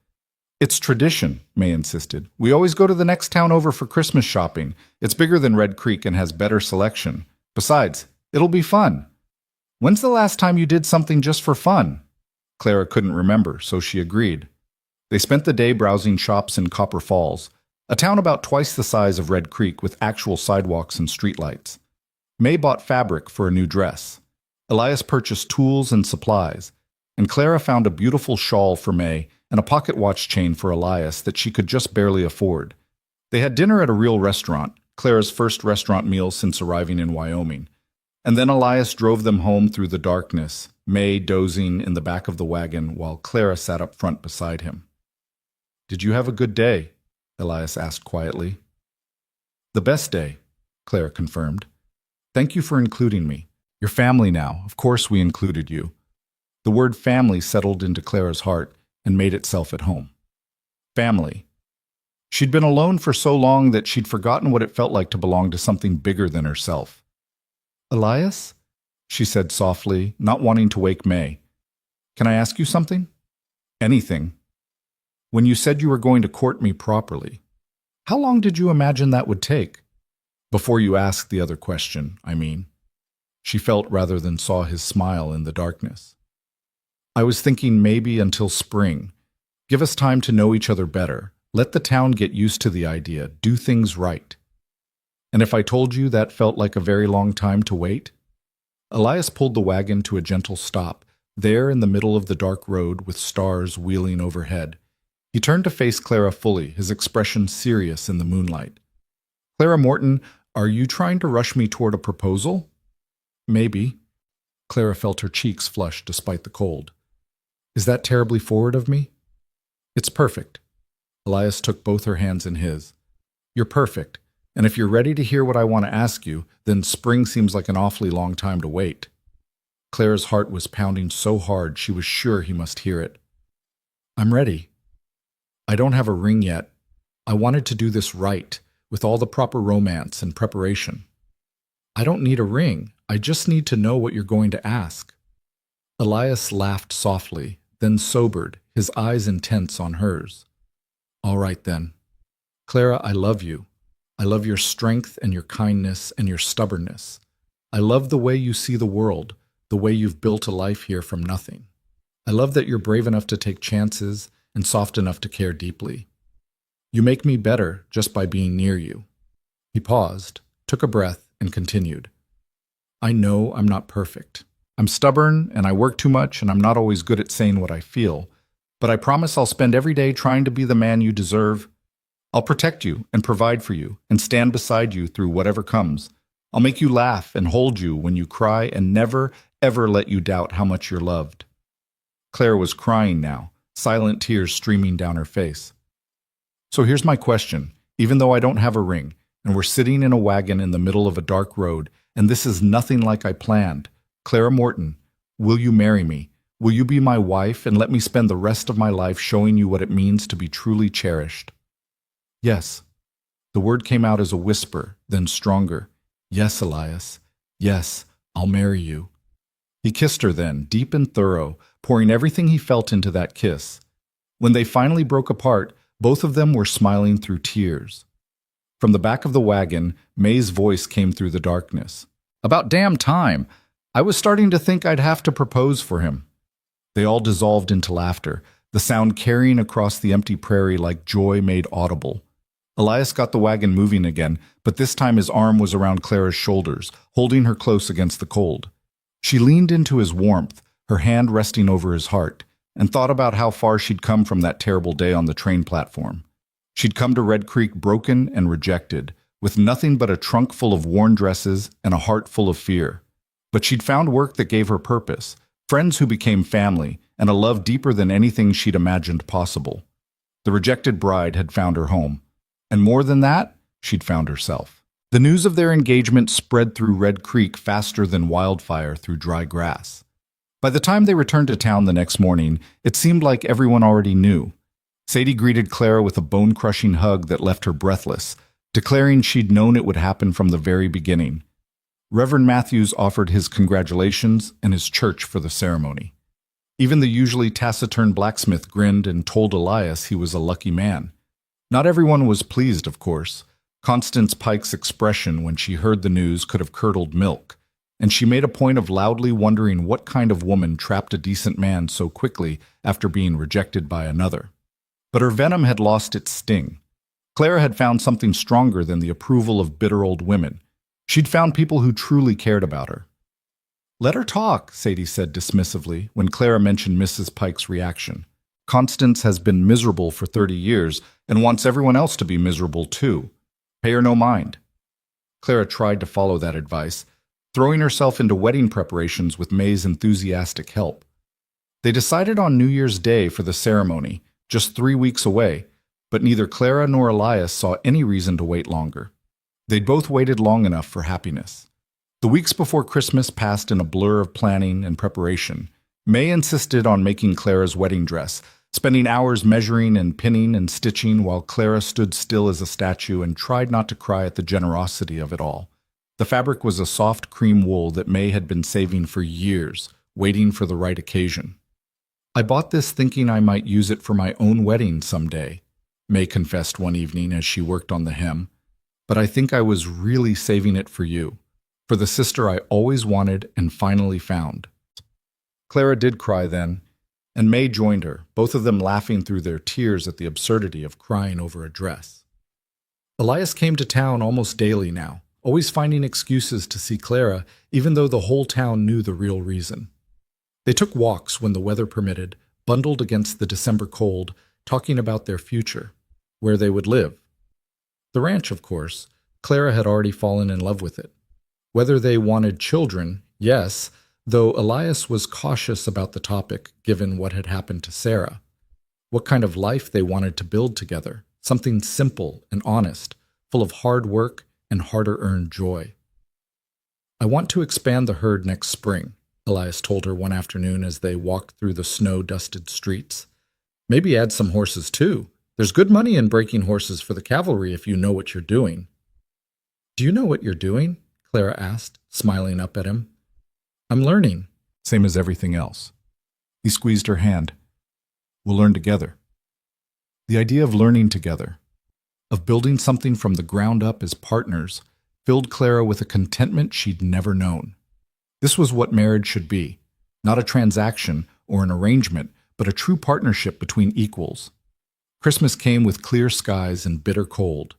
It's tradition, May insisted. We always go to the next town over for Christmas shopping. It's bigger than Red Creek and has better selection. Besides, it'll be fun. When's the last time you did something just for fun? Clara couldn't remember, so she agreed. They spent the day browsing shops in Copper Falls, a town about twice the size of Red Creek with actual sidewalks and streetlights. May bought fabric for a new dress. Elias purchased tools and supplies, and Clara found a beautiful shawl for May and a pocket watch chain for Elias that she could just barely afford. They had dinner at a real restaurant, Clara's first restaurant meal since arriving in Wyoming. And then Elias drove them home through the darkness, May dozing in the back of the wagon while Clara sat up front beside him. Did you have a good day? Elias asked quietly. The best day, Clara confirmed. Thank you for including me. You're family now. Of course we included you. The word family settled into Clara's heart and made itself at home. Family. She'd been alone for so long that she'd forgotten what it felt like to belong to something bigger than herself. Elias? she said softly, not wanting to wake May. "Can I ask you something?" "Anything." "When you said you were going to court me properly, how long did you imagine that would take?" "Before you asked the other question, I mean." She felt rather than saw his smile in the darkness. "I was thinking maybe until spring. Give us time to know each other better. Let the town get used to the idea. Do things right." "And if I told you that felt like a very long time to wait?" Elias pulled the wagon to a gentle stop, there in the middle of the dark road with stars wheeling overhead. He turned to face Clara fully, his expression serious in the moonlight. "Clara Morton, are you trying to rush me toward a proposal?" "Maybe." Clara felt her cheeks flush despite the cold. "Is that terribly forward of me?" "It's perfect." Elias took both her hands in his. "You're perfect, and if you're ready to hear what I want to ask you, then spring seems like an awfully long time to wait." Clara's heart was pounding so hard she was sure he must hear it. "I'm ready. I don't have a ring yet. I wanted to do this right, with all the proper romance and preparation." "I don't need a ring. I just need to know what you're going to ask." Elias laughed softly, then sobered, his eyes intense on hers. "All right then. Clara, I love you. I love your strength and your kindness and your stubbornness. I love the way you see the world, the way you've built a life here from nothing. I love that you're brave enough to take chances and soft enough to care deeply. You make me better just by being near you." He paused, took a breath, and continued. "I know I'm not perfect. I'm stubborn, and I work too much, and I'm not always good at saying what I feel. But I promise I'll spend every day trying to be the man you deserve. I'll protect you and provide for you and stand beside you through whatever comes. I'll make you laugh and hold you when you cry and never, ever let you doubt how much you're loved." Clara was crying now, silent tears streaming down her face. "So here's my question. Even though I don't have a ring, and we're sitting in a wagon in the middle of a dark road, and this is nothing like I planned, Clara Morton, will you marry me? Will you be my wife and let me spend the rest of my life showing you what it means to be truly cherished?" "Yes." The word came out as a whisper, then stronger. "Yes, Elias. Yes, I'll marry you." He kissed her then, deep and thorough, pouring everything he felt into that kiss. When they finally broke apart, both of them were smiling through tears. From the back of the wagon, May's voice came through the darkness. "About damn time! I was starting to think I'd have to propose for him." They all dissolved into laughter, the sound carrying across the empty prairie like joy made audible. Elias got the wagon moving again, but this time his arm was around Clara's shoulders, holding her close against the cold. She leaned into his warmth, her hand resting over his heart, and thought about how far she'd come from that terrible day on the train platform. She'd come to Red Creek broken and rejected, with nothing but a trunk full of worn dresses and a heart full of fear. But she'd found work that gave her purpose, friends who became family, and a love deeper than anything she'd imagined possible. The rejected bride had found her home. And more than that, she'd found herself. The news of their engagement spread through Red Creek faster than wildfire through dry grass. By the time they returned to town the next morning, it seemed like everyone already knew. Sadie greeted Clara with a bone-crushing hug that left her breathless, declaring she'd known it would happen from the very beginning. Reverend Matthews offered his congratulations and his church for the ceremony. Even the usually taciturn blacksmith grinned and told Elias he was a lucky man. Not everyone was pleased, of course. Constance Pike's expression when she heard the news could have curdled milk, and she made a point of loudly wondering what kind of woman trapped a decent man so quickly after being rejected by another. But her venom had lost its sting. Clara had found something stronger than the approval of bitter old women. She'd found people who truly cared about her. "Let her talk," Sadie said dismissively when Clara mentioned Mrs. Pike's reaction. "Constance has been miserable for 30 years and wants everyone else to be miserable too. Pay her no mind." Clara tried to follow that advice, throwing herself into wedding preparations with May's enthusiastic help. They decided on New Year's Day for the ceremony, just 3 weeks away, but neither Clara nor Elias saw any reason to wait longer. They'd both waited long enough for happiness. The weeks before Christmas passed in a blur of planning and preparation. May insisted on making Clara's wedding dress, spending hours measuring and pinning and stitching while Clara stood still as a statue and tried not to cry at the generosity of it all. The fabric was a soft cream wool that May had been saving for years, waiting for the right occasion. "I bought this thinking I might use it for my own wedding someday," May confessed one evening as she worked on the hem. "But I think I was really saving it for you, for the sister I always wanted and finally found." Clara did cry then, and May joined her, both of them laughing through their tears at the absurdity of crying over a dress. Elias came to town almost daily now, always finding excuses to see Clara, even though the whole town knew the real reason. They took walks when the weather permitted, bundled against the December cold, talking about their future, where they would live. The ranch, of course. Clara had already fallen in love with it. Whether they wanted children, yes, though Elias was cautious about the topic, given what had happened to Sarah. What kind of life they wanted to build together, something simple and honest, full of hard work and harder-earned joy. "I want to expand the herd next spring," Elias told her one afternoon as they walked through the snow-dusted streets. "Maybe add some horses too. There's good money in breaking horses for the cavalry if you know what you're doing." "Do you know what you're doing?" Clara asked, smiling up at him. "I'm learning." "Same as everything else." He squeezed her hand. "We'll learn together." The idea of learning together, of building something from the ground up as partners, filled Clara with a contentment she'd never known. This was what marriage should be, not a transaction or an arrangement, but a true partnership between equals. Christmas came with clear skies and bitter cold.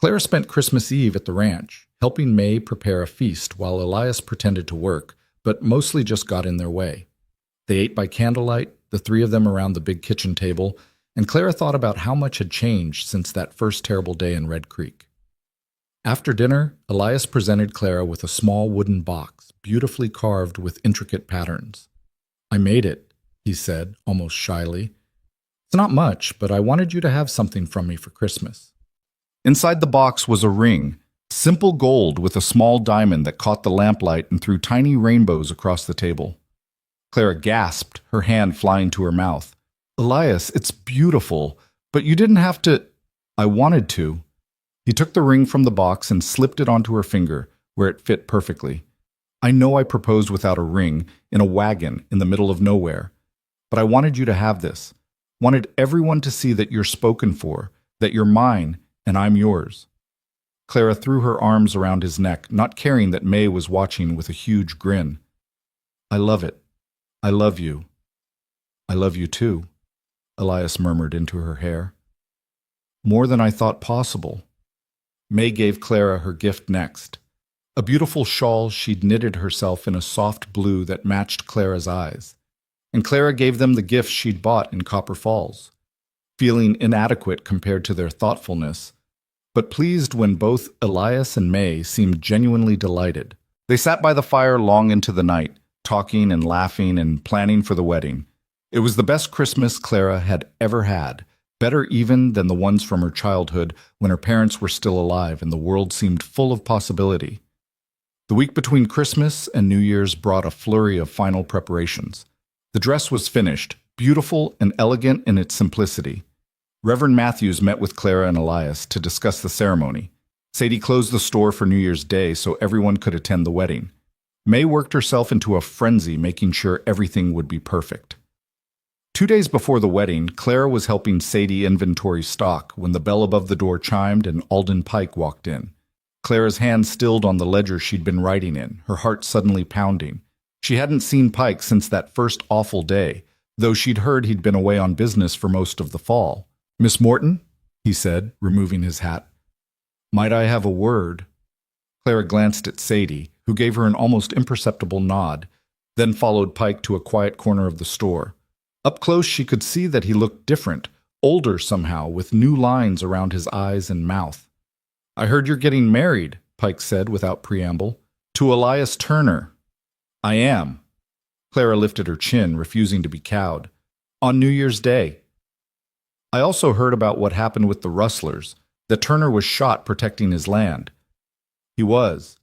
Clara spent Christmas Eve at the ranch, helping May prepare a feast while Elias pretended to work, but mostly just got in their way. They ate by candlelight, the three of them around the big kitchen table, and Clara thought about how much had changed since that first terrible day in Red Creek. After dinner, Elias presented Clara with a small wooden box, beautifully carved with intricate patterns. "I made it," he said, almost shyly. "It's not much, but I wanted you to have something from me for Christmas." Inside the box was a ring, simple gold with a small diamond that caught the lamplight and threw tiny rainbows across the table. Clara gasped, her hand flying to her mouth. "Elias, it's beautiful, but you didn't have to—" "I wanted to." He took the ring from the box and slipped it onto her finger, where it fit perfectly. "I know I proposed without a ring, in a wagon, in the middle of nowhere. But I wanted you to have this. Wanted everyone to see that you're spoken for, that you're mine, and I'm yours." Clara threw her arms around his neck, not caring that May was watching with a huge grin. "I love it. I love you." "I love you too," Elias murmured into her hair. "More than I thought possible." May gave Clara her gift next. A beautiful shawl she'd knitted herself in a soft blue that matched Clara's eyes. And Clara gave them the gifts she'd bought in Copper Falls, feeling inadequate compared to their thoughtfulness, but pleased when both Elias and May seemed genuinely delighted. They sat by the fire long into the night, talking and laughing and planning for the wedding. It was the best Christmas Clara had ever had, better even than the ones from her childhood when her parents were still alive and the world seemed full of possibility. The week between Christmas and New Year's brought a flurry of final preparations. The dress was finished, beautiful and elegant in its simplicity. Reverend Matthews met with Clara and Elias to discuss the ceremony. Sadie closed the store for New Year's Day so everyone could attend the wedding. May worked herself into a frenzy, making sure everything would be perfect. 2 days before the wedding, Clara was helping Sadie inventory stock when the bell above the door chimed and Alden Pike walked in. Clara's hand stilled on the ledger she'd been writing in, her heart suddenly pounding. She hadn't seen Pike since that first awful day, though she'd heard he'd been away on business for most of the fall. "Miss Morton?" he said, removing his hat. "Might I have a word?" Clara glanced at Sadie, who gave her an almost imperceptible nod, then followed Pike to a quiet corner of the store. Up close she could see that he looked different, older somehow, with new lines around his eyes and mouth. "I heard you're getting married," Pike said without preamble. "To Elias Turner." "I am." Clara lifted her chin, refusing to be cowed. "On New Year's Day." "I also heard about what happened with the rustlers, that Turner was shot protecting his land." "He was.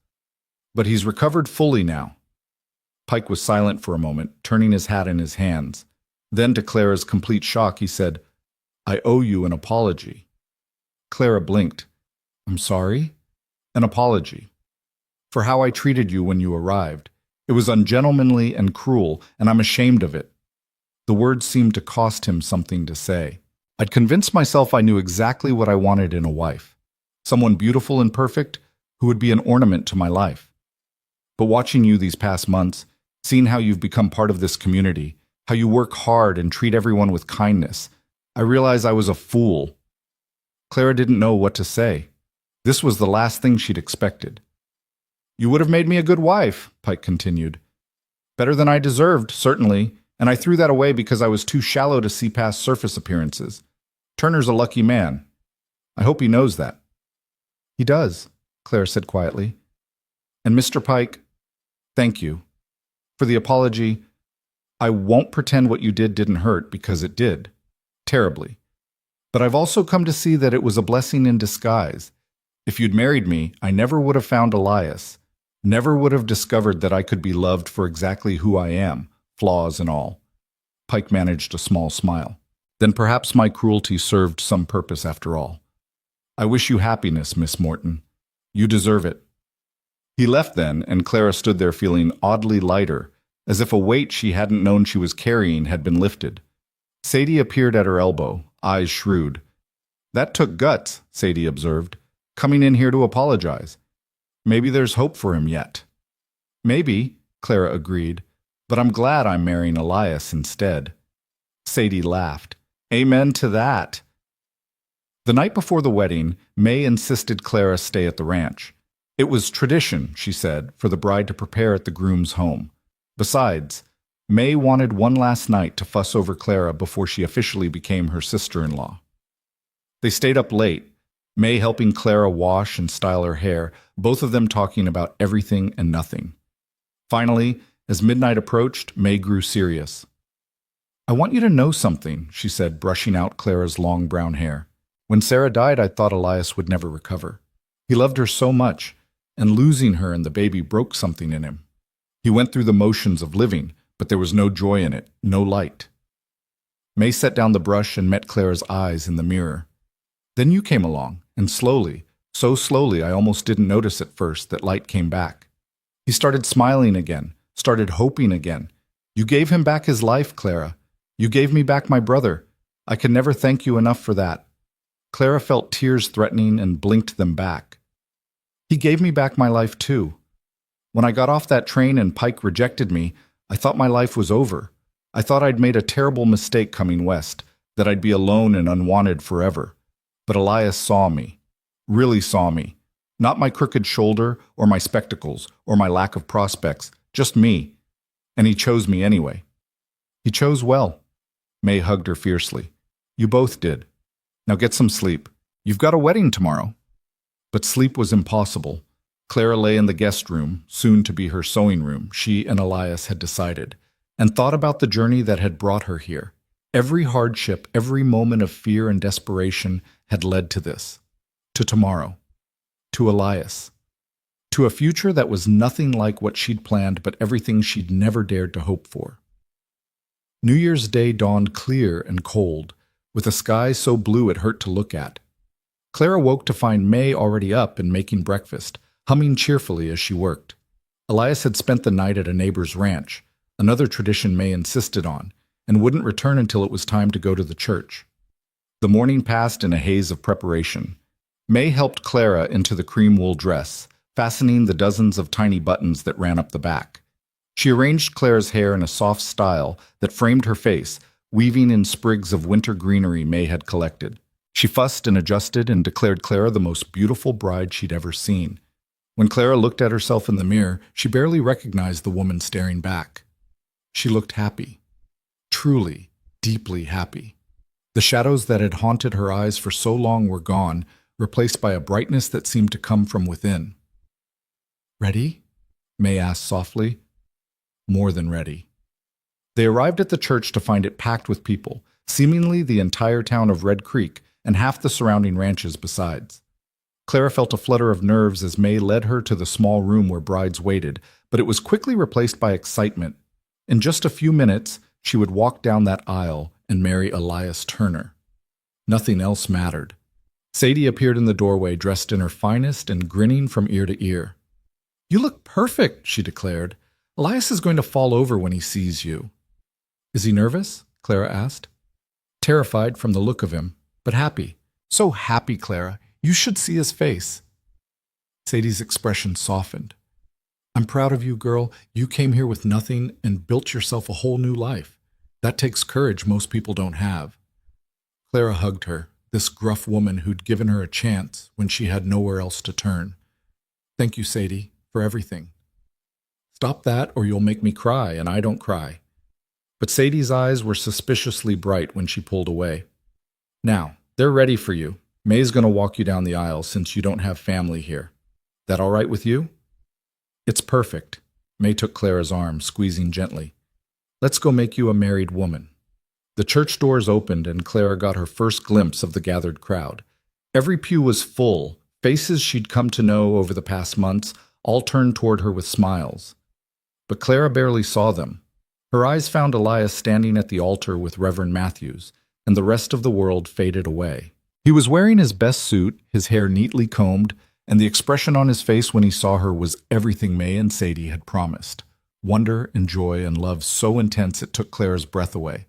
But he's recovered fully now." Pike was silent for a moment, turning his hat in his hands. Then, to Clara's complete shock, he said, "I owe you an apology." Clara blinked. "I'm sorry?" "An apology." for how I treated you when you arrived. It was ungentlemanly and cruel, and I'm ashamed of it." The words seemed to cost him something to say. I'd convinced myself I knew exactly what I wanted in a wife. Someone beautiful and perfect who would be an ornament to my life. But watching you these past months, seeing how you've become part of this community, how you work hard and treat everyone with kindness, I realized I was a fool. Clara didn't know what to say. This was the last thing she'd expected. "You would have made me a good wife," Pike continued. "Better than I deserved, certainly, and I threw that away because I was too shallow to see past surface appearances. Turner's a lucky man. I hope he knows that." "He does," Clara said quietly. "And Mr. Pike, thank you. For the apology, I won't pretend what you did didn't hurt, because it did. Terribly. But I've also come to see that it was a blessing in disguise. If you'd married me, I never would have found Elias. Never would have discovered that I could be loved for exactly who I am, flaws and all." Pike managed a small smile. "Then perhaps my cruelty served some purpose after all. I wish you happiness, Miss Morton. You deserve it." He left then, and Clara stood there feeling oddly lighter, as if a weight she hadn't known she was carrying had been lifted. Sadie appeared at her elbow, eyes shrewd. "That took guts," Sadie observed, "coming in here to apologize. Maybe there's hope for him yet." "Maybe," Clara agreed, "but I'm glad I'm marrying Elias instead." Sadie laughed. "Amen to that." The night before the wedding, May insisted Clara stay at the ranch. It was tradition, she said, for the bride to prepare at the groom's home. Besides, May wanted one last night to fuss over Clara before she officially became her sister-in-law. They stayed up late, May helping Clara wash and style her hair, both of them talking about everything and nothing. Finally, as midnight approached, May grew serious. "I want you to know something," she said, brushing out Clara's long brown hair. "When Sarah died, I thought Elias would never recover. He loved her so much, and losing her and the baby broke something in him. He went through the motions of living, but there was no joy in it, no light." May set down the brush and met Clara's eyes in the mirror. "Then you came along, and slowly, so slowly I almost didn't notice at first that light came back. He started smiling again, started hoping again. You gave him back his life, Clara. You gave me back my brother. I can never thank you enough for that." Clara felt tears threatening and blinked them back. "He gave me back my life too. When I got off that train and Pike rejected me, I thought my life was over. I thought I'd made a terrible mistake coming west, that I'd be alone and unwanted forever. But Elias saw me, really saw me. Not my crooked shoulder or my spectacles or my lack of prospects, just me. And he chose me anyway. He chose well." May hugged her fiercely. "You both did. Now get some sleep. You've got a wedding tomorrow." But sleep was impossible. Clara lay in the guest room, soon to be her sewing room, she and Elias had decided, and thought about the journey that had brought her here. Every hardship, every moment of fear and desperation had led to this, to tomorrow, to Elias, to a future that was nothing like what she'd planned but everything she'd never dared to hope for. New Year's Day dawned clear and cold, with a sky so blue it hurt to look at. Clara woke to find May already up and making breakfast, humming cheerfully as she worked. Elias had spent the night at a neighbor's ranch, another tradition May insisted on, and wouldn't return until it was time to go to the church. The morning passed in a haze of preparation. May helped Clara into the cream wool dress, fastening the dozens of tiny buttons that ran up the back. She arranged Clara's hair in a soft style that framed her face, weaving in sprigs of winter greenery May had collected. She fussed and adjusted and declared Clara the most beautiful bride she'd ever seen. When Clara looked at herself in the mirror, she barely recognized the woman staring back. She looked happy. Truly, deeply happy. The shadows that had haunted her eyes for so long were gone, replaced by a brightness that seemed to come from within. "Ready?" May asked softly. More than ready. They arrived at the church to find it packed with people, seemingly the entire town of Red Creek and half the surrounding ranches besides. Clara felt a flutter of nerves as May led her to the small room where brides waited, but it was quickly replaced by excitement. In just a few minutes, she would walk down that aisle and marry Elias Turner. Nothing else mattered. Sadie appeared in the doorway dressed in her finest and grinning from ear to ear. You look perfect, she declared. Elias is going to fall over when he sees you. Is he nervous? Clara asked. Terrified from the look of him, but happy. So happy, Clara. You should see his face. Sadie's expression softened. I'm proud of you, girl. You came here with nothing and built yourself a whole new life. That takes courage most people don't have. Clara hugged her, this gruff woman who'd given her a chance when she had nowhere else to turn. Thank you, Sadie, for everything. Stop that or you'll make me cry, and I don't cry. But Sadie's eyes were suspiciously bright when she pulled away. Now, they're ready for you. May's going to walk you down the aisle since you don't have family here. That all right with you? It's perfect. May took Clara's arm, squeezing gently. Let's go make you a married woman. The church doors opened and Clara got her first glimpse of the gathered crowd. Every pew was full, faces she'd come to know over the past months, all turned toward her with smiles. But Clara barely saw them. Her eyes found Elias standing at the altar with Reverend Matthews, and the rest of the world faded away. He was wearing his best suit, his hair neatly combed, and the expression on his face when he saw her was everything May and Sadie had promised. Wonder and joy and love so intense it took Clara's breath away.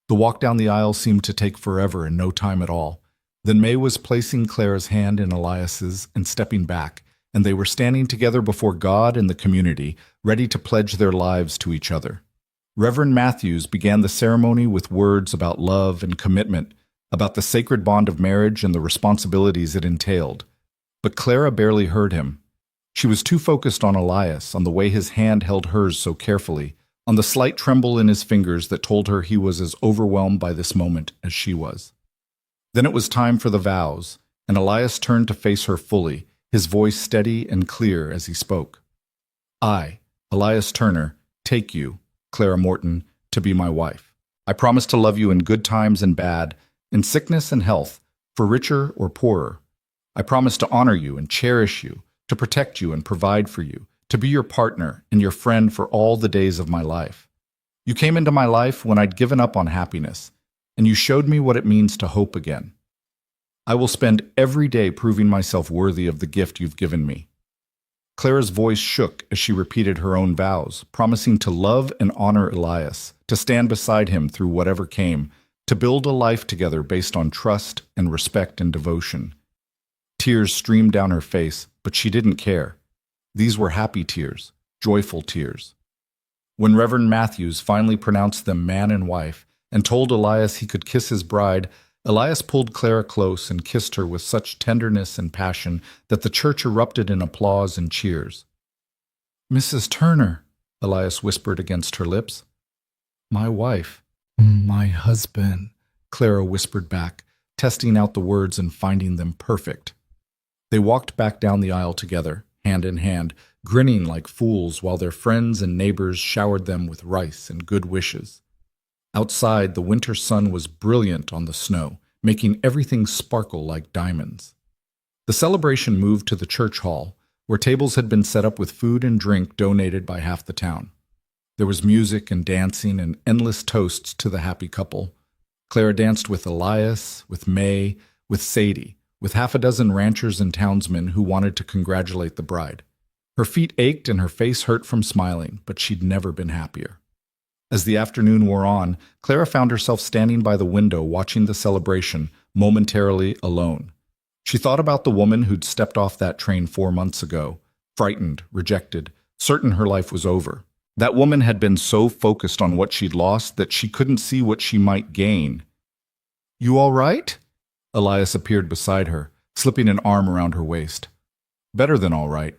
The walk down the aisle seemed to take forever and no time at all. Then May was placing Clara's hand in Elias's and stepping back, and they were standing together before God and the community, ready to pledge their lives to each other. Reverend Matthews began the ceremony with words about love and commitment, about the sacred bond of marriage and the responsibilities it entailed. But Clara barely heard him. She was too focused on Elias, on the way his hand held hers so carefully, on the slight tremble in his fingers that told her he was as overwhelmed by this moment as she was. Then it was time for the vows, and Elias turned to face her fully, his voice steady and clear as he spoke. I, Elias Turner, take you, Clara Morton, to be my wife. I promise to love you in good times and bad, in sickness and health, for richer or poorer. I promise to honor you and cherish you, to protect you and provide for you, to be your partner and your friend for all the days of my life. You came into my life when I'd given up on happiness, and you showed me what it means to hope again. I will spend every day proving myself worthy of the gift you've given me. Clara's voice shook as she repeated her own vows, promising to love and honor Elias, to stand beside him through whatever came, to build a life together based on trust and respect and devotion. Tears streamed down her face, but she didn't care. These were happy tears, joyful tears. When Reverend Matthews finally pronounced them man and wife and told Elias he could kiss his bride, Elias pulled Clara close and kissed her with such tenderness and passion that the church erupted in applause and cheers. Mrs. Turner, Elias whispered against her lips. My wife. My husband, Clara whispered back, testing out the words and finding them perfect. They walked back down the aisle together, hand in hand, grinning like fools while their friends and neighbors showered them with rice and good wishes. Outside, the winter sun was brilliant on the snow, making everything sparkle like diamonds. The celebration moved to the church hall, where tables had been set up with food and drink donated by half the town. There was music and dancing and endless toasts to the happy couple. Clara danced with Elias, with May, with Sadie, with half a dozen ranchers and townsmen who wanted to congratulate the bride. Her feet ached and her face hurt from smiling, but she'd never been happier. As the afternoon wore on, Clara found herself standing by the window watching the celebration, momentarily alone. She thought about the woman who'd stepped off that train 4 months ago, frightened, rejected, certain her life was over. That woman had been so focused on what she'd lost that she couldn't see what she might gain. You all right? Elias appeared beside her, slipping an arm around her waist. Better than all right.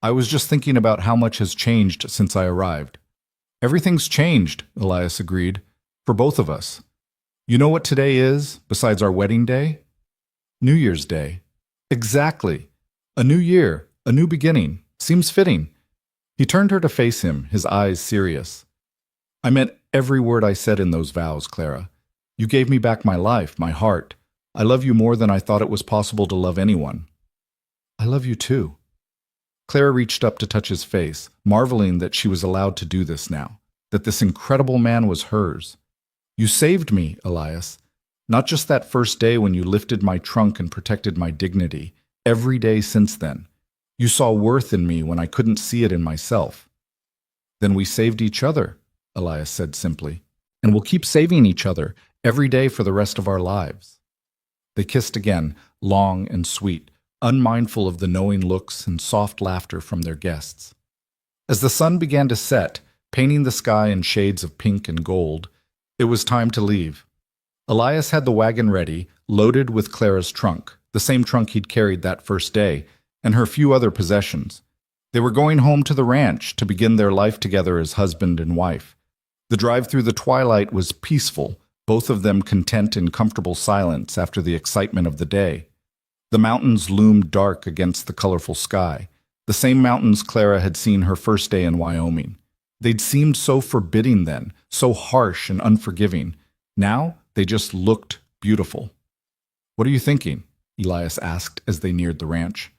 I was just thinking about how much has changed since I arrived. Everything's changed, Elias agreed, for both of us. You know what today is, besides our wedding day? New Year's Day. Exactly. A new year, a new beginning. Seems fitting. He turned her to face him, his eyes serious. I meant every word I said in those vows, Clara. You gave me back my life, my heart. I love you more than I thought it was possible to love anyone. I love you too. Clara reached up to touch his face, marveling that she was allowed to do this now, that this incredible man was hers. You saved me, Elias. Not just that first day when you lifted my trunk and protected my dignity. Every day since then. You saw worth in me when I couldn't see it in myself. Then we saved each other, Elias said simply, and we'll keep saving each other every day for the rest of our lives. They kissed again, long and sweet, unmindful of the knowing looks and soft laughter from their guests. As the sun began to set, painting the sky in shades of pink and gold, it was time to leave. Elias had the wagon ready, loaded with Clara's trunk, the same trunk he'd carried that first day, and her few other possessions. They were going home to the ranch to begin their life together as husband and wife. The drive through the twilight was peaceful, both of them content in comfortable silence after the excitement of the day. The mountains loomed dark against the colorful sky, the same mountains Clara had seen her first day in Wyoming. They'd seemed so forbidding then, so harsh and unforgiving. Now they just looked beautiful. "What are you thinking?" Elias asked as they neared the ranch.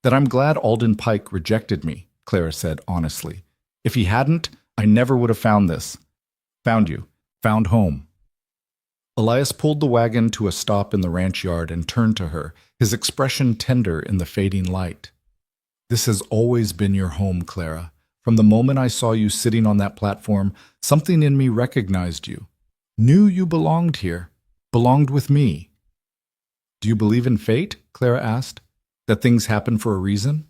"That I'm glad Alden Pike rejected me," Clara said honestly. "If he hadn't, I never would have found this. Found you. Found home." Elias pulled the wagon to a stop in the ranch yard and turned to her, his expression tender in the fading light. "This has always been your home, Clara. From the moment I saw you sitting on that platform, something in me recognized you. Knew you belonged here. Belonged with me." "Do you believe in fate?" Clara asked. "That things happen for a reason?"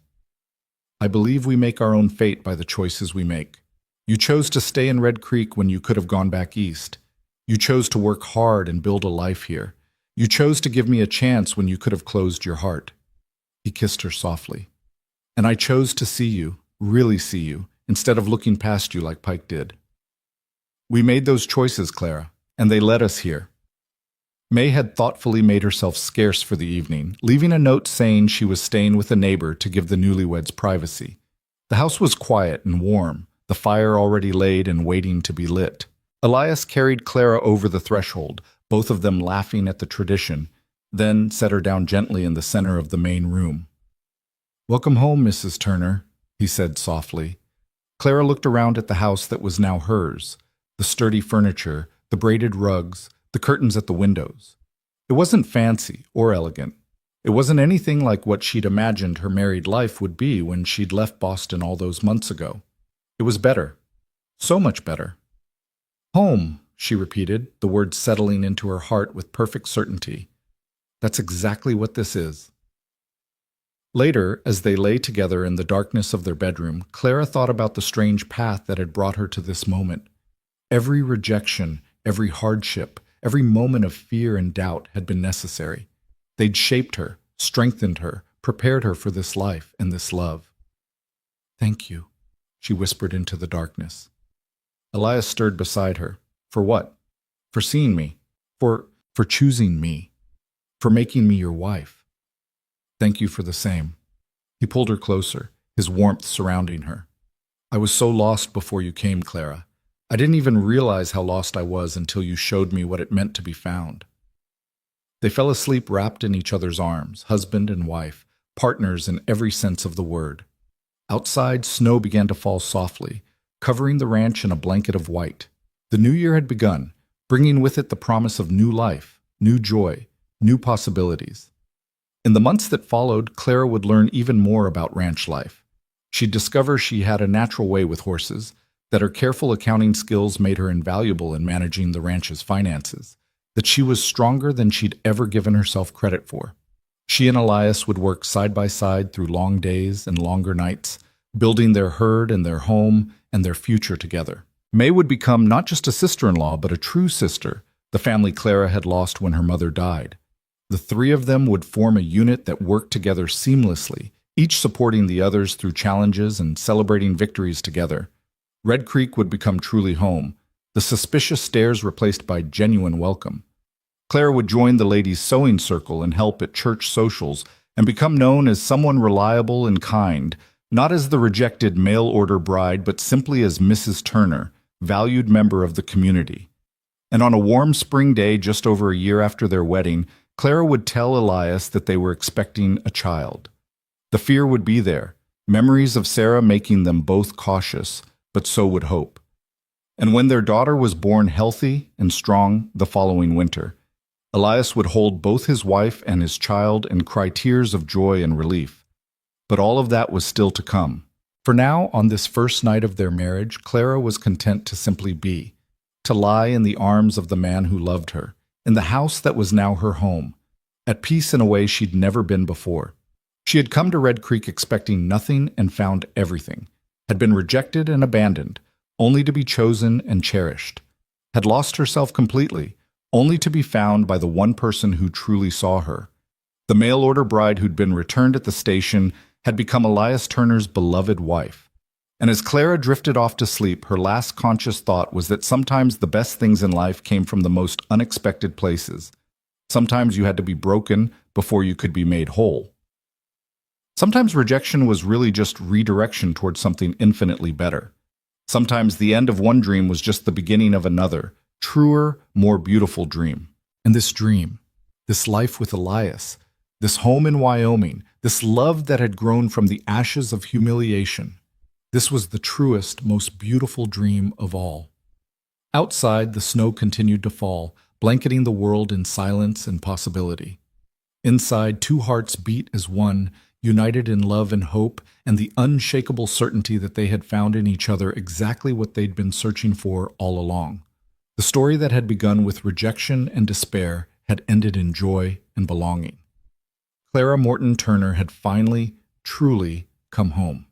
"I believe we make our own fate by the choices we make. You chose to stay in Red Creek when you could have gone back east. You chose to work hard and build a life here. You chose to give me a chance when you could have closed your heart." He kissed her softly. "And I chose to see you, really see you, instead of looking past you like Pike did. We made those choices, Clara, and they led us here." May had thoughtfully made herself scarce for the evening, leaving a note saying she was staying with a neighbor to give the newlyweds privacy. The house was quiet and warm, the fire already laid and waiting to be lit. Elias carried Clara over the threshold, both of them laughing at the tradition, then set her down gently in the center of the main room. "Welcome home, Mrs. Turner," he said softly. Clara looked around at the house that was now hers, the sturdy furniture, the braided rugs, the curtains at the windows. It wasn't fancy or elegant. It wasn't anything like what she'd imagined her married life would be when she'd left Boston all those months ago. It was better. So much better. "Home," she repeated, the words settling into her heart with perfect certainty. "That's exactly what this is." Later, as they lay together in the darkness of their bedroom, Clara thought about the strange path that had brought her to this moment. Every rejection, every hardship, every moment of fear and doubt had been necessary. They'd shaped her, strengthened her, prepared her for this life and this love. "Thank you," she whispered into the darkness. Elias stirred beside her. "For what?" "For seeing me. For choosing me. For making me your wife." "Thank you for the same." He pulled her closer, his warmth surrounding her. "I was so lost before you came, Clara. I didn't even realize how lost I was until you showed me what it meant to be found." They fell asleep wrapped in each other's arms, husband and wife, partners in every sense of the word. Outside, snow began to fall softly, covering the ranch in a blanket of white. The new year had begun, bringing with it the promise of new life, new joy, new possibilities. In the months that followed, Clara would learn even more about ranch life. She'd discover she had a natural way with horses, that her careful accounting skills made her invaluable in managing the ranch's finances, that she was stronger than she'd ever given herself credit for. She and Elias would work side by side through long days and longer nights, building their herd and their home and their future together. May would become not just a sister-in-law, but a true sister, the family Clara had lost when her mother died. The three of them would form a unit that worked together seamlessly, each supporting the others through challenges and celebrating victories together. Red Creek would become truly home, the suspicious stares replaced by genuine welcome. Clara would join the ladies' sewing circle and help at church socials and become known as someone reliable and kind, not as the rejected mail-order bride, but simply as Mrs. Turner, valued member of the community. And on a warm spring day just over a year after their wedding, Clara would tell Elias that they were expecting a child. The fear would be there, memories of Sarah making them both cautious, but so would hope. And when their daughter was born healthy and strong the following winter, Elias would hold both his wife and his child and cry tears of joy and relief. But all of that was still to come. For now, on this first night of their marriage, Clara was content to simply be, to lie in the arms of the man who loved her, in the house that was now her home, at peace in a way she'd never been before. She had come to Red Creek expecting nothing and found everything, had been rejected and abandoned, only to be chosen and cherished, had lost herself completely, only to be found by the one person who truly saw her. The mail-order bride who'd been returned at the station had become Elias Turner's beloved wife. And as Clara drifted off to sleep, her last conscious thought was that sometimes the best things in life came from the most unexpected places. Sometimes you had to be broken before you could be made whole. Sometimes rejection was really just redirection towards something infinitely better. Sometimes the end of one dream was just the beginning of another, truer, more beautiful dream. And this dream, this life with Elias, this home in Wyoming, this love that had grown from the ashes of humiliation, this was the truest, most beautiful dream of all. Outside, the snow continued to fall, blanketing the world in silence and possibility. Inside, two hearts beat as one, united in love and hope, and the unshakable certainty that they had found in each other exactly what they'd been searching for all along. The story that had begun with rejection and despair had ended in joy and belonging. Clara Morton Turner had finally, truly come home.